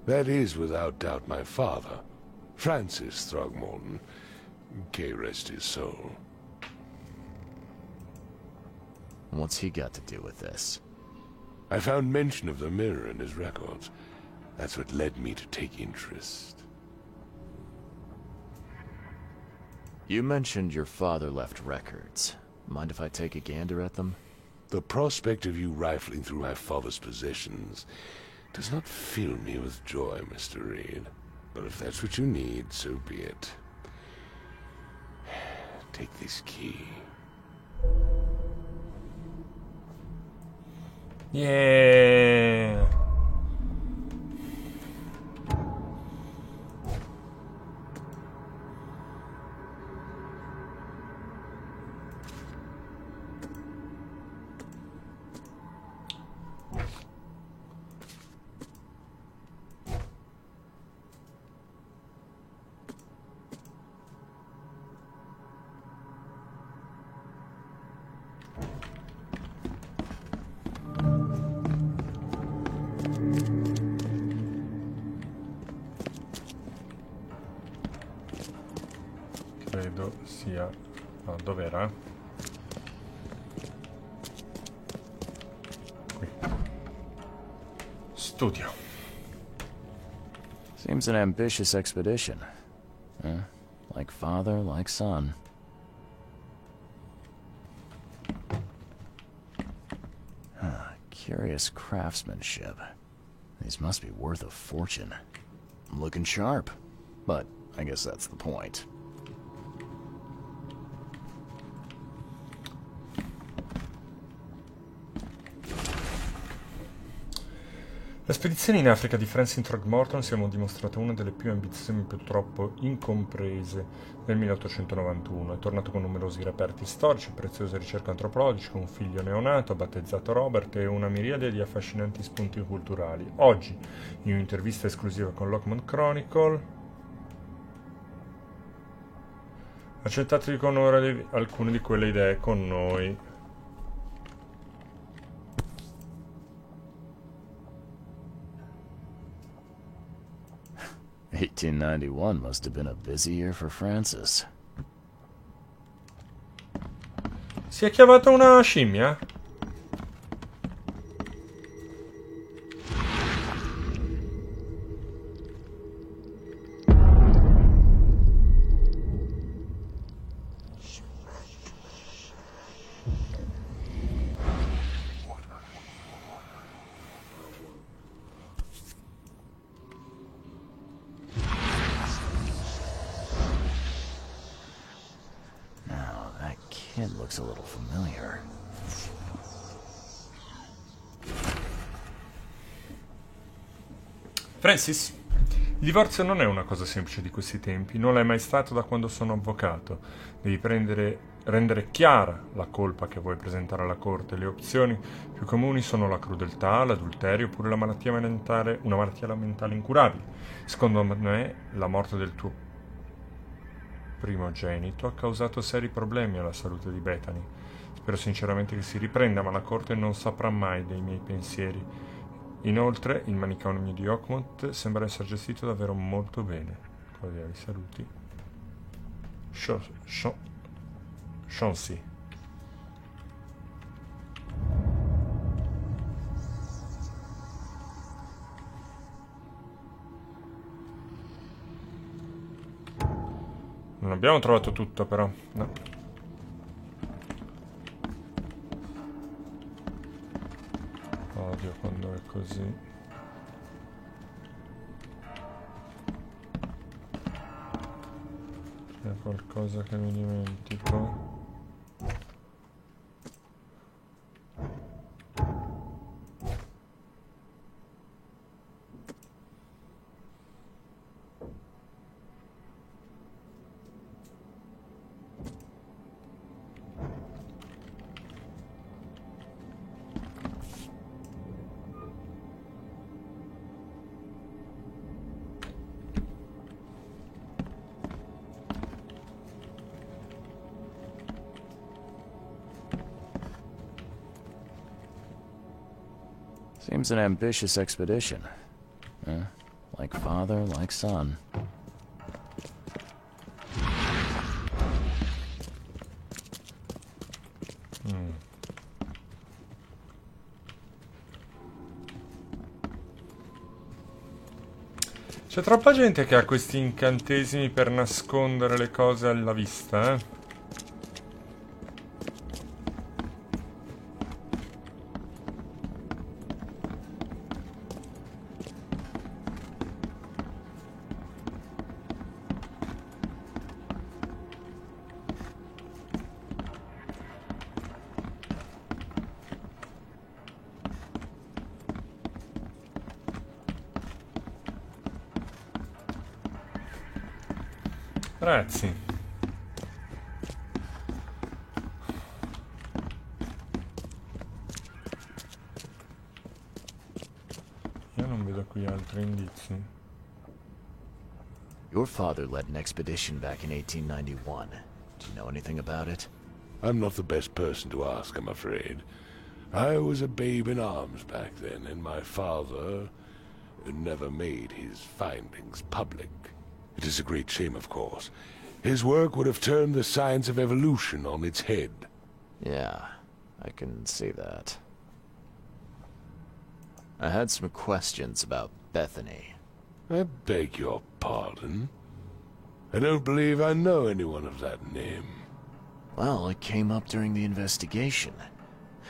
That is without doubt my father, Francis Throgmorton. May rest his soul. What's he got to do with this? I found mention of the mirror in his records. That's what led me to take interest. You mentioned your father left records. Mind if I take a gander at them? The prospect of you rifling through my father's possessions does not fill me with joy, Mr. Reed. But if that's what you need, so be it. Take this key. Yeah. Credo sia... No, dov'era? Qui. Studio. Seems an ambitious expedition. Like father, like son. Curious craftsmanship. These must be worth a fortune. Looking sharp. But I guess that's the point. Le spedizioni in Africa di Francis Throgmorton si erano dimostrate una delle più ambiziose e purtroppo incomprese nel 1891. È tornato con numerosi reperti storici, preziose ricerche antropologiche, un figlio neonato battezzato Robert e una miriade di affascinanti spunti culturali. Oggi, in un'intervista esclusiva con Lockman Chronicle, Accettate con onore alcune di quelle idee con noi. (1891 must have been a busy year for Francis. Si è chiamata una scimmia? Kid looks a little familiar. Francis, il divorzio non è una cosa semplice di questi tempi, non l'è mai stato da quando sono avvocato. Devi rendere chiara la colpa che vuoi presentare alla corte. Le opzioni più comuni sono la crudeltà, l'adulterio oppure una malattia mentale incurabile. Secondo me, la morte del tuo primogenito ha causato seri problemi alla salute di Bethany. Spero sinceramente che si riprenda, ma la corte non saprà mai dei miei pensieri. Inoltre, il manicomio di Oakmont sembra essere gestito davvero molto bene. Cordiali saluti. Chauncey. Non abbiamo trovato tutto, però. No. Odio quando è così. C'è qualcosa che mi dimentico. Seems an ambitious expedition. Like father, like son. C'è troppa gente che ha questi incantesimi per nascondere le cose alla vista, eh? Grazie. Io non vedo qui altri indizi. Your father led an expedition back in 1891. Do you know anything about it? I'm not the best person to ask, I'm afraid. I was a babe in arms back then, and my father never made his findings public. It is a great shame, of course. His work would have turned the science of evolution on its head. Yeah, I can see that. I had some questions about Bethany. I beg your pardon? I don't believe I know anyone of that name. Well, it came up during the investigation.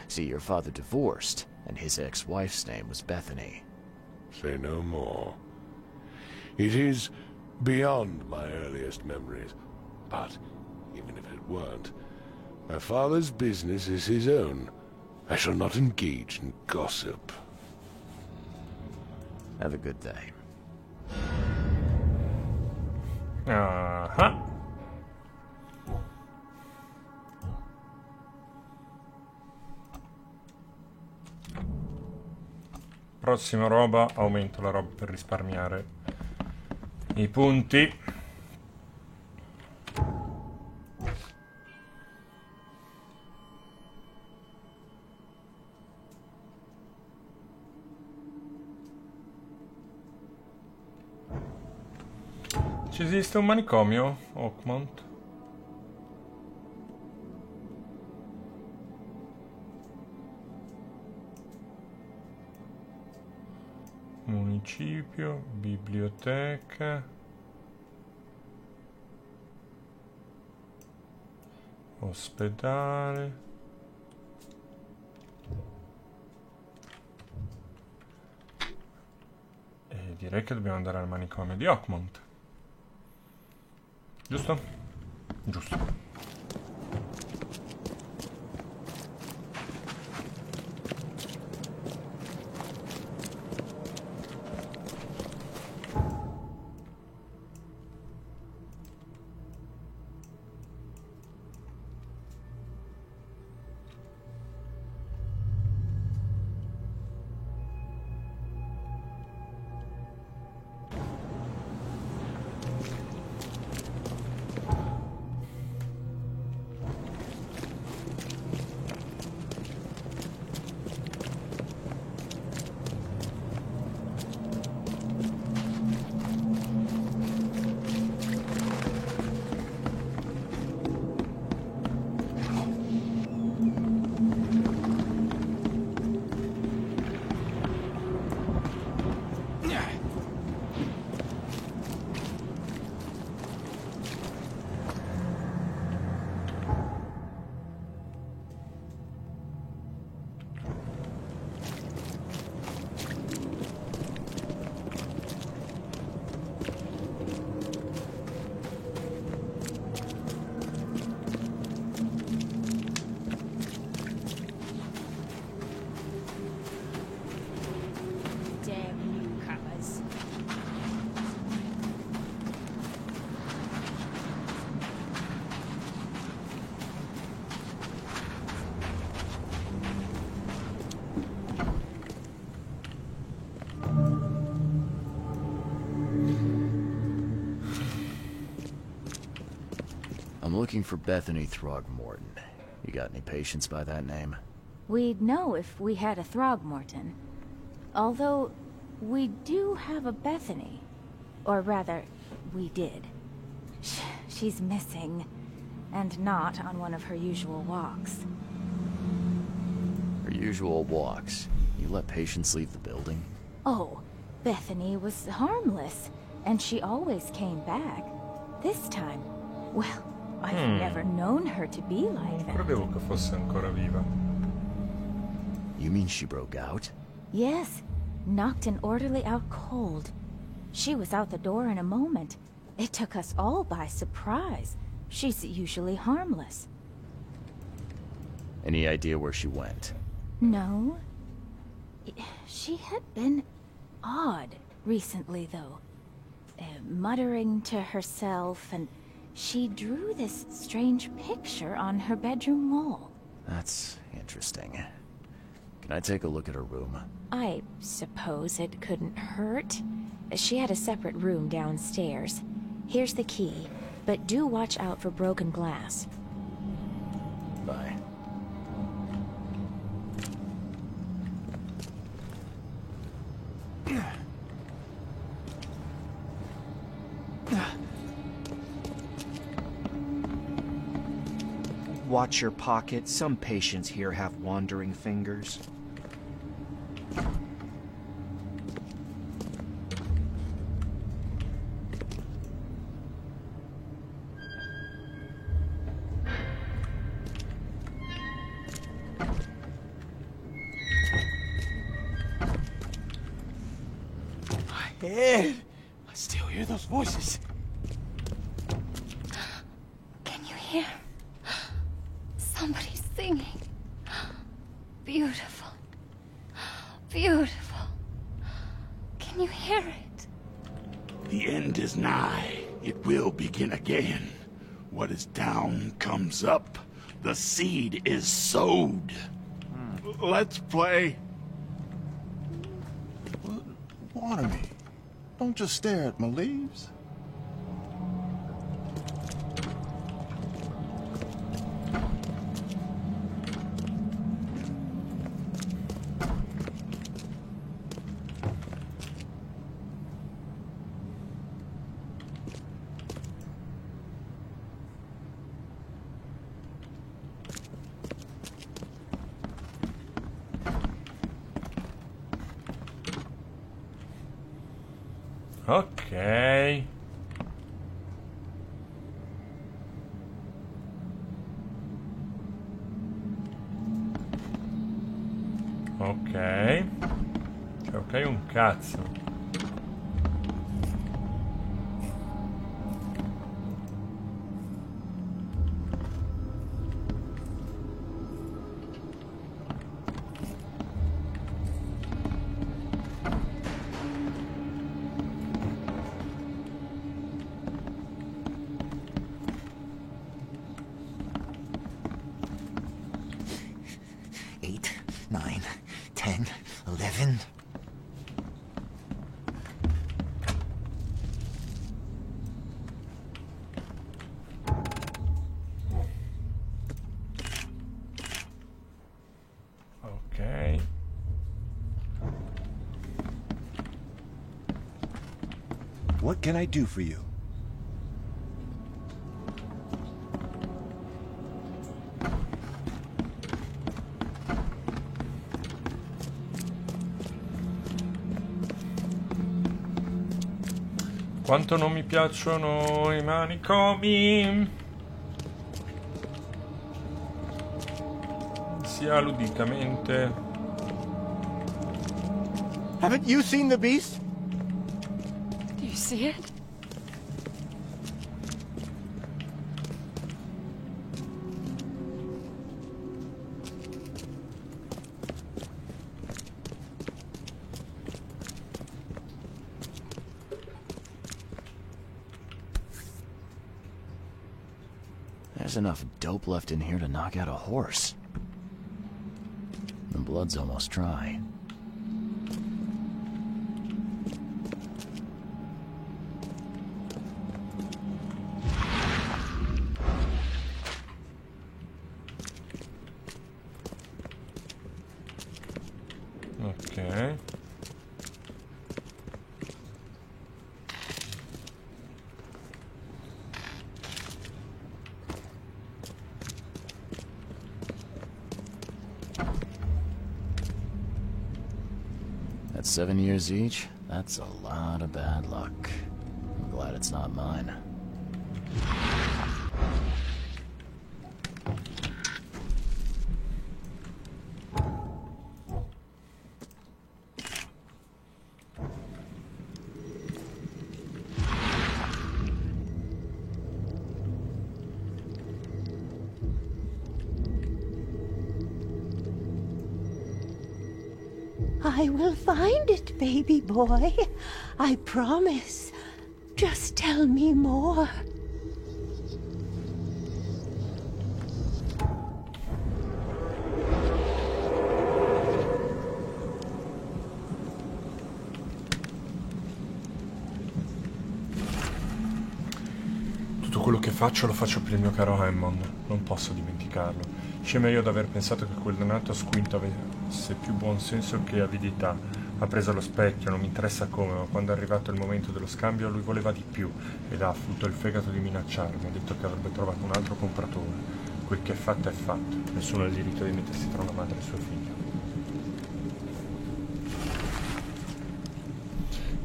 See, your father divorced, and his ex-wife's name was Bethany. Say no more. It is beyond my earliest memories, but even if it weren't, my father's business is his own. I shall not engage in gossip. Have a good day. Prossima roba, aumento la roba per risparmiare i punti. Ci esiste un manicomio, Oakmont? Municipio, biblioteca, ospedale. E direi che dobbiamo andare al manicomio di Oakmont. Giusto? Giusto. I'm looking for Bethany Throgmorton. You got any patients by that name? We'd know if we had a Throgmorton. Although, we do have a Bethany. Or rather, we did. She's missing, and not on one of her usual walks. Her usual walks? You let patients leave the building? Oh, Bethany was harmless, and she always came back. This time, well, I've never known her to be like that. Credevo che fosse ancora viva. You mean she broke out? Yes, knocked an orderly out cold. She was out the door in a moment. It took us all by surprise. She's usually harmless. Any idea where she went? No. She had been odd recently, though. Muttering to herself, and she drew this strange picture on her bedroom wall. That's interesting. Can I take a look at her room? I suppose it couldn't hurt. She had a separate room downstairs. Here's the key, but do watch out for broken glass. Bye. Watch your pocket. Some patients here have wandering fingers. My head! I still hear those voices. Can you hear? Somebody's singing. Beautiful. Beautiful. Can you hear it? The end is nigh. It will begin again. What is down comes up. The seed is sowed. Let's play. Barnaby, don't just stare at my leaves. Ok. Ok. Ok, un cazzo. What can I do for you? Quanto non mi piacciono i manicomi, sia ludicamente. Haven't you seen the beast? Do you see it? There's enough dope left in here to knock out a horse. The blood's almost dry. Ok. At 7 years each, that's a lot of bad luck. I'm glad it's not mine. I will find it, baby boy. I promise. Just tell me more. Tutto quello che faccio lo faccio per il mio caro Hammond, non posso dimenticarlo. Scema io ad aver pensato che quel dannato squinto avesse più buon senso che avidità. Ha preso lo specchio, non mi interessa come, ma quando è arrivato il momento dello scambio lui voleva di più ed ha avuto il fegato di minacciarmi. Ha detto che avrebbe trovato un altro compratore. Quel che è fatto è fatto. Nessuno ha il diritto di mettersi tra una madre e suo figlio.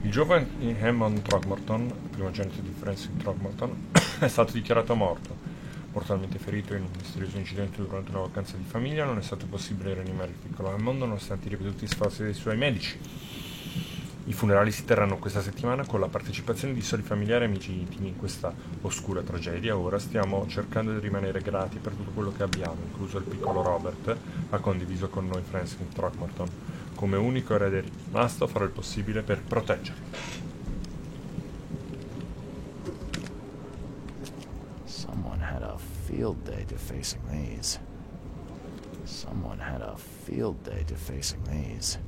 Il giovane Hammond Throgmorton, primogenito di Francis Throgmorton, è stato dichiarato morto. Mortalmente ferito in un misterioso incidente durante una vacanza di famiglia, non è stato possibile rianimare il piccolo Hammond nonostante i ripetuti sforzi dei suoi medici. I funerali si terranno questa settimana con la partecipazione di soli familiari e amici intimi. In questa oscura tragedia ora stiamo cercando di rimanere grati per tutto quello che abbiamo, incluso il piccolo Robert, ha condiviso con noi Francis Throgmorton. Come unico erede rimasto farò il possibile per proteggerlo. Someone had a field day defacing these. Someone had a field day defacing these.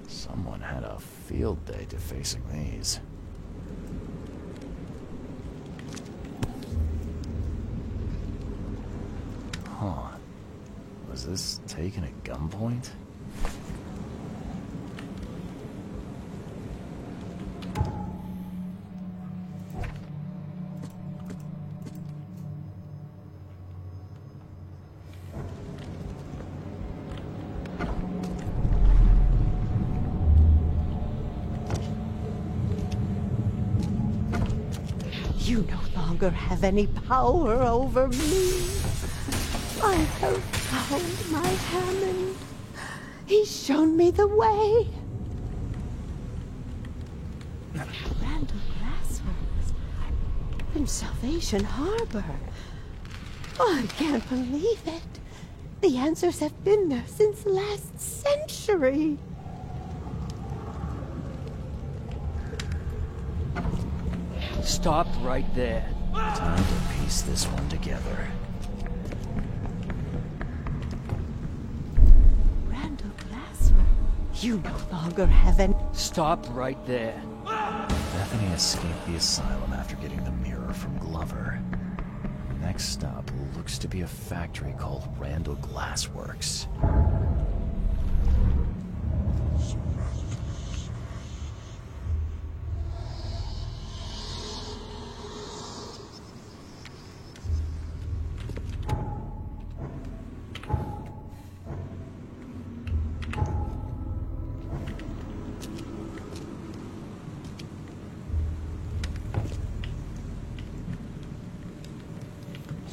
Someone had a field day defacing these. Huh. Was this taken at gunpoint? You no longer have any power over me. I have found my Hammond. He's shown me the way. Randall Glassworks in Salvation Harbor. Oh, I can't believe it. The answers have been there since last century. Stop right there. Time to piece this one together. Randall Glassworks. You no longer have any... Stop right there. Bethany escaped the asylum after getting the mirror from Glover. Next stop looks to be a factory called Randall Glassworks.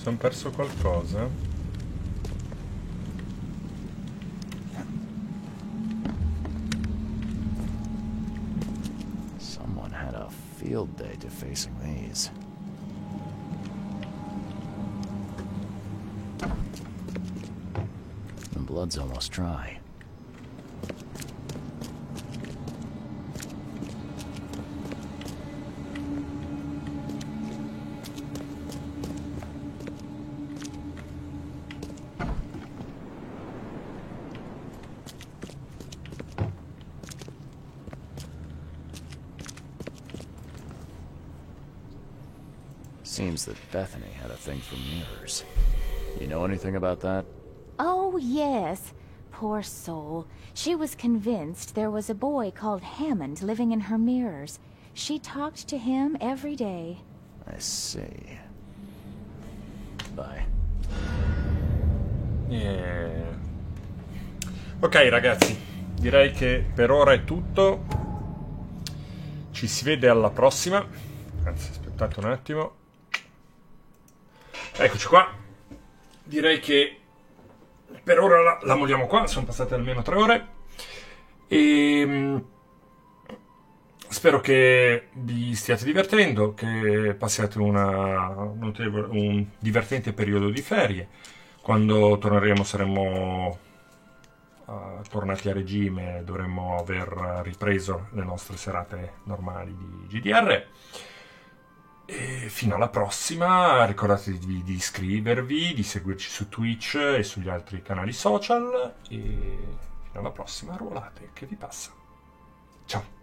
Sono perso qualcosa? Someone had a field day defacing these. The blood's almost dry. Seems that Bethany had a thing for mirrors. You know anything about that? Oh, yes. Poor soul. She was convinced there was a boy called Hammond living in her mirrors. She talked to him every day. I see. Bye. Yeah. Ok ragazzi, direi che per ora è tutto. Ci si vede alla prossima. Anzi, aspettate un attimo. Eccoci qua. Direi che per ora la molliamo qua. Sono passate almeno 3 ore. E spero che vi stiate divertendo, che passiate un divertente periodo di ferie. Quando torneremo saremo tornati a regime, dovremmo aver ripreso le nostre serate normali di GDR. E fino alla prossima, ricordatevi di iscrivervi, di seguirci su Twitch e sugli altri canali social, e fino alla prossima, ruolate che vi passa. Ciao!